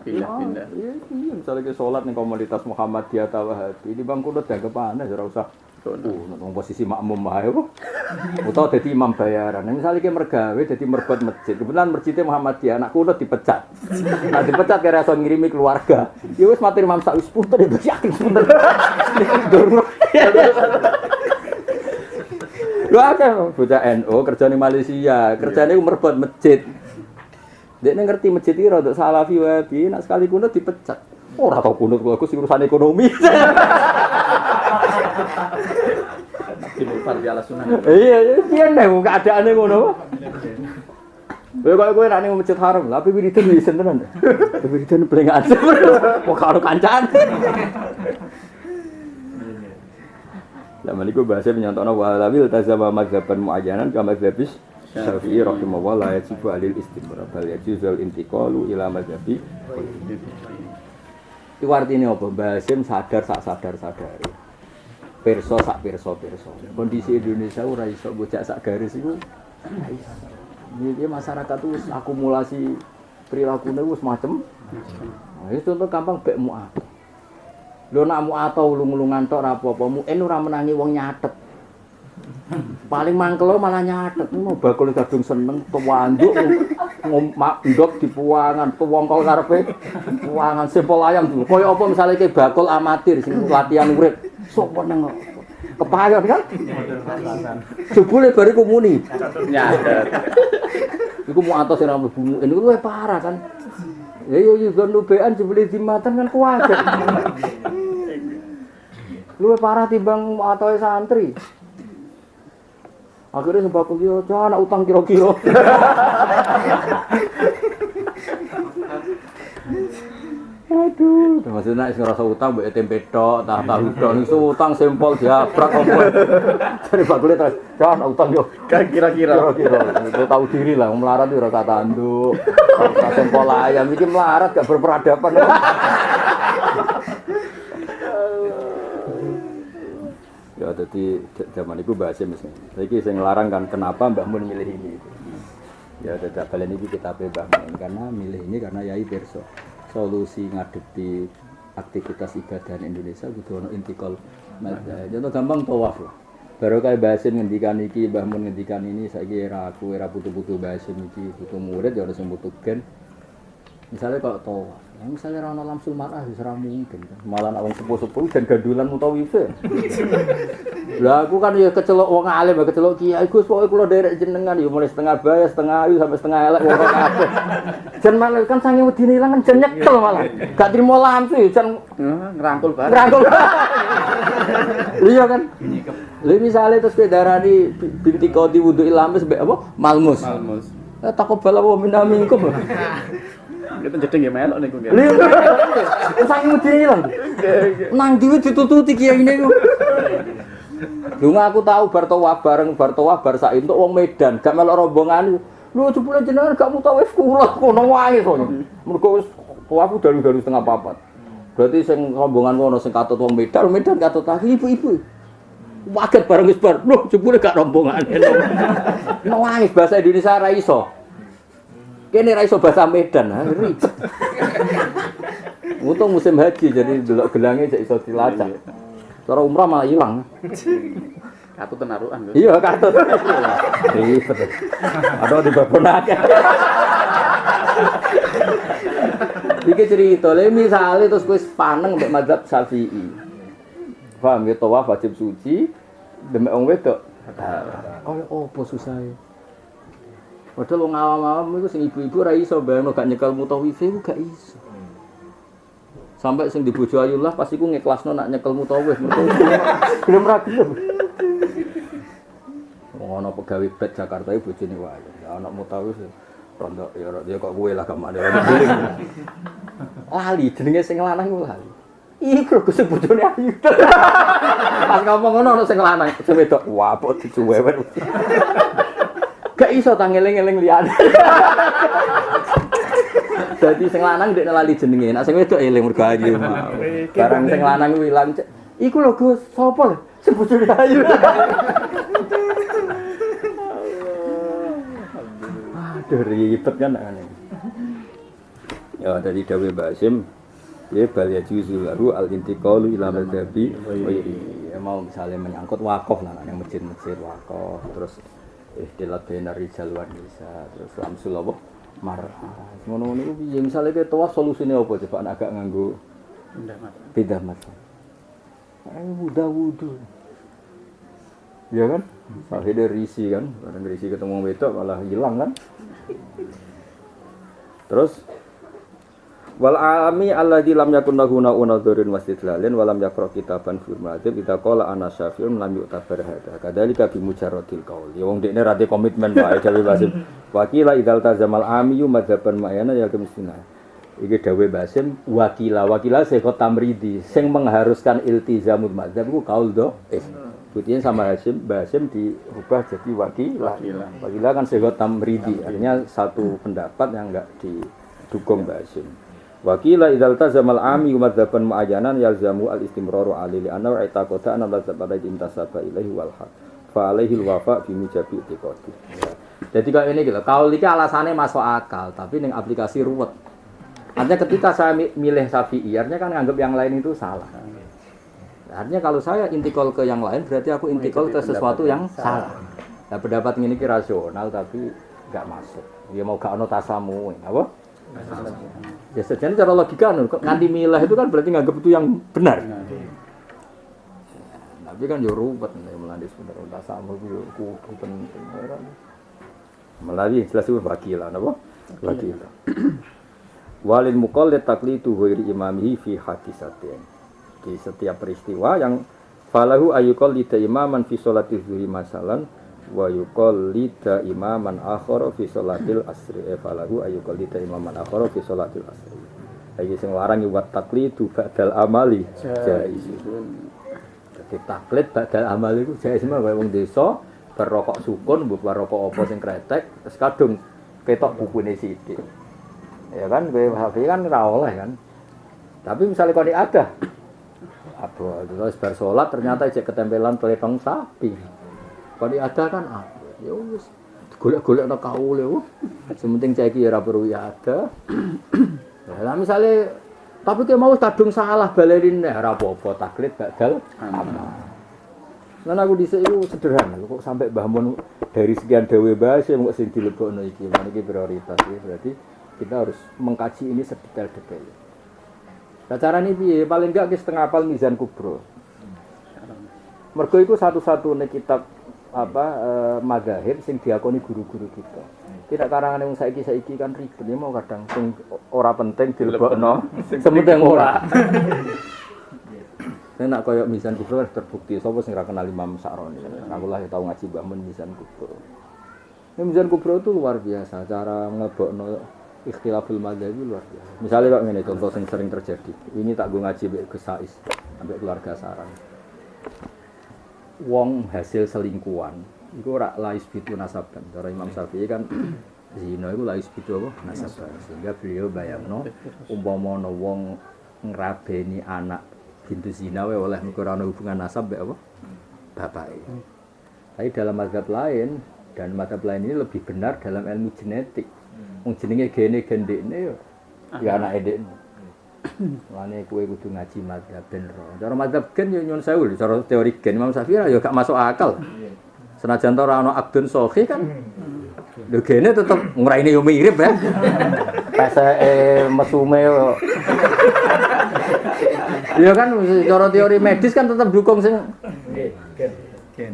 pindah-pindah. Iya, misalnya ke sholat ning komunitas Muhammadiyah ta Wahabi, di bangku udah dianggap aneh ora usah. Nang posisi makmum wae kok. Utawa dadi imam bayaran. Misalnya ke mergawe dadi merbuat masjid. Kebetulan masjidnya Muhammadiyah, anakku udah dipecat. Nah dipecat kira iso ngirimi keluarga. Ya wis matur imam sak wis punten ya yakin punten. Lho akeh bocah NU kerja ning Malaysia, kerjane merbuat masjid. Dekne ngerti masjid iki rada salafi wae, nek sekali kunut dipecat. Ora tau kunut aku sing urusan ekonomi. Dimufar di ala sunan. Iya, piye nek keadaane ngono. Kowe nek ning masjid haram, lha wiridan wis tenan. Wiridan blengaan. Kok karo kancane. Lah meniku bahasa menyantokno walawil tazama madzhaban muayyanan kama dzhabis Syafi'i rahimahullah la yajibu alil istimrar bal yajuzul intiqalu ila madzhabi. Iku artine apa? Basim sadar sak sadar-sadare. Pirsa sak pirsa-pirsa. Kondisi Indonesia ora iso bocah sak garis iku. Iki masyarakat wis akumulasi prilakune wis macem. Nah, itu contoh gampang bek muat. Lho nak muat ulung-ulungan tok ora apa-apa, muen ora menangi wong nyatet. Paling mangkelo malah nyatet. Ngono bakul kadung seneng tuwanduk ndok dipuangan, tuwong kok karepe puangan sempol ayam dulu. Kaya apa misale ke bakul amatir sing latihan urip. Sok neng kepayon kan? Jebule bariku muni. Nyatet. Iku mau atos ora mlebu muen iku luwih parah kan. Ya yo nubean jebule dimatan kan kuwaget. Luwih parah timbang atoe santri. Akhirnya sebab dia jangan utang kira-kira. Aduh, maksudnya nek ngerasa utang mbek tempe tok, tahu tok iso utang sempol diabrak opo. Cari bakule terus, jangan utang yo. Kira-kira. Itu tahu diri lah, melarat ora tanduk. Sempol ayam iki melarat gak berperadaban. Ya dadi zaman iku bahasa mesti. Saiki sing nglarang kan kenapa Mbah Mun milih ini. Ya dadak balen iki kitabe Mbah Mun karena milih ini karena yai pirsa. Solusi ngadepi aktivitas ibadah Indonesia kudu ono intikal madzhab. Contoh gampang tawaf lah. Baru kaya Basim ngendikan iki, Mbah Mun ngendikan ini saiki era aku era putu-putu Basim iki, putu murid ya ora sing putu gen. Misalnya kalau tawaf, misalnya ora ono lamsul marah wis ora mungkin kan. Malah wong sepuh-sepuh dan gandulan mutawife. Lah aku kan ya kecelok wong alim, kecelok kiai Gus pokoke kula derek jenengan ya mulai setengah bayar, setengah ayu sampai setengah elek wong kabeh. Jan malah kan sange wedine ilang kan jan nyekel malah. Gak trimo lamsu ya jan ngerangkul bareng. ngerangkul. Iya kan? Lha misale terus kowe darani binti qadi wudu ilamis mbek apa? Malmus. Malmus. Takobala wa minna minkum. Kita jedeng ya melok niku nggih. Lha sange wedine ilang. Nang diwe ditututi kiai niku. Lho aku tahu bar tawaf bar sa'i entuk wong Medan, gak melok rombongan. Lho jebule jenengan gak mutawif kula kono wae sono. Mergo wis tawaf dalu-dalu setengah papat. Berarti sing rombongan kono sing katut wong Medan katut lagi ibu-ibu. Waget bareng wis bar. Lho jebule gak rombongan. Nangis bahasa Indonesia ra iso. Kene ra iso bahasa Medan, ribet. Untung musim haji jadi delok gelange cek iso dilacak. Cara umrah malah ilang. Katut tenarukan. Iya, katut. Ribet. Ada di babonake. Iki cerita le misale terus kowe paneng mbek mazhab Syafi'i. Paham ya tawaf wajib suci demek wong wedok. Kaya opo susahe? Padahal wong awam-awam iku sing ibu-ibu ra iso bayangno gak nyekel mutawif iku gak iso. Sampai sing di bojo Ayullah pas iku ngiklasno nak nyekel mutawif mergo gelem ra gelem. Wong ana pegawe bet Jakarta iku bojone wae. Ana mutawif rondo ya kok kowe lah gamane. Lali jenenge sing lanang iku lali. Iku kok sing bojone ayu. Pas ngomong ngono ana sing lanang, sing wedok wapuk dicuwewen. Gak iso ta ngeling-eling liyane. Dadi sing lanang ndek lali jenenge, nek sing wedok eling mergo ayu. Barang sing lanang ilang, iku lho Gus, sapa lho? Sing bojone ayu. Aduh ribet kan ngene. Ya dari Dawe Basim, ya bal yajuzu lahu al-intiqalu ila madhabi ya mau misalnya menyangkut wakaf lah yang masjid-masjid wakaf terus ikhtilat bainar rijal wan nisa terus lamsul apa mar'ah ngono-ngono iku piye misale ke tawaf solusine apa coba nek agak nganggo beda mat wudu ya kan akhirnya risi kan bareng risi ketemu wedok malah hilang kan terus wal alami alladzi lam yakun lahu na'unadzurin wasdidlalin wa lam yaqra kitaban fil madzhab idza qala ana syafi'un lam yu'tabar hada kadzalika bi mujarradil qaul ya wong dekne rate komitmen wae Dawe Basim wakila idzal tazamal amiyu madzhaban ma'yana ya kemistina iki Dawe Basim wakila sekot tamridi sing mengharuskan iltizamul madzhab ku qaul do buktinya sama Basim dirubah jadi wakila kan sekot tamridi artinya satu pendapat yang enggak didukung Basim. Wakila idzal tazamal ami madzhaban muayyanan yalzamu al-istimraru alaihi anna i'taqada anna madzhaba intasaba ilaihi wal haq fa alaihi al-wafa bi mujabi i'tiqadi. Jadi kalau ini gitu, kalau iki alasannya masuk akal, tapi ning aplikasi ruwet. Artinya ketika saya milih Syafi'i, artinya kan nganggap yang lain itu salah. Artinya kalau saya intikal ke yang lain, berarti aku intikal ke sesuatu yang salah. Nah, pendapat ini rasional tapi enggak masuk. Dia mau gak ono tasamu, apa? Ya sejane cara logika nganti milah itu kan berarti nganggap itu yang benar. Tapi kan yo ruwet nek melandis bener tasamu yo kudu penting ora. Melalui jelas itu wakilah napa? Wakilah. Walil muqallid taqlidu ghairi imamihi fi hadisatin. Di setiap peristiwa yang falahu ayyuqallida imaman fi sholati zuhri masalan wa yuqallida imaman akhara fi sholatil asri falahu ayyuqallida imaman akhara fi sholatil asri. Iki sing larang wa taqlidu ba'dal amali jaiz. Dadi taklid ba'dal amali iku jaiz mah wong desa berrokok sukun mbok rokok apa sing kretek terus kadung ketok bukune sithik. Ya kan WHB kan ora oleh kan. Tapi misalnya kalau ada apa terus bar salat ternyata cek ketempelan telepon sapi. Kalau ada kan apa? Ya wis golek-golek nang kaule. Sementing cek iki ora perlu ada. Lah misalnya tapi ki mau kadung salah balerin ora apa-apa taklid badal amal. Lan aku dhisik iku sederhana kok sampai Mbah Mun dari sekian dawe bahasa kok sing dilebokno iki. Lan iki prioritas ya berarti kita harus mengkaji ini sedetail-detail. Nah, carane piye? Paling enggak ki setengah hafal Mizan Kubro. Mergo iku satu-satunya kitab mazhab sing diakoni guru-guru kita. Tidak karangane wong saiki kan ribet ya mau kadang sing ora penting dilebokno, sementing ora. Nek koyo Mizan Kubro kan terbukti sapa sing ora kenal Imam Sa'roni. Aku lah tau ngaji Mbah Mun Mizan Kubro. Mizan Kubro itu luar biasa cara ngebokno ikhtilaful madzhab luar biasa. Misalnya kok ngene contoh yang sering terjadi. Ini tak gue ngaji mbek Gus Sais sampai keluarga sarang. wong hasil selingkuhan iku ora la isbitu nasaban. Cara Imam Syafi'i kan zina iku la isbitu apa? Nasaban. Sehingga beliau bayangno umpama ana wong ngrabeni anak bintu zina wae oleh mergo ana hubungan nasab mek apa? Bapake. Tapi dalam mazhab lain dan mazhab lain ini lebih benar dalam ilmu genetik. Wong jenenge gene gendekne yo ya anake dekne. Lane kowe kudu ngaji mazhab ben ro. Cara mazhab gen yo nyun sewu, cara teori gen Imam Syafi'i yo gak masuk akal. Senajan ora ana abdun sahih kan. Lho gene tetep nguraine yo mirip ya. Peseke mesume yo. Ya kan cara teori medis kan tetep dukung sing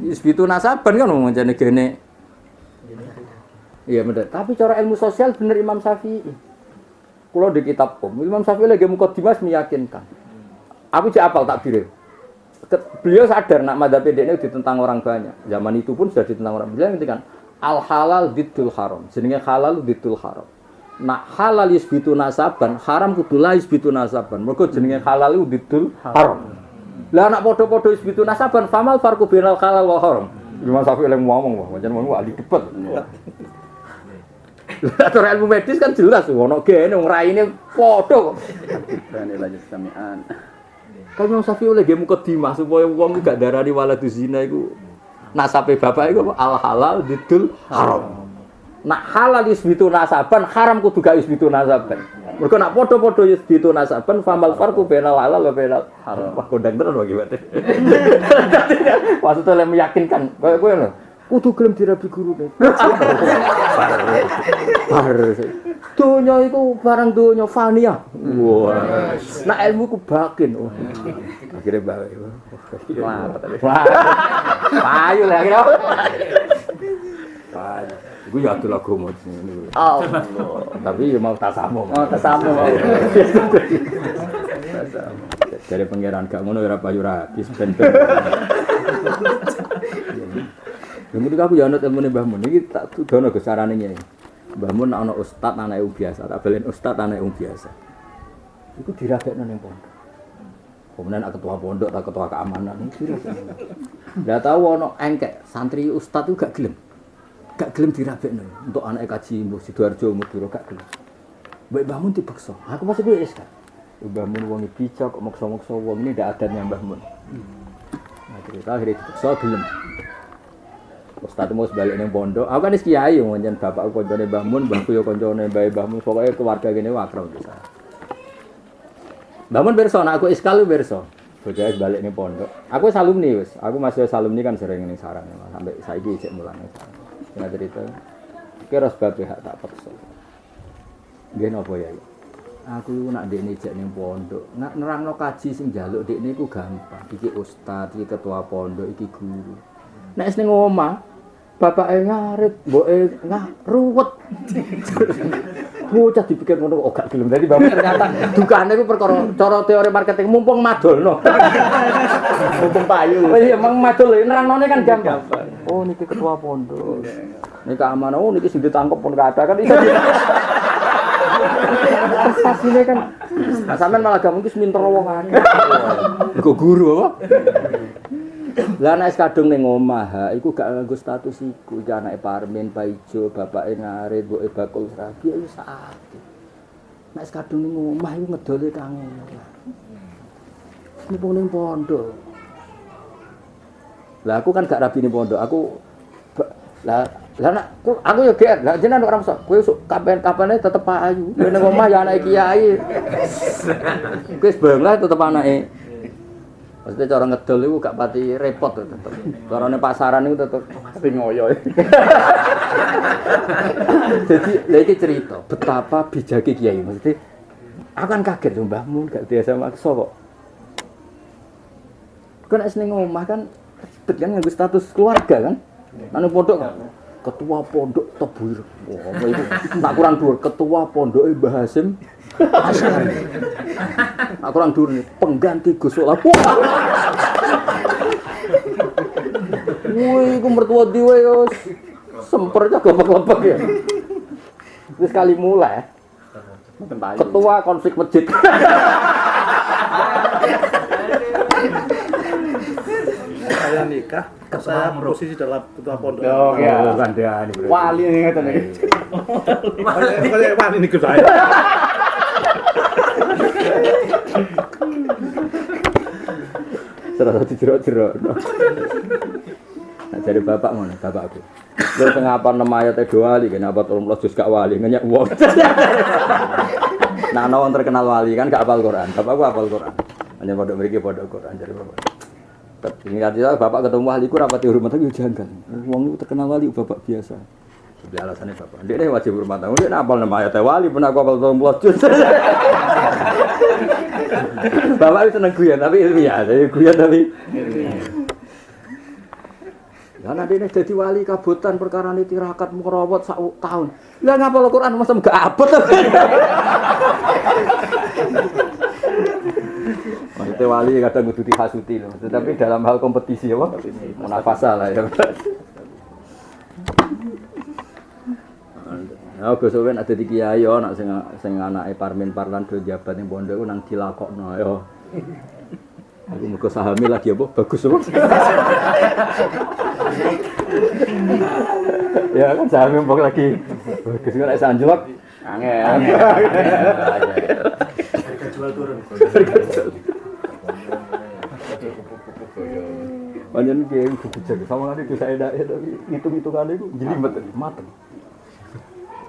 isbitu nasaban kan ngoncene gene. Iya bener. Tapi cara ilmu sosial bener Imam Syafi'i. Kulo di kitab Imam Syafi'i lagi mukadimah meyakinkan. Aku cek apal takbir. Beliau sadar nak madzhab ini ditentang orang banyak. Zaman itu pun sudah ditentang orang. Beliau ngertikan al halal diddul haram. Jenenge halal diddul haram. Nak halal isbitu nasaban, haram kudu la isbitu nasaban. Mergo jenenge halal diddul haram. Lah nak padha-padha isbitu nasaban, famal farqu bainal halal wal haram. Imam Syafi'i lagi ngomong, pancen mau ahli debat. Atur ilmu medis kan jelas ono gene wong raine padha kok. Bani lanjut samian. Kan Imam Syafi'i lagi mukadimah supaya wong gak darani waladuz zina iku nasabe bapak iku al halal diddul haram. Nak halal isbitu nasaban, haram kudu gak isbitu nasaban. Mergo nak padha-padha isbitu nasaban famal farqu bainal halal wa bainal haram. Wah kondang tenan wae iki. Maksudnya meyakinkan kowe lho. Kudu gelem dirabi gurune. Donya iku barang donya fania. Wah. Nak ilmu ku bakin. Akhire bae. Wah. Payu lah akhire. Payu. Iku ya atuh agama ngene. Allah. Tapi ya mau tasamu. Oh, tasamu. Dari pangeran gak ngono ora payu rabi ben-ben. Kemudian aku ya anut ilmune Mbah Mun iki tak tudono gesarane nyai. Mbah Mun ana ustaz anake biasa, tak balen ustaz anake biasa. Iku diragekno ning pondok. Kemudian ketua pondok atau ketua keamanan iki diragekno. Lah tau ana engkek santri ustaz itu gak gelem. Gak gelem diragekno untuk anake kaji Mbah Sidoarjo Madura gak gelem. Mbak Mbah Mun dipaksa. Aku masih wis kan. Mbah Mun wong bijak kok maksa-maksa wong ini ndak adatnya Mbah Mun. Nah, cerita akhirnya dipaksa gelem. Ustaz mau balik ning pondok. Aku kan wis kiai ngoncen bapakku koncone Mbah Mun, mbahku yo koncone Mbah Mun, pokoke keluarga kene akrab bisa. Mbah Mun pirsa nek aku iskal pirsa. Bocah balik ning pondok. Aku wis alumni wis. Aku masih alumni kan sering ning sarang sampai saiki isih mulang ning sarang. Kena cerita. Kira sebab hak tak paksa. Nggih napa ya? Aku nak ndekne jek ning pondok. Nak nerangno kaji sing njaluk ndekne iku gampang. Iki ustaz, iki ketua pondok, iki guru. Nek ning omah bapake ngarit, mboke ruwet. Bocah dipikir ngono kok gak gelem. Dadi bapak ternyata dukane iku perkara cara teori marketing mumpung madolno. Mumpung payu. Oh iya emang madol nerangnone kan gampang. Oh niki ketua pondok. Niki keamanan, oh niki sing ditangkep pun gak ada kan iso. Prestasinya kan sampean malah gak mungkin minter wong akeh. Kok guru apa? Lah nek kadung ning omah, iku gak nganggo status iku. Iki anake Parmin, Paijo, bapake ngarit, mboke bakul serabi iku sakit. Nek kadung ning omah iku ngedole kangen. Mumpung ning pondok. Lah aku kan gak rabi ning pondok. Lah aku yo GR. Lah jenengan ora usah. Kowe kapan-kapane tetep Pak Ayu. Kowe ning omah ya anake kiai. Kowe wis banglah tetep anake. Maksudnya cara ngedol itu gak pati repot tetep. Carane pasaran itu tetep ngoyo. Jadi lagi cerita betapa bijake kiai. Maksudnya aku kan kaget lho Mbah Mun gak biasa maksa kok. Kan ning omah kan ribet kan nganggo status keluarga kan. Nang pondok kan ketua pondok Tebuir. Wah, itu tak kurang dhuwur ketua pondoke Mbah Hasim. Aku orang dulu nih, pengganti Gus Solah. Wih, aku mertua diwe yos. Sempernya kelepek-kelepek ya. Itu sekali mulai. Ketua konflik masjid. saya nikah, saya posisi dalam ketua pondok. Oh, kandhani. Wali ngeten iki. Pokoknya wali niku saya. Terus dijerok-jerok. Nah, dari bapak ngono, bapakku. Lha sing ngapal 6 ayat wali, kenapa 13 juz gak wali, ngenyek wong. Nah, ana wong terkenal wali kan gak hafal Quran. Bapakku hafal Quran. Hanya pondok mriki pondok Quran dari bapak. Ini artinya bapak ketemu wali ku rapati hormat tapi jangan. Wong itu terkenal wali bapak biasa. Tapi alasannya bapak. Dia wajib hormat. Dia hafal 6 ayat wali, pernah aku hafal 13 juz. Bapak itu seneng guyon tapi ilmiah, jadi guyon tapi ya nanti ini jadi wali kabutan perkara ini tirakat merawat sak tahun. Lah ngapal Quran masa enggak abot. Maksudnya wali kadang kudu dihasuti loh. Tetapi dalam hal kompetisi apa? Munafasah lah ya. Ya gosowen ada di kiai yo nak sing anake parmin parlan do jabat ning pondok ku nang dilakokno yo. Aku muga sahame lagi apa? Bagus apa? Ya kan sahame mbok lagi. Bagus kok nek sanjlok angel. Jual turun. Panjen kiai kudu jaga sama ngene bisa edak tapi hitung-hitungane iku jelimet mateng.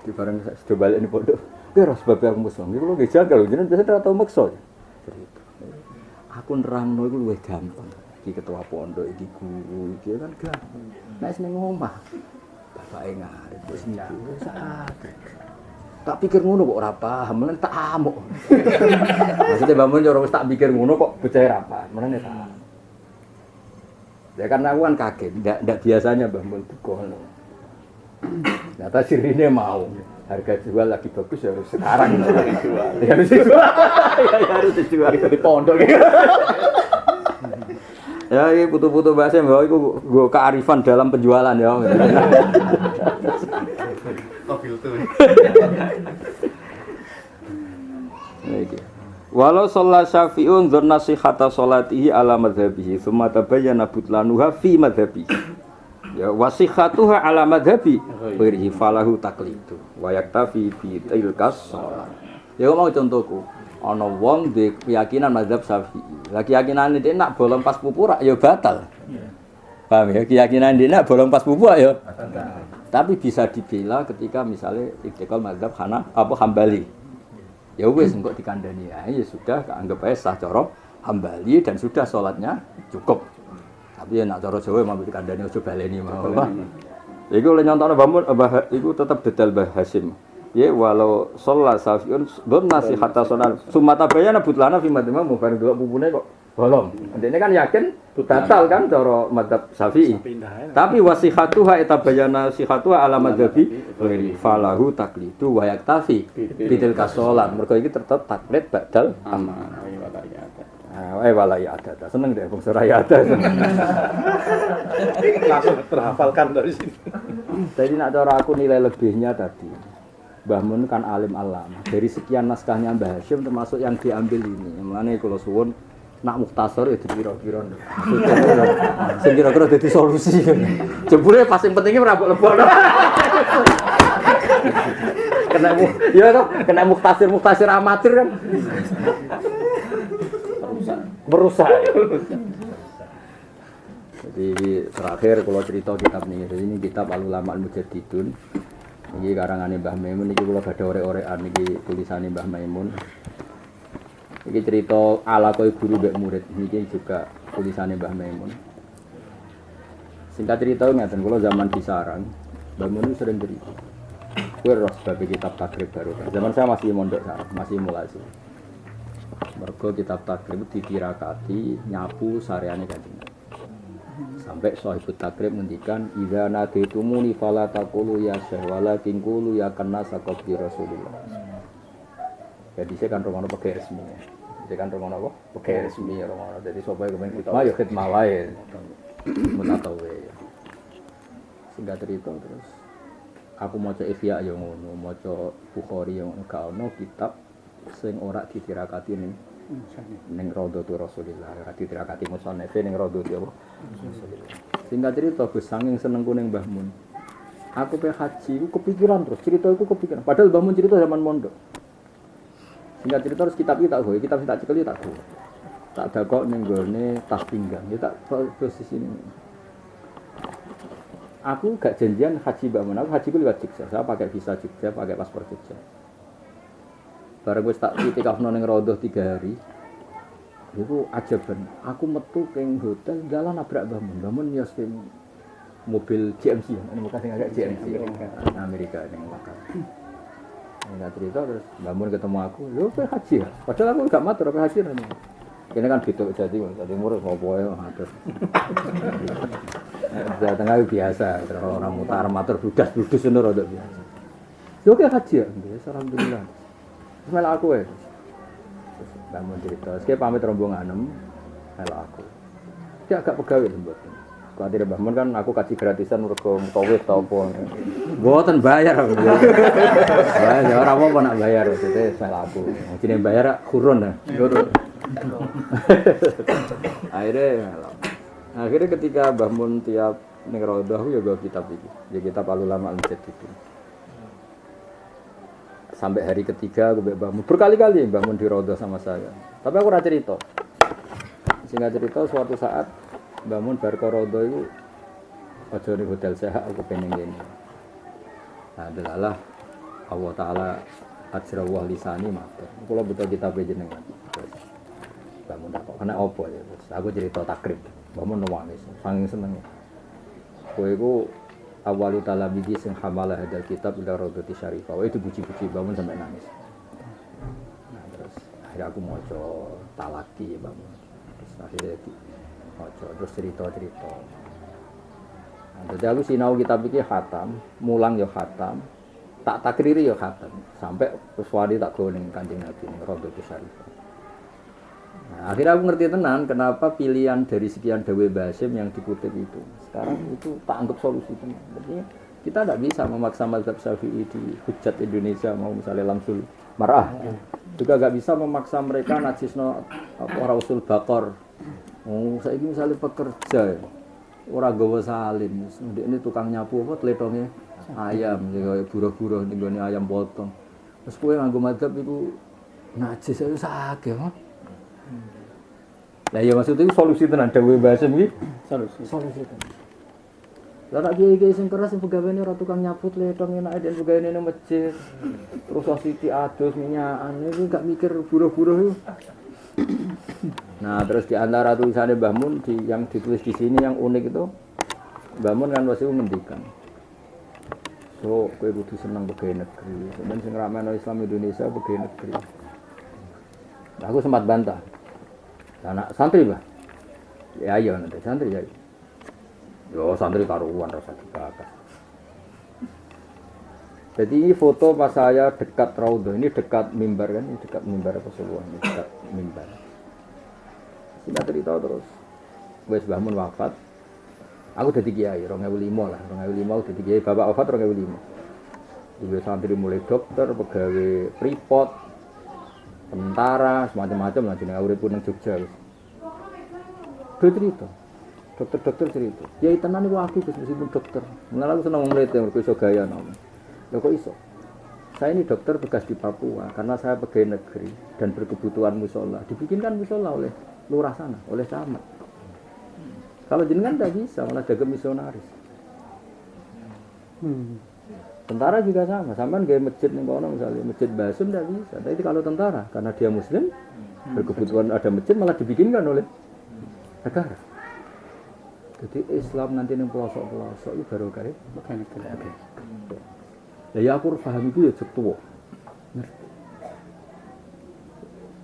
Di barang sudah balik ini pondok, kira sebab aku musuh. Ini kalau nggak jaga loh, jadi biasanya tahu makso. Aku nerangno itu lebih gampang. Di ketua pondok, di guru, itu kan gampang. Nah, seneng ngomah, bapak ngarep terus nyampe saat. Tak pikir ngono kok ora paham, men tak amuk. Maksudnya bangun cara wis tak pikir ngono kok percaya ra paham, men tak. Ya karena aku kan kaget, ndak biasanya bangun dukono. Ternyata sirine mau harga jual lagi bagus ya harus sekarang dijual. Ya harus dijual. Ya harus dijual di pondok. Ya iki putu-putu bahasa bahwa iku nggo kearifan dalam penjualan ya. Walau sholat syafi'un dzurna sihhata sholatihi ala madhabihi thumma tabayyana butlanuha fi madhabihi. Ya wasihatuha ala madhabi berihi falahu taklidu wa yaktafi bi tilkas shalah. Ya mau contohku ana wong duwe keyakinan mazhab Syafi'i. Lah keyakinane dhek nak bolong pas pupu rak ya batal. Paham ya keyakinan dhek nak bolong pas pupu ya batal. Tapi bisa dibela ketika misalnya itikal mazhab Hambali. Ya wis engko dikandani ya sudah anggap ae sah cara Hambali dan sudah salatnya cukup. Tapi ya nak cara Jawa mampu dikandani aja baleni mau. Iku oleh nyontokno bangun iku tetep detail Mbah Hasim. Ya walau sholat Syafi'un belum nasihata sholat sumata bayana butlana fi madhab bareng delok pupune kok bolong. Ndene kan yakin batal kan cara madzhab Syafi'i. Tapi wasihatuha etabayana sihatuha ala madzhabi falahu taklidu wa yaktafi bidil kasolat. Mergo iki tetep taklid badal aman. Walai ada, seneng deh bung Suraya ada. Langsung terhafalkan dari sini. Jadi nak cara aku nilai lebihnya tadi, Mbah Mun kan alim alama. Dari sekian naskahnya Mbah Hasyim termasuk yang diambil ini. Mulane kula suwun nak mukhtasar itu kira-kira. Sing kira-kira dadi solusi. Jebule pas sing pentinge ora mbok lebokno. Kena mukhtasir amatir kan. Berusaha. Jadi terakhir kalau cerita kitab ini, jadi ini kitab Al-Ulama Al-Mujaddidun. Ini karangane Mbah Maimun, ini kalau ada ore-orean, ini tulisannya Mbah Maimun. Ini cerita ala koi guru mbek murid, ini juga tulisannya Mbah Maimun. Singkat cerita ngeten, kalau zaman di Sarang, Mbah Maimun sering cerita. Kowe roh sebab kitab takrib baru. Zaman saya masih mondok Sarang, masih mulai sih. Mergo kitab takrib ditirakati nyapu sareane Kanjeng. Sampai sahibut takrib ngendikan idza nadaitumuni fala taqulu ya syekh wala qulu ya kana saqabdi Rasulullah. Jadi saya kan romono pakai resmi. Saya kan romono apa? Pakai resmi romono. Jadi sapa yang kepen kita ya khidmah wae. Menatawe. Singkat cerita terus aku maca Ihya ya ngono, maca Bukhari ya ngono, gak ono kitab sing ora ditirakati ning ning Raudhatul Rasulillah ati tirakati musannaf ning Raudhatul apa Rasulillah. Singkat cerita Gus saking senengku ning Mbah Mun. Aku pe haji iku kepikiran terus cerita iku kepikiran. Padahal Mbah Mun cerita zaman mondok. Singkat cerita terus kitab iki tak gowe, kitab sing tak cekeli tak gowe. Tak dakok ning gone tas pinggang, ya tak posisi ini. Aku gak janjian haji Mbah Mun, aku haji ku liwat Jogja. Saya pakai visa Jogja, pakai paspor Jogja. Bareng wis tak itikafno ning Raudhah 3 hari. Iku ajaban. Aku metu king hotel jalan nabrak Mbah Mun. Mbah Mun nyos mobil GMC. Ini bukan sing agak GMC. Amerika ning Makkah. Enggak cerita terus Mbah Mun ketemu aku. Lho kowe haji ya? Padahal aku gak matur apa haji rene. Kene kan gitu jadi Timur ngopo ya matur. Jawa Tengah biasa, terus orang mutar matur dudas-dudas ngono rada biasa. Yo kowe haji ya? Nggih, alhamdulillah. Mela aku ya. Terus bangun cerita, saya pamit rombongan mela aku. Dia agak pegawai buat. Kuatir Mbah Mun kan aku kasih gratisan mergo mutawif ta apa. Mboten bayar. Ya ora apa-apa nak bayar maksudnya mela aku. Jenenge bayar kurun ta. Kurun. Akhirnya ketika Mbah Mun tiap ning Raudhah aku ya gawe kitab iki. Ya kitab Al-Ulama Al-Mujaddidin. Sampai hari ketiga aku Mbah Mun berkali-kali Mbah Mun di Raudhah sama saya. Tapi aku ora cerita. Singkat cerita suatu saat Mbah Mun bar ke Raudhah iku aja ning hotel sehat aku pengen ngene. Nah, delalah Allah taala ajra wa lisani matur. Kula butuh kitab jenengan. Mbah Mun tak kena opo ya. Aku cerita takrib. Mbah Mun nangis, saking senenge. Kowe iku awalu talabidi sing hamalah hadal kitab ila Raudhati Syarifah. Itu puji-puji Mbah Mun sampai nangis. Nah, terus akhirnya aku maca talaki Mbah Mun. Terus akhirnya maca terus cerita-cerita. Nah, jadi aku sinau kitab iki khatam, mulang ya khatam, tak takriri ya khatam. Sampai pesuwari tak go ning Kanjeng Nabi ning Raudhati Syarifah. Nah, akhirnya aku ngerti tenan kenapa pilihan dari sekian dawe Basim yang dikutip itu. Sekarang itu tak anggap solusi tenan. Jadi kita tidak bisa memaksa mazhab Syafi'i di hujat Indonesia mau misalnya Lamsul Mar'ah. Juga enggak bisa memaksa mereka najisno ora usul bakor. Oh, saiki misalnya pekerja ora gawa salin. Ini tukang nyapu apa tletonge ayam ya buruh-buruh ning gone ayam potong. Terus kowe nganggo mazhab iku najis itu sakit, ha? Lah ya maksudnya itu solusi tenan dawuh Basim iki solusi tenan. Lah tak kiye-kiye sing keras sing pegawene ora tukang nyaput letong enak den pegawene nang masjid. Terus sositi adus minyakan iki gak mikir buruh-buruh itu. Nah, terus di antara tulisannya Mbah Mun yang ditulis di sini yang unik itu Mbah Mun kan wis ngendikan. So, kowe kudu seneng pegawai negeri. Sampeyan sing rameno Islam Indonesia pegawai negeri. Nah, aku sempat bantah. Anak santri Mbah. Ya iya nanti santri ya. Yo santri karuan rasa dibakar. Jadi ini foto pas saya dekat Raudhah, ini dekat mimbar kan, ini dekat mimbar Rasulullah, ini dekat mimbar. Singkat cerita terus, wes Mbah Mun wafat. Aku dadi kiai 2005 lah, 2005 dadi kiai, bapak wafat 2005. Ibu santri mulai dokter, pegawai Freeport, tentara, semacam-macam lah jenenge urip nang Jogja wis. Cerita. Dokter-dokter cerita. Ya tenan iku aku meskipun dokter. Mulane aku seneng mlete mergo iso gaya nom. Lho kok iso? Saya ini dokter tugas di Papua karena saya pegawai negeri dan berkebutuhan musola. Dibikinkan musola oleh lurah sana, oleh camat. Kalau jenengan tidak bisa, malah jaga misionaris. Tentara juga sama, sampean gawe masjid ning kono misalnya masjid Basim tidak bisa. Tapi kalau tentara karena dia muslim berkebutuhan ada masjid malah dibikinkan oleh negara. Jadi Islam nanti ning pelosok-pelosok itu baru kaya negara. Ya aku paham itu ya tua.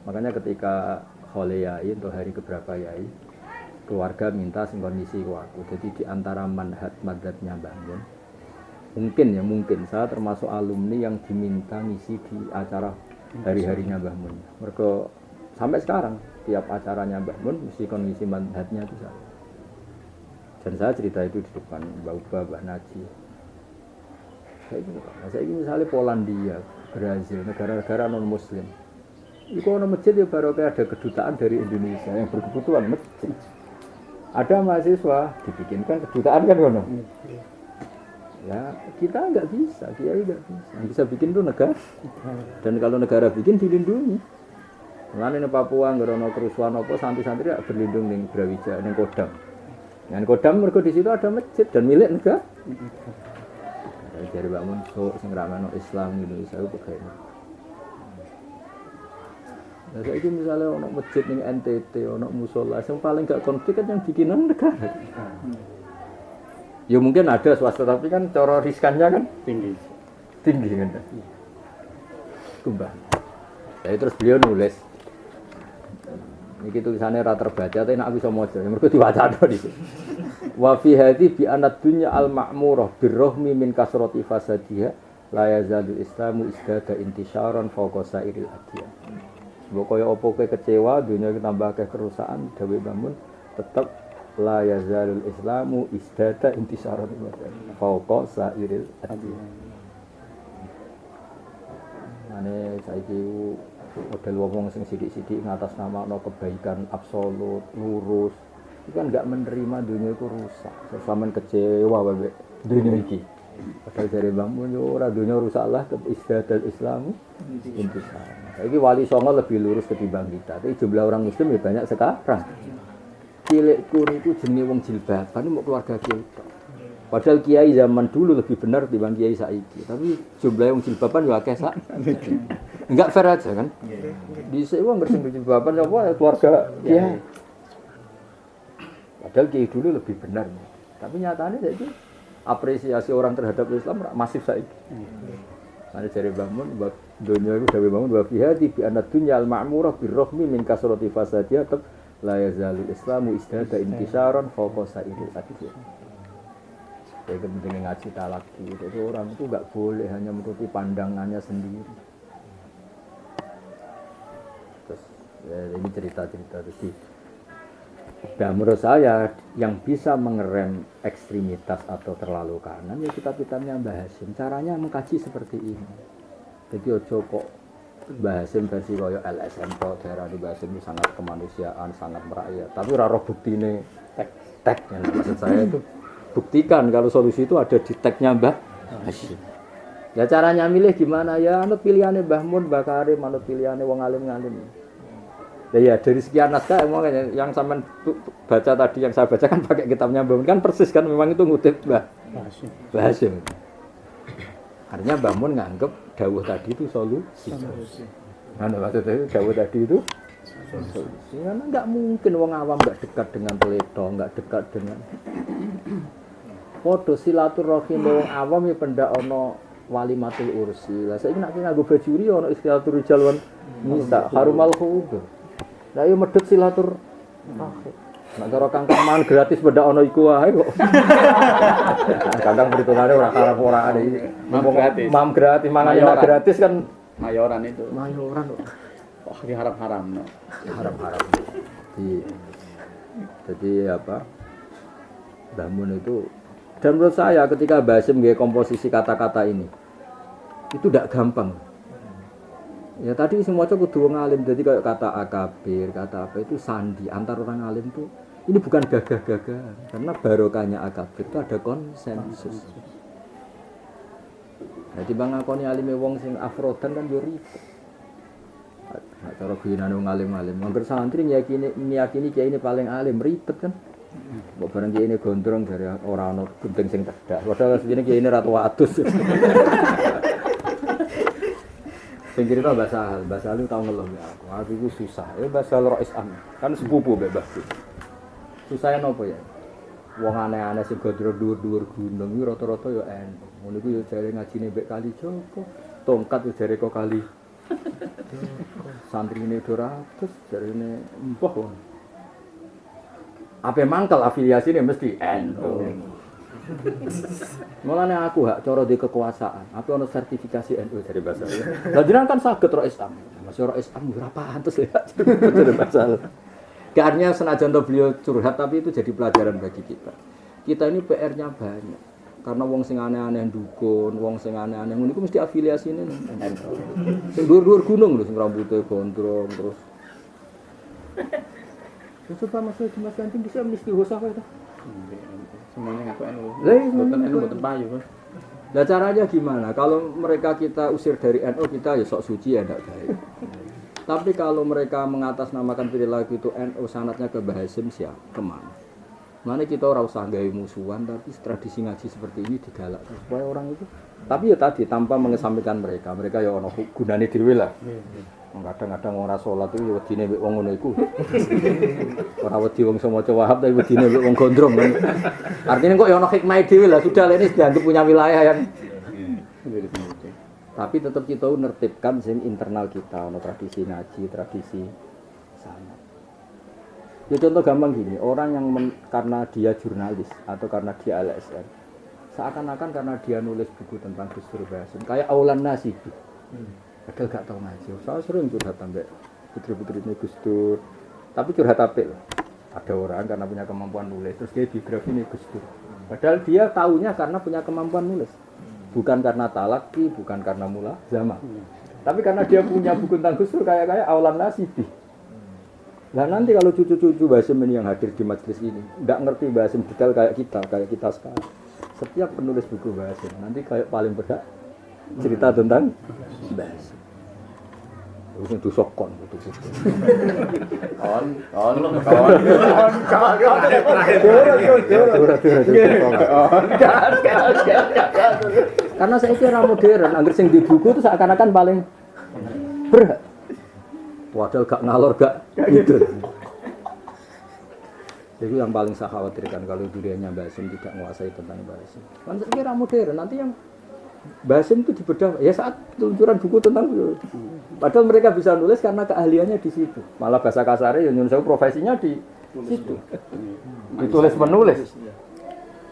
Makanya ketika Khole Yai untuk hari keberapa Yai keluarga minta sing kondisi ku aku. Jadi di antara manhaj madzhabnya Mbah Mun mungkin saya termasuk alumni yang diminta ngisi di acara hari-harinya Mbah Mun. Mergo sampai sekarang tiap acaranya Mbah Mun mesti ngisi manhajnya itu saya. Dan saya cerita itu di depan Mbah Uba, Mbah Naji. Saya ini misalnya Polandia, Brazil, negara-negara non-Muslim. Iku ono masjid ya baru ada kedutaan dari Indonesia yang berkebutuhan masjid. Ada mahasiswa dibikinkan kedutaan kan ngono. Ya kita nggak bisa, kiai nggak bisa. Yang bisa bikin tuh negara. Dan kalau negara bikin dilindungi. Mulane ning Papua nggak ono kerusuhan apa santri-santri gak berlindung ning Brawijaya ning Kodam. Yang Kodam mergo di situ ada masjid dan milik negara. Dari bangun so sing rameno Islam Indonesia itu pegawai. Nah, saiki misalnya ono masjid ning NTT, ono musola, yang paling gak konflik kan yang bikinan negara. Ya mungkin ada swasta tapi kan cara riskannya kan tinggi kan. Kumbang. Jadi terus beliau nulis. Iki tulisannya ra terbaca tapi nek aku iso maca, mergo diwacana dhisik. Wa fi hadhi bi anad dunya al ma'murah birrahmi min kasrati fasadiha la yazalu islamu isdada intisyaran fawqa sairil adyan. Mbok kaya apa kowe kecewa dunia iki tambah akeh kerusakan dawe bangun tetep la yazalul islamu isdada intisyaran fawqa sairil adyan. Ane saiki model wong sing sithik-sithik ngatasnamakan kebaikan absolut, lurus. Itu kan enggak menerima dunia itu rusak. Sampeyan kecewa wae dunia iki. Padahal dari bangun yo ora dunia rusaklah ke isdadal Islamu intisar. Saiki wali songo lebih lurus ketimbang kita. Tapi jumlah orang muslim ya banyak sekarang. Cilikku niku jenenge wong jilbaban mau keluarga kiai. Padahal kiai zaman dulu lebih benar dibanding kiai saiki. Tapi jumlah wong jilbaban yo akeh sak. Enggak fair aja kan? Di sewa ngersing jilbaban apa keluarga kiai. Padahal kiai dulu lebih benar. Tapi nyatanya saiki apresiasi orang terhadap Islam masif saiki. Mane jare bangun bab dunia iku dawuh bangun wa fi hadi bi anad dunya al ma'murah birrahmi min kasrati fasadiha la yazalu islamu isdada intisaran fawqa sa'iril adyan. Jadi pentingnya ngaji talaki itu orang itu enggak boleh hanya menuruti pandangannya sendiri. Terus ya, ini cerita-cerita tadi. Dan menurut saya yang bisa mengerem ekstremitas atau terlalu kanan ya kitab-kitabnya Mbah Hasyim. Caranya mengkaji seperti ini. Jadi ojo kok Mbah Hasyim versi kaya LSM kok daerah di Mbah Hasyim itu sangat kemanusiaan, sangat merakyat. Tapi ora roh buktine tek yang maksud saya itu buktikan kalau solusi itu ada di teknya Mbah Hasyim. Ya caranya milih gimana ya anut pilihane Mbah Mun, Mbah Karim, anut pilihane wong alim-alim. Ya dari sekian naskah yang sampean baca tadi yang saya baca kan pakai kitabnya Mbah Mun kan persis kan memang itu ngutip Mbah Hasyim. Artinya Mbah Mun nganggep dawuh tadi itu solusi. Nah, maksudnya dawuh tadi itu solusi. Karena enggak mungkin wong awam enggak dekat dengan Plato, enggak dekat dengan padha silaturahim wong awam ya pendak ana walimatul ursi. Lah saiki nek nganggo bajuri ana istilatur rijal wan nisa harumal khubur. Lah yo medhot silatur. Nek cara kangkang mangan gratis beda ana iku wae kok. Kangkang perhitungane ora karep ora ada iki. Mam gratis mangan enak gratis kan mayoran itu. Mayoran kok. Wah, ini haram-haram no. Haram-haram. Jadi apa? Bangun itu dan menurut saya ketika Mbah Hasyim nggih komposisi kata-kata ini itu tidak gampang. Ya tadi semua kudu wong alim, jadi kayak kata akabir, kata apa itu sandi antar orang alim tuh ini bukan gagah-gagahan karena barokahnya akabir itu ada konsensus. Jadi bang ngakoni alime wong sing afrodan kan yo ribet. Nah, cara guyonane wong alim-alim, angger santri meyakini kiai ini paling alim ribet kan. Mbok bareng kiai ini gondrong dari ora ana gunting sing tedak. Padahal asline kiai ini ratu atus. Sing cerita Mbah Sahal tau ngeluh ya aku iku susah. Ya Mbah Sahal Rais Am, kan sepupu mbek Mbah. Susah napa ya? Wong aneh-aneh sing gondrong dhuwur-dhuwur gunung iki rata-rata ya enteng. Ngono iku ya jare ngajine mbek Kali Joko, tongkat ya jare kok Kali. Santrine 200 jarene empah wong. Ape mangkel afiliasine mesti NU. Mulane aku hak cara di kekuasaan, apa ono sertifikasi NU dari bahasa. Lah jenengan kan saged ro Islam. Mas ro Islam ora pantes ya. Dari bahasa. Karena senajan beliau curhat tapi itu jadi pelajaran bagi kita. Kita ini PR-nya banyak. Karena wong sing aneh-aneh dukun, wong sing aneh-aneh ngono iku mesti afiliasine NU. Sing dhuwur-dhuwur gunung lho sing rambutnya gondrong terus. Ya coba Mas Ganti bisa mesti hosah itu. Semuanya ngaku NU. Lah, iya. Mboten NU mboten payu, Mas. Nah caranya gimana? Kalau mereka kita usir dari NU kita ya sok suci ya ndak baik. Tapi kalau mereka mengatasnamakan perilaku itu NU sanatnya ke Mbah Hasyim siap kemana? Mana kita ora usah gawe musuhan tapi tradisi ngaji seperti ini digalak supaya orang itu. Tapi ya tadi tanpa mengesampingkan mereka ya ono gunane dhewe lah. Kadang-kadang ora salat itu ya wedine mbek wong ngono iku. Ora wedi wong iso maca Wahab tapi wedine mbek wong gondrong. Artinya kok ya ono hikmah dhewe lah sudah ini dianggap punya wilayah yang tapi tetap kita nertibkan sing internal kita, ono tradisi ngaji, tradisi sana. Ya contoh gampang gini, orang yang karena dia jurnalis atau karena dia LSM, seakan-akan karena dia nulis buku tentang Gus Dur Basim, kayak Aulan Nasibi. Padahal gak tahu ngaji. Saya sering curhat sampai putri-putri ini Gus Dur, tapi curhat apik. Ada orang karena punya kemampuan nulis, terus dia biografi ini Gus Dur. Padahal dia tahunya karena punya kemampuan nulis. Bukan karena talaki, bukan karena mula zaman. Tapi karena dia punya buku tentang Gus Dur kayak Aulan Nasibi. Nah nanti kalau cucu-cucu Basim ini yang hadir di majelis ini tidak ngerti Basim detail kayak kita sekarang. Setiap penulis buku Basim nanti kayak paling berhak cerita tentang Basim. Terus itu sokon itu. Karena saya kira modern, angger sing di buku itu seakan-akan paling berhak. Padahal gak ngalor gak gitu. Jadi yang paling saya khawatirkan kalau duriannya Basim tidak menguasai tentang Basim. Kan saya kira modern, nanti yang Basim itu dibedah ya saat peluncuran buku tentang itu. Padahal mereka bisa nulis karena keahliannya di situ. Malah bahasa kasarnya ya nyun sewu profesinya di situ. Ditulis menulis.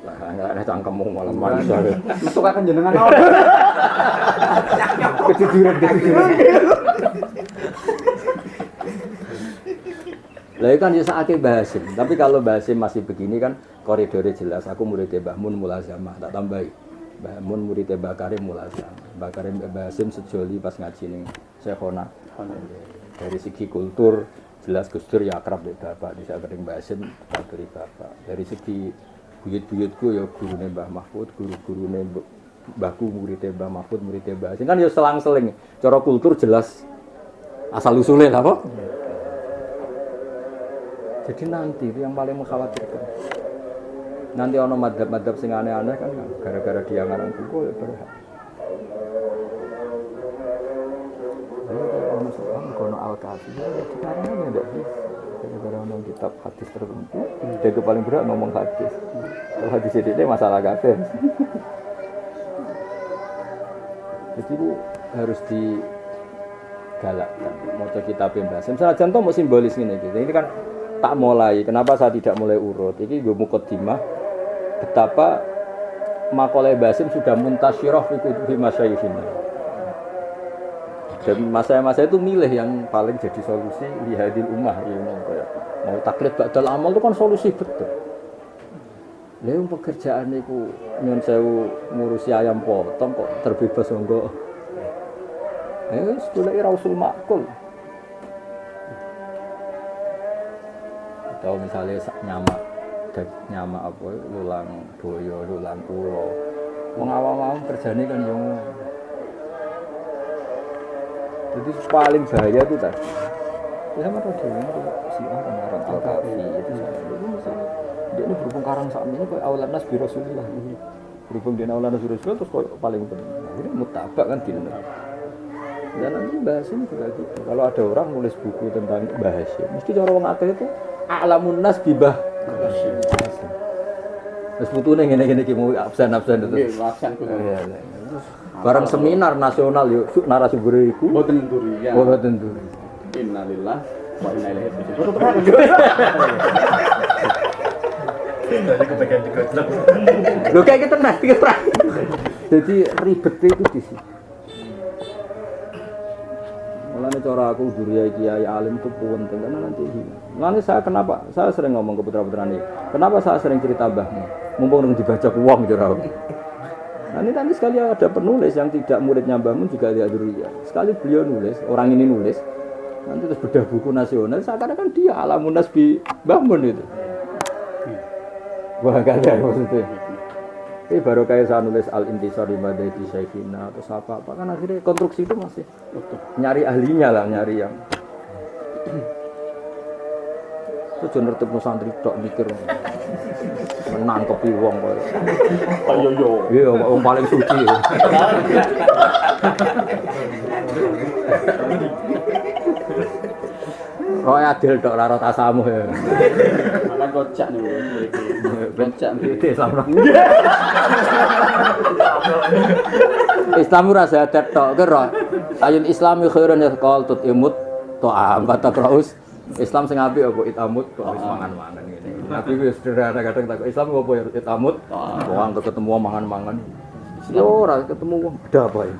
Lah enggak ada cangkemmu malah manusia. Untuk akan jenengan awak. Kejujuran. Lah kan ya sakake Basim. Tapi kalau Basim masih begini kan koridornya jelas. Aku muridnya Mbah Mun mulazamah, tak tambahi. Mbah Mun muridnya Mbah Karim mulazamah. Mbah Karim Basim sejoli pas ngaji ning Syekhona. Dari segi kultur jelas Gus Dur ya akrab dengan bapak, bisa kering Basim dari bapak. Dari segi buyut-buyutku ya gurune Mbah Mahfud, guru-gurune mbahku muridnya Mbah Mahfud, muridnya Basim. Kan ya selang-seling. Cara kultur jelas asal usulnya lah kok. Jadi nanti itu yang paling mengkhawatirkan. Nanti ono madhab-madhab sing aneh-aneh kan gara-gara dia ngarang buku ya berhak. Ono soal kono al-kafi ya dikarangnya ndak bisa. Gara-gara ono kitab hadis tertentu, dia itu paling berat ngomong hadis. Kalau hadis itu masalah kafir. Jadi itu harus digalakkan. Maca kitab Basim. Misalnya contoh mau simbolis ini gitu. Ini kan tak mulai, kenapa saya tidak mulai urut? Ini gue mukaddimah betapa maqalah Basim sudah muntasyirah fi masyayikhina. Dan masa-masa itu milih yang paling jadi solusi li hadil ummah ya mau taklid ba'dal amal itu kan solusi betul. Lha pekerjaan niku nyun sewu ngurusi ayam potong kok terbebas engko. Wis golek rausul makul. Atau misalnya nyama apa lulang boyo, lulang ulo. Wong awam-awam kerjane kan yo. Jadi paling bahaya itu tadi. Ya sama tadi si orang al-kafi itu misalnya dia ini berhubung karang sak ini koyo aulan nas bi Rasulillah. Berhubung dia aulan nas bi Rasulillah terus koyo paling penting. Ini mutabak kan dino. Dan nanti bahas ini juga gitu. Kalau ada orang nulis buku tentang Mbah Hasyim, mesti cara wong akeh itu a'lamun nas bi Mbah Hasyim. Terus putune ngene-ngene iki mau absen-absen itu. Nggih, absen kuwi. Barang seminar nasional yo narasumber iku Mboten durian. Mboten durian. Innalillah wa inna ilaihi raji'un. Lho kayak gitu nah, jadi ribet itu di sini. Mulane cara aku duriya kiai alim itu penting karena nanti hilang. Mulane saya sering ngomong ke putra-putrane. Kenapa saya sering cerita mbahmu? Mumpung dibaca uang cara aku. Nanti sekali ada penulis yang tidak muridnya Mbah Mun juga tidak Dzurriyah. Sekali beliau nulis, orang ini nulis, nanti terus bedah buku nasional, seakan-akan dia Alamun Nas bi Mbah Mun itu. Wah, gak ada maksudnya. Ini baru kayak saya nulis Al-Intisar di Madadi Syaifina atau apa kan akhirnya konstruksi itu masih nyari ahlinya lah, nyari yang itu jangan tertib santri tok mikir menangkepi wong kok. Yo. Iya, wong paling suci. Roy adil tok ora tasamuh ya. Makan kocak nih. Kocak Itu Islam. Islam ora sadat tok ke Roy. Ayul Islami khairun yaqal tut imut ta'am batakraus. Islam sing apik apa itamut kok wis mangan-mangan ngene. Tapi wis sederhana kadang tak Islam apa ya itamut. Wong ketemu mangan-mangan. Yo ora ketemu wong ada apa ya?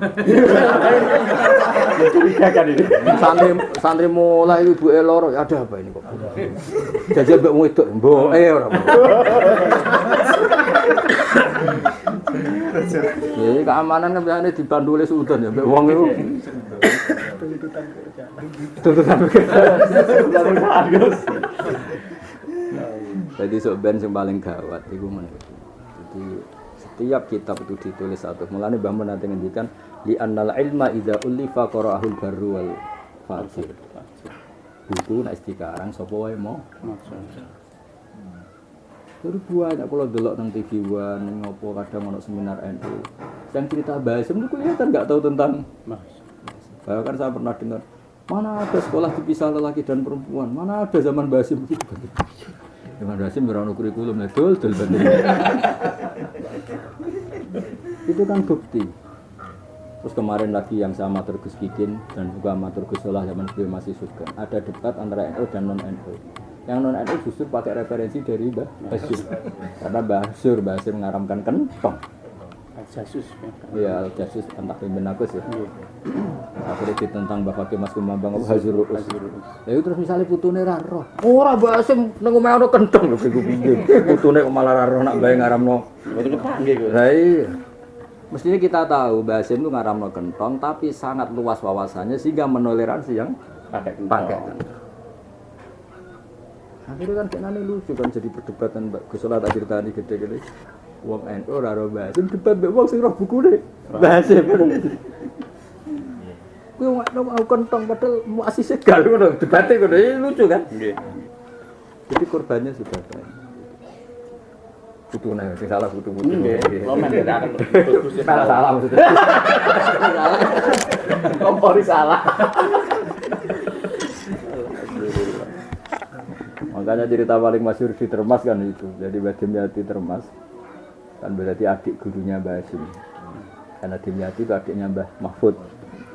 Mencurigakan ini. Santri mulai ibuke loro ada apa ini kok? Jajal mbek wong wedok mboke ora. Ya keamanan kan biasane dibantu oleh sultan ya mbek wong iku. Tuntutan Jadi sok ben sing paling gawat iku men. Jadi setiap kitab itu ditulis satu. Mulane Mbah Mun nanti ngendikan li annal ilma idza ulifa qara'ahul barru wal fajir. Buku nek dikarang sapa wae mau. Terus banyak kalau delok nang TV One ning ngopo kadang ono seminar NU. Yang cerita Basim itu kelihatan enggak tahu tentang bahkan saya pernah dengar mana ada sekolah dipisah lelaki dan perempuan, mana ada zaman Basim gitu. Zaman Basim ora ono kurikulum dol bener. Itu kan bukti. Terus kemarin lagi yang sama matur Gus Kikin dan juga matur Gus Solah zaman beliau masih Sugeng. Ada debat antara NU dan non NU. Yang non NU justru pakai referensi dari Mbah Basim. Karena Mbah Basim ngaramkan kentong. Al-Jasus. Iya, Al-Jasus entah pimpin aku sih. Akhirnya ditentang Mbah Fakih Mas Kumambang apa Hazurul Us. Ya terus misalnya putune ra roh. Ora Basim nang omahe ono kentong lho iku piye. Putune kok malah ra roh nak bae ngaramno. Betul kepanggih kok. Lah iya. Mestinya kita tahu Basim itu ngaramno kentong tapi sangat luas wawasannya sehingga menoleransi yang pakai kentong. Akhirnya kan kayaknya lucu kan jadi perdebatan Gus Solah tak ceritani gede-gede. Wong NU ora ro Basim debat mbek wong sing roh bukune. Basim. Kuwi wong mau kentong padahal muasise gal ngono debate ngono lucu kan? Nggih. Jadi korbannya sudah banyak. Putune sing salah putu-putu. Lomen tidak Salah maksudnya. Kompori salah. Makanya cerita paling masyhur di Termas kan itu. Jadi Mbah Dimyati Termas kan berarti adik gurunya Mbah Hasim. Karena Dimyati itu adiknya Mbah Mahfud.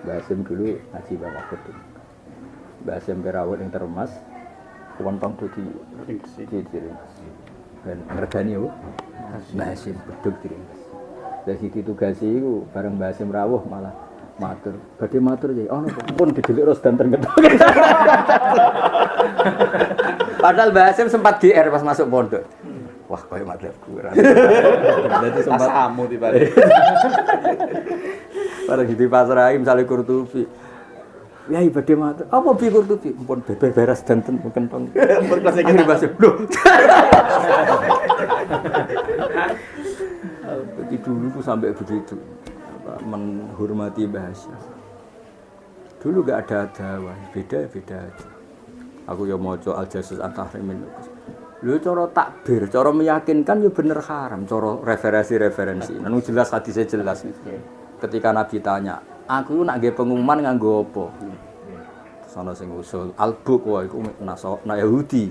Mbah Hasim dulu ngaji Mbah Mahfud. Mbah Hasim kerawat yang Termas. Kontong tuh di dan ngergani yo. Mbah Hasim bedug diringkes. Dari situ tugasi iku bareng Mbah Hasim rawuh malah matur. Badhe matur ya ono pun didelik ros dan tergetok. Padahal Mbah Hasim sempat GR pas masuk pondok. Wah, koyo madhep kurang. Dadi sempat amu dibalik. Bareng di pasrai misale Kurtubi. Ya ibadah matur. Apa bi Kurtubi? Mumpun beber beras danten kentong. Berkelas iki Mbah Hasim. Loh. Jadi dulu tuh sampai begitu menghormati Mbah Hasim. Dulu gak ada dakwah, beda aja. Aku ya maca Al-Jasus An-Tahrimin. Lho cara takbir, cara meyakinkan ya bener haram, cara referensi. Nang jelas hadisnya jelas. Ketika Nabi tanya, aku nak nggih pengumuman nganggo apa? Sono sing usul Al-Buk wa iku Nasara Yahudi.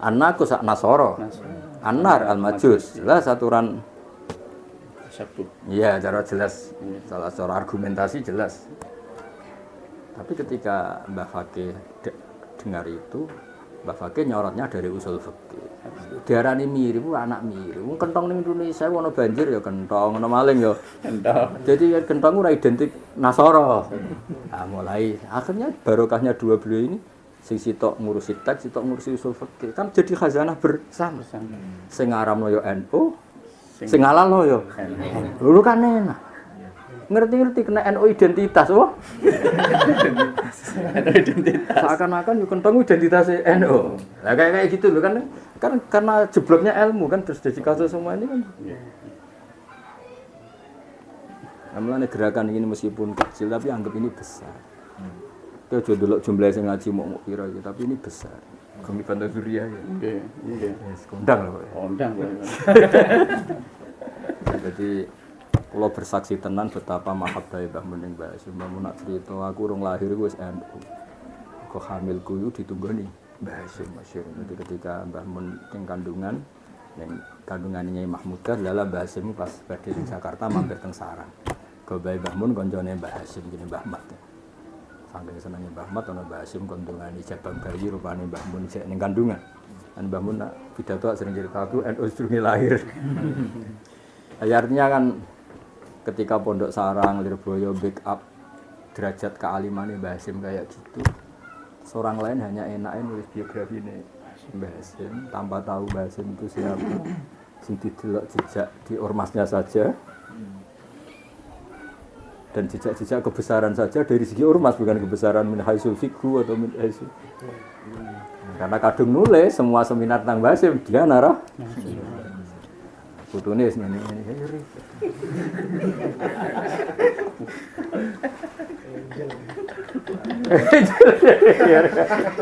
Anakku sak Nasara. Anar Al-Majus. Jelas aturan Sabtu. iya, cara jelas. Salah cara argumentasi jelas. Tapi ketika Mbah Fakih dengar itu, Mbah Fakih nyorotnya dari usul fikih. Diarani mirip, anak mirip. Wong kentong ning Indonesia ono banjir ya kentong, ono maling ya kentong. Jadi kentong ora identik Nasara. Nah, mulai akhirnya barokahnya dua beliau ini sing sitok ngurusi teks, sitok ngurusi usul fikih. Kan jadi khazanah bersama. Sing ngaramno ya NU, Sing halal lo yo. Dulu kan enak. Ngerti-ngerti kena NU identitas, wah. NU identitas. Seakan-akan yo kentong identitas NU. Lah kayak gitu loh kan karena jebloknya ilmu kan terus jadi kasus semua ini kan. Namanya gerakan ini meskipun kecil tapi anggap ini besar. Kita aja dulu jumlah yang ngaji mau kira aja tapi ini besar. Kami Banda Surya ya. Nggih. Kondang loh. Kondang. Jadi kalau bersaksi tenan betapa mahabbahe Mbah Mun ning Mbah Hasyim. Mbah Mun nak cerita aku urung lahir wis NU. Kok hamilku yo ditunggoni Mbah Hasyim masyhur. Jadi ketika Mbah Mun ning kandungan ning kandungane Nyai Mahmudar lala Mbah Hasyim pas badhe ning Jakarta mampir teng Sarang. Gobahe Mbah Mun kancane Mbah Hasyim jenenge Mbah Mat. Saking senenge Mbah Mat ana Mbah Hasyim kandungane jabang bayi rupane Mbah Mun sik ning kandungan. Dan Mbah Mun nak pidato sering cerita aku NU sedurunge lahir. Artinya kan ketika Pondok Sarang, Lirboyo, backup derajat kealimannya Mbah Hasyim kayak gitu, seorang lain hanya enaknya nulis biografi ini Mbah Hasyim tanpa tahu Mbah Hasyim itu siapa, sing didelok jejak di ormasnya saja dan jejak-jejak kebesaran saja dari segi ormas, bukan kebesaran min haitsul fikhu atau min haitsul. Karena kadung nulis semua seminar tentang Mbah Hasyim dia narah fotone wis ngene iki.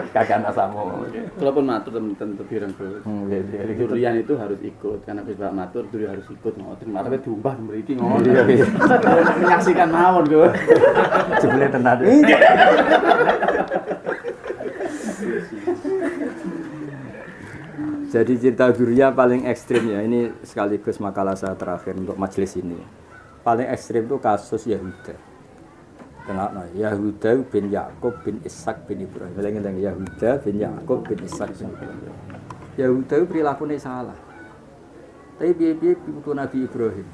Kakak asamu. Kalau pun matur teman-teman terbilang bro. Durian itu harus ikut karena Gus Pak matur durian harus ikut ngoten. Marane diumbah mriki ngono. Menyaksikan mawon go. Jebule tenan. Jadi cerita Duria paling ekstrim ya, ini sekaligus makalah saya terakhir untuk majelis ini. Paling ekstrim itu kasus Yahuda. Kenapa? Yahuda bin Yakub bin Ishak bin Ibrahim. Bilang Yahuda bin Yakub bin Ishak bin Ibrahim. Yahuda itu perilakunya salah. Tapi biaya putu Nabi Ibrahim.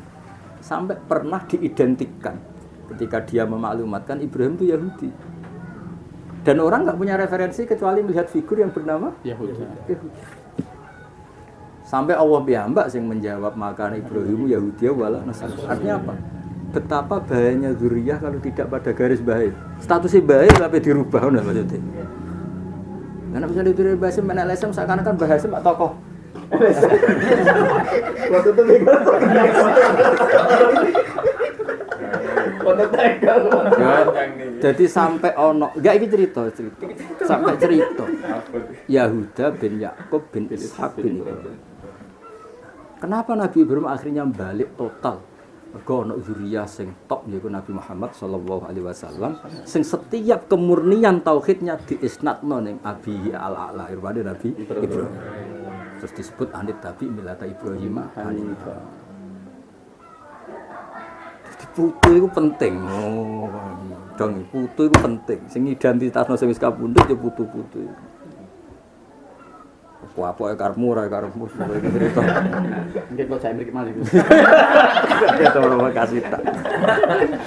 Sampai pernah diidentikan ketika dia memaklumatkan Ibrahim itu Yahudi. Dan orang nggak punya referensi kecuali melihat figur yang bernama Yahuda. Sampai Allah piyambak sing menjawab makan Ibrahim Yahudi wala Nasrani. Artinya apa? Betapa bahayanya zuriyah kalau tidak pada garis baik. Statusnya baik tapi dirubah ngono maksudnya. Karena misalnya itu bahasa mana lesem seakan-akan bahasa mak tokoh. Waktu itu jadi sampai ono, enggak ini cerita. Sampai cerita. Yahuda bin Yakub bin Ishak bin Ibrahim. Kenapa Nabi Ibrahim akhirnya balik total? Mergo ana zuriyah sing top yaiku Nabi Muhammad sallallahu alaihi wasallam sing setiap kemurnian tauhidnya diisnadno ning Abi al-A'la irwane Nabi Ibrahim. Terus disebut anit Nabi milata Ibrahim Hanifah. Putu itu penting. Oh, dong putu itu penting. Sing identitasno sing wis kapundhut ya putu-putu. Ku apa karepmu ra karepmu iki cerita. Nggih kok saya mriki malih. Ya terima kasih tak.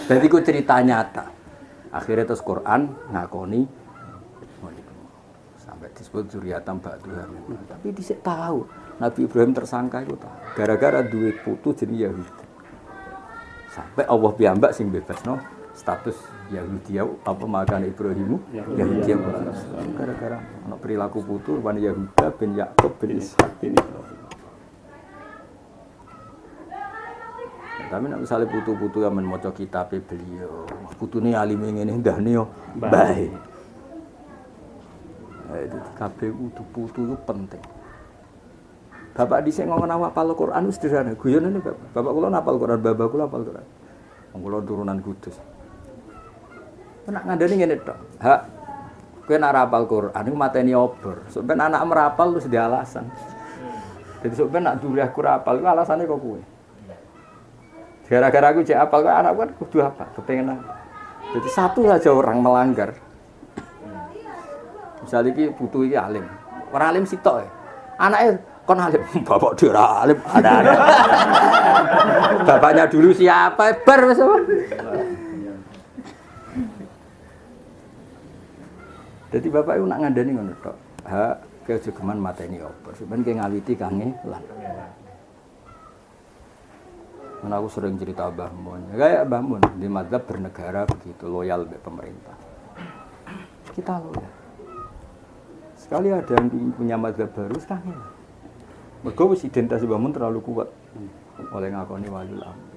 Dadi ku cerita nyata. Akhirnya terus Quran ngakoni sampai disebut zuriatam ba'duhum. Tapi dhisik tahu Nabi Ibrahim tersangka itu tahu. Gara-gara duwe putu jenenge Yahudi. Sampai Allah piyambak sing bebasno status Yahudi apa makan Ibrahimu Yahudi gara-gara ana perilaku putu rupane Yahuda bin Yakub bin Ishak bin Ibrahim. Tapi nek misale putu-putu yang maca kitabe beliau, putune alime ngene ndahne yo bae. Jadi kabeh putu-putu itu penting. Bapak dhisik ngomong hafal Quran wis sederhana. Guyonane bapak kula hafal Quran, bapak kula hafal Quran. Wong kula turunan Kudus. Nek ngandani ngene tok. Hak kowe nek hafal Quran iku mateni obor. Sampe anak merapal terus di alasan. Jadi sampe nek durih aku hafal iku alasane kok kowe. Gara-gara aku cek hafal kok anakku kan kudu hafal, kepengen. Jadi satu saja orang melanggar. Misalnya iki putu iki alim. Ora alim sitok ya. Anake kon alim, bapak dia alim, ada. Bapaknya dulu siapa? Bar wis apa? Jadi bapak itu nak ngandani ngono tok. Ha, kejegeman mateni obor. Sampeyan ki ngawiti kange lan. Karena aku sering cerita Mbah Mun. Kayak Mbah Mun di madzhab bernegara begitu loyal dengan pemerintah. Kita loyal. Sekali ada yang punya madzhab baru sekarang ini. Mergo wis identitas Mbah Mun terlalu kuat. Oleh ngakoni waliul amri.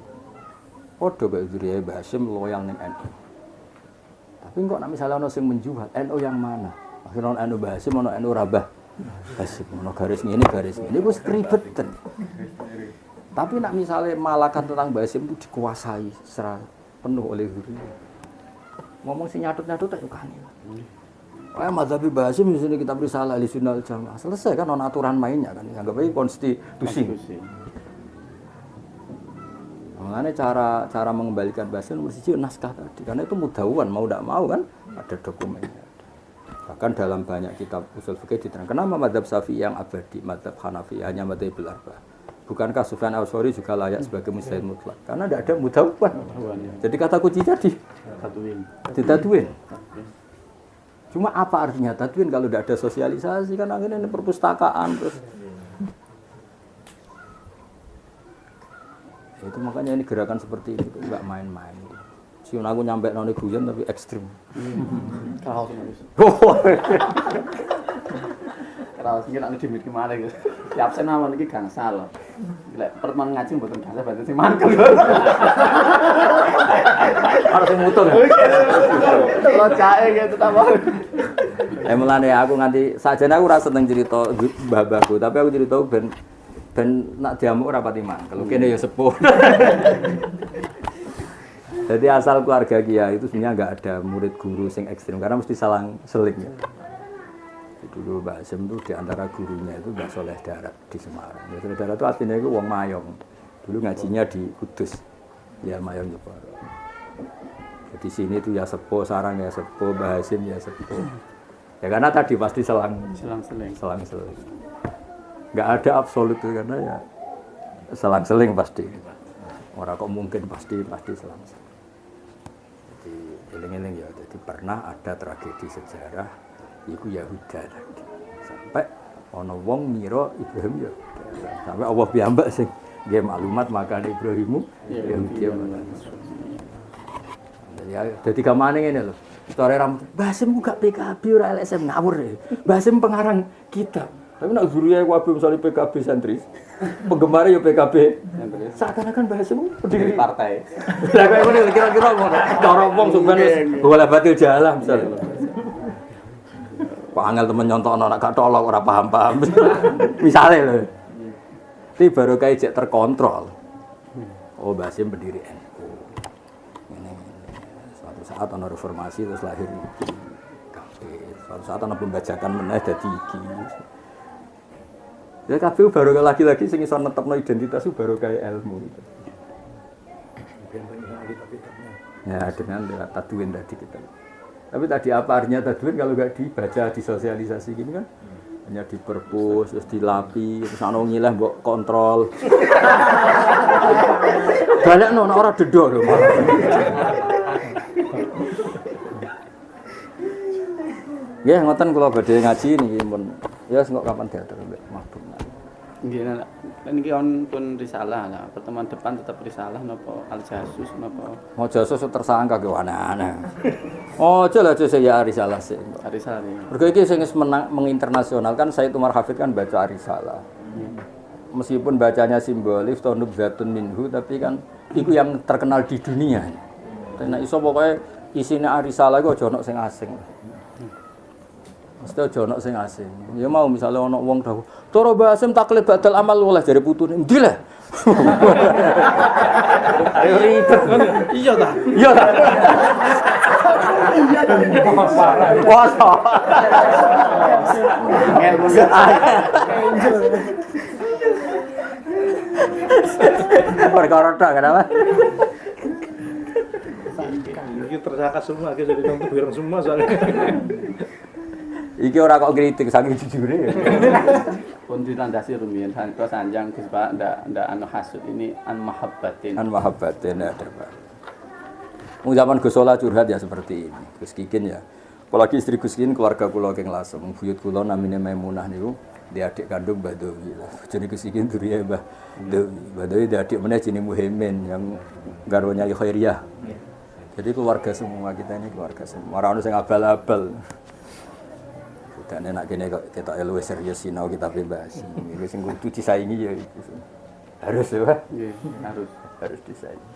Padha kaya Zuriyah Mbah Hasyim loyal ning NU. Tapi kok nek misalnya ana sing menjual NU yang mana? Akhirnya ono NU Mbah Hasyim, ono NU Rabah Hasyim, ono garis ngene wis keribeten. Tapi nak misalnya malakan tentang Mbah Hasyim itu dikuasai secara penuh oleh Zuriyah. Ngomong sing nyatut-nyatut tak yukani. Kayak mazhab Mbah Hasyim di sini kita Risalah Ahlussunnah wal Jamaah. Selesai kan ono aturan mainnya kan. Anggap aja konstitusi. Makanya cara mengembalikan Mbah Hasyim nomor 1 naskah tadi. Karena itu mudawwan mau tidak mau kan ada dokumennya. Bahkan dalam banyak kitab usul fikih diterangkan kenapa mazhab Syafi'i yang abadi, mazhab Hanafi hanya madzhabul arba'ah. Bukankah Sufyan Ats-Tsauri juga layak sebagai mujtahid mutlak? Karena tidak ada mudawwan. Jadi kata kuncinya di tadwin. Cuma apa artinya tadwin kalau tidak ada sosialisasi? Kan akhirnya ini perpustakaan terus. Itu makanya ini gerakan seperti itu enggak main-main. Siun aku nyampe nang guyon tapi ekstrim. Kaos ini. Kaos iki nek dimit kemana gitu. Siap senawan iki gangsal. Lek pertemuan ngaji mboten gangsal berarti sing mangkel. Harus sing mutung. Lo cae gitu ta, Bang. Mulane aku nganti sajane aku ora seneng cerita mbah-mbahku, tapi aku cerita ben nak diamuk ora pati mangkel. Kene ya sepuh. Jadi asal keluarga Kiai itu sebenarnya enggak ada murid guru sing ekstrim karena mesti saling seling ya. Dulu Mbah Hasyim itu di antara gurunya itu Mbah Soleh Darat di Semarang. Mbah Soleh Darat itu artinya itu wong Mayong. Dulu ngajinya di Kudus. Ya Mayong Jepara. Di sini itu ya sepuh, sarang ya sepuh, Mbah Hasyim ya sepuh. Ya karena tadi pasti selang-seling. Enggak ada absolut itu karena ya selang-seling pasti. Orang kok mungkin pasti selang-seling. Jadi eling-eling ya. Jadi pernah ada tragedi sejarah iku Yahuda tadi. Sampai ana wong ngira Ibrahim ya. Sampai Allah piyambak sing nggih maklumat makane Ibrahimu Yahudi. Jadi kamane ngene lho. Sore ram Mbah Hasyim gak PKB ora LSM ngawur. Mbah Hasyim pengarang kitab. Tapi nek gurune kabeh misale PKB sentris, penggemar ya PKB sentris. Seakan-akan Mbah Hasyim pendiri partai. Lah kok ngene kira-kira ngono. Cara wong sampeyan wis bola batil jalah misale. Pak angel temen nyontokno nek gak tolok ora paham-paham. Misale lho. Iki baru kae cek terkontrol. Oh, Mbah Hasyim pendiri NU. Ngene. Suatu saat ana reformasi terus lahir kabeh. Suatu saat ana pembajakan meneh dadi iki. Ya kabeh baru lagi-lagi sing iso netepno identitas itu baru kae ilmu gitu. Ya dengan tadwin tadi kita. Tapi tadi apa artinya tadwin kalau enggak dibaca, disosialisasi gini kan? Hanya di perpus, terus dilapi, terus ana ngilah mbok kontrol. Balekno nek ora dedo lho. Nggih, ngoten kula badhe ngaji niki mun ya kok kapan diatur mbek mabuk. Nggih, nek niki on pun risalah lah. Pertemuan depan tetap risalah napa al-jasus napa. Mau jasus tersangka ke aneh-aneh. Oh, aja ya risalah sih. Risalah iki. Mergo iki sing menginternasionalkan Said Umar Hafid kan baca risalah. Meskipun bacanya simbolis atau nubzatun minhu tapi kan itu yang terkenal di dunia. Nek iso pokoke isine risalah iku aja ono sing asing. Mesti aja ono sing asing. Ya mau misalnya ono wong dawuh, "Cara Mbah Hasyim taklid badal amal oleh jare putune." Endi lah? Ayo ribet kan. Iya ta? Iya ta. Wah. Ilmu perkara tok kenapa? Iki tersangka semua, iki jadi nang tubuh semua soalnya. Iki ora kok kritik saking jujure. pun ditandasi rumiyin santo sanjang Gus Pak ndak anu hasud ini an mahabbatin. An mahabbatin ada Pak. Wong zaman Gus Solah curhat ya seperti ini. Gus Kikin ya. Apalagi istri Gus Kikin keluarga kula keng Lasem, buyut kula namine Maimunah niku Dia adik kandung Mbah Dowi lah. Bojone Gus Iki duriye Mbah Dowi. Mbah Dowi dia adik meneh jenenge Muhaimin yang garwanya Khairiyah. Jadi keluarga semua kita ini keluarga semua. Ora ono sing abal-abal. Dan enak kene kok ketok luwih serius sinau kita bebas. Iki sing kudu disaingi ya iku. Harus ya, Pak. Nggih, Harus disaingi.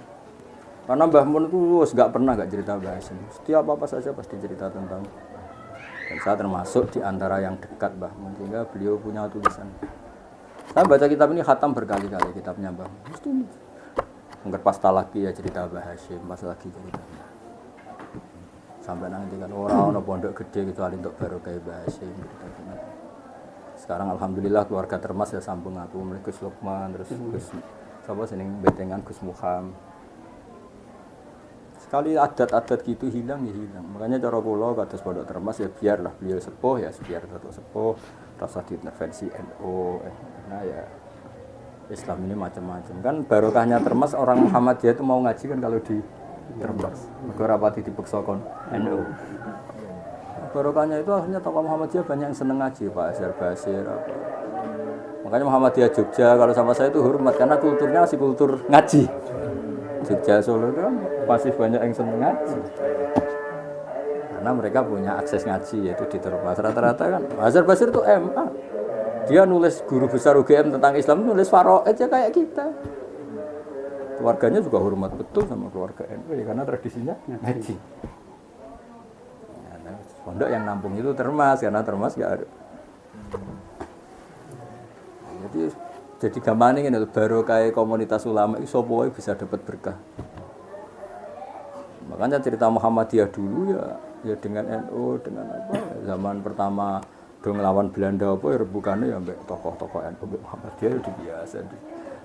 Karena Mbah Mun itu enggak pernah enggak cerita Mbah Hasyim. Setiap apa saja pasti cerita tentang. Dan saya termasuk di antara yang dekat Mbah Mun, sehingga beliau punya tulisan. Saya baca kitab ini khatam berkali-kali kitabnya Mbah Mun. Mesti enggak pas lagi ya cerita Mbah Hasyim, pas lagi cerita. Sampai nanti kan orang pondok gede kecuali untuk barokah Mbah Hasyim. Sekarang alhamdulillah keluarga Termas ya sambung aku, mulai Gus Lukman, terus Gus sapa seneng betengan Gus Muham. Sekali adat-adat gitu hilang ya hilang. Makanya cara kula kados pondok Termas ya biarlah beliau sepuh ya biar tetap sepuh, rasa diintervensi NU. Nah ya Islam ini macam-macam. Kan barokahnya Termas orang Muhammadiyah itu mau ngaji kan kalau di Termas. Mergo rapati dipeksa kon NU. Barokahnya itu akhirnya tokoh Muhammadiyah banyak yang seneng ngaji, Pak Azhar Basir apa. Makanya Muhammadiyah Jogja kalau sama saya itu hormat karena kulturnya masih kultur ngaji. Jogja Solo itu kan masih banyak yang seneng ngaji. Karena mereka punya akses ngaji yaitu di Termas. Rata-rata kan Azhar Basir itu MA. Dia nulis guru besar UGM tentang Islam, nulis faraid aja kayak kita. Keluarganya juga hormat betul sama keluarga NU ya, karena tradisinya ngaji. Ya, pondok yang nampung itu Termas karena Termas enggak ada. Jadi gampang ini baru kayak komunitas ulama itu sapa wae bisa dapat berkah. Makanya cerita Muhammadiyah dulu ya dengan NU dengan apa zaman pertama dong lawan Belanda apa ya rebukannya ya mbek tokoh-tokoh NU Muhammadiyah itu biasa.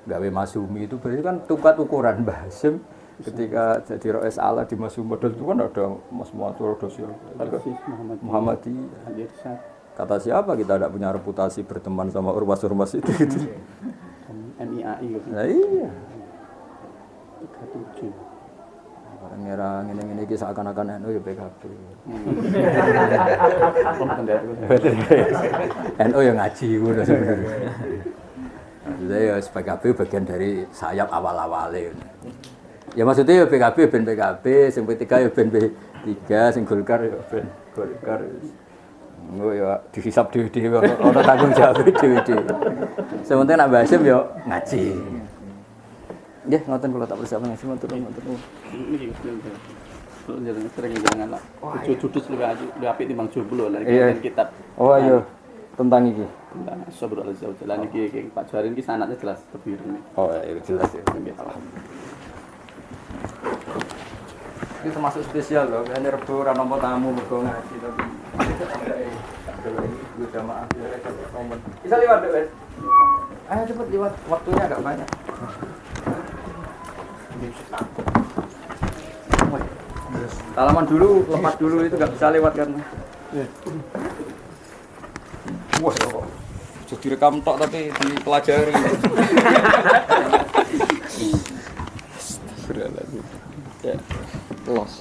Gawe Masumi itu berarti kan tingkat ukuran Mbah Hasyim ketika jadi Rois Allah di Masumi model itu kan ada Mas Muatul Dosil Muhammadiyah. Kata siapa kita tidak punya reputasi berteman sama ormas-ormas itu gitu. MIAI gitu. Nah iya. 37. Orang ngira ngene-ngene iki seakan-akan NU ya PKB. NU yang ngaji ngono sebenarnya. Maksudnya ya PKB bagian dari sayap awal-awale. Ya maksudnya ya PKB ben PKB, sing P3 ya ben P3, sing Golkar ya ben Golkar. Ngono ya dihisab dhewe-dhewe ana tanggung jawab dhewe-dhewe. Sementara nak Mbah Hasyim ya ngaji. Nggih, ngoten kula tak persiapan ngaji matur nuwun. Niki Jangan sering jangan lah. Judus lebih apik timbang jomblo lah kitab. Oh iya. Tentang iki. Tentang Sabrul Jalan iki Pak Jarin iki sanadnya jelas terbiru. Oh iya jelas ya. Alhamdulillah. Ini termasuk spesial loh, hanya Rebo ora nampa tamu mergo ngaji tapi udah maaf ya momen. Bisa lewat deh, Wes. Ayo cepet lewat, waktunya agak banyak. Salaman dulu, lepas dulu itu nggak bisa lewat karena. Wah, kok jadi rekam tok tapi dipelajari. Ya, los.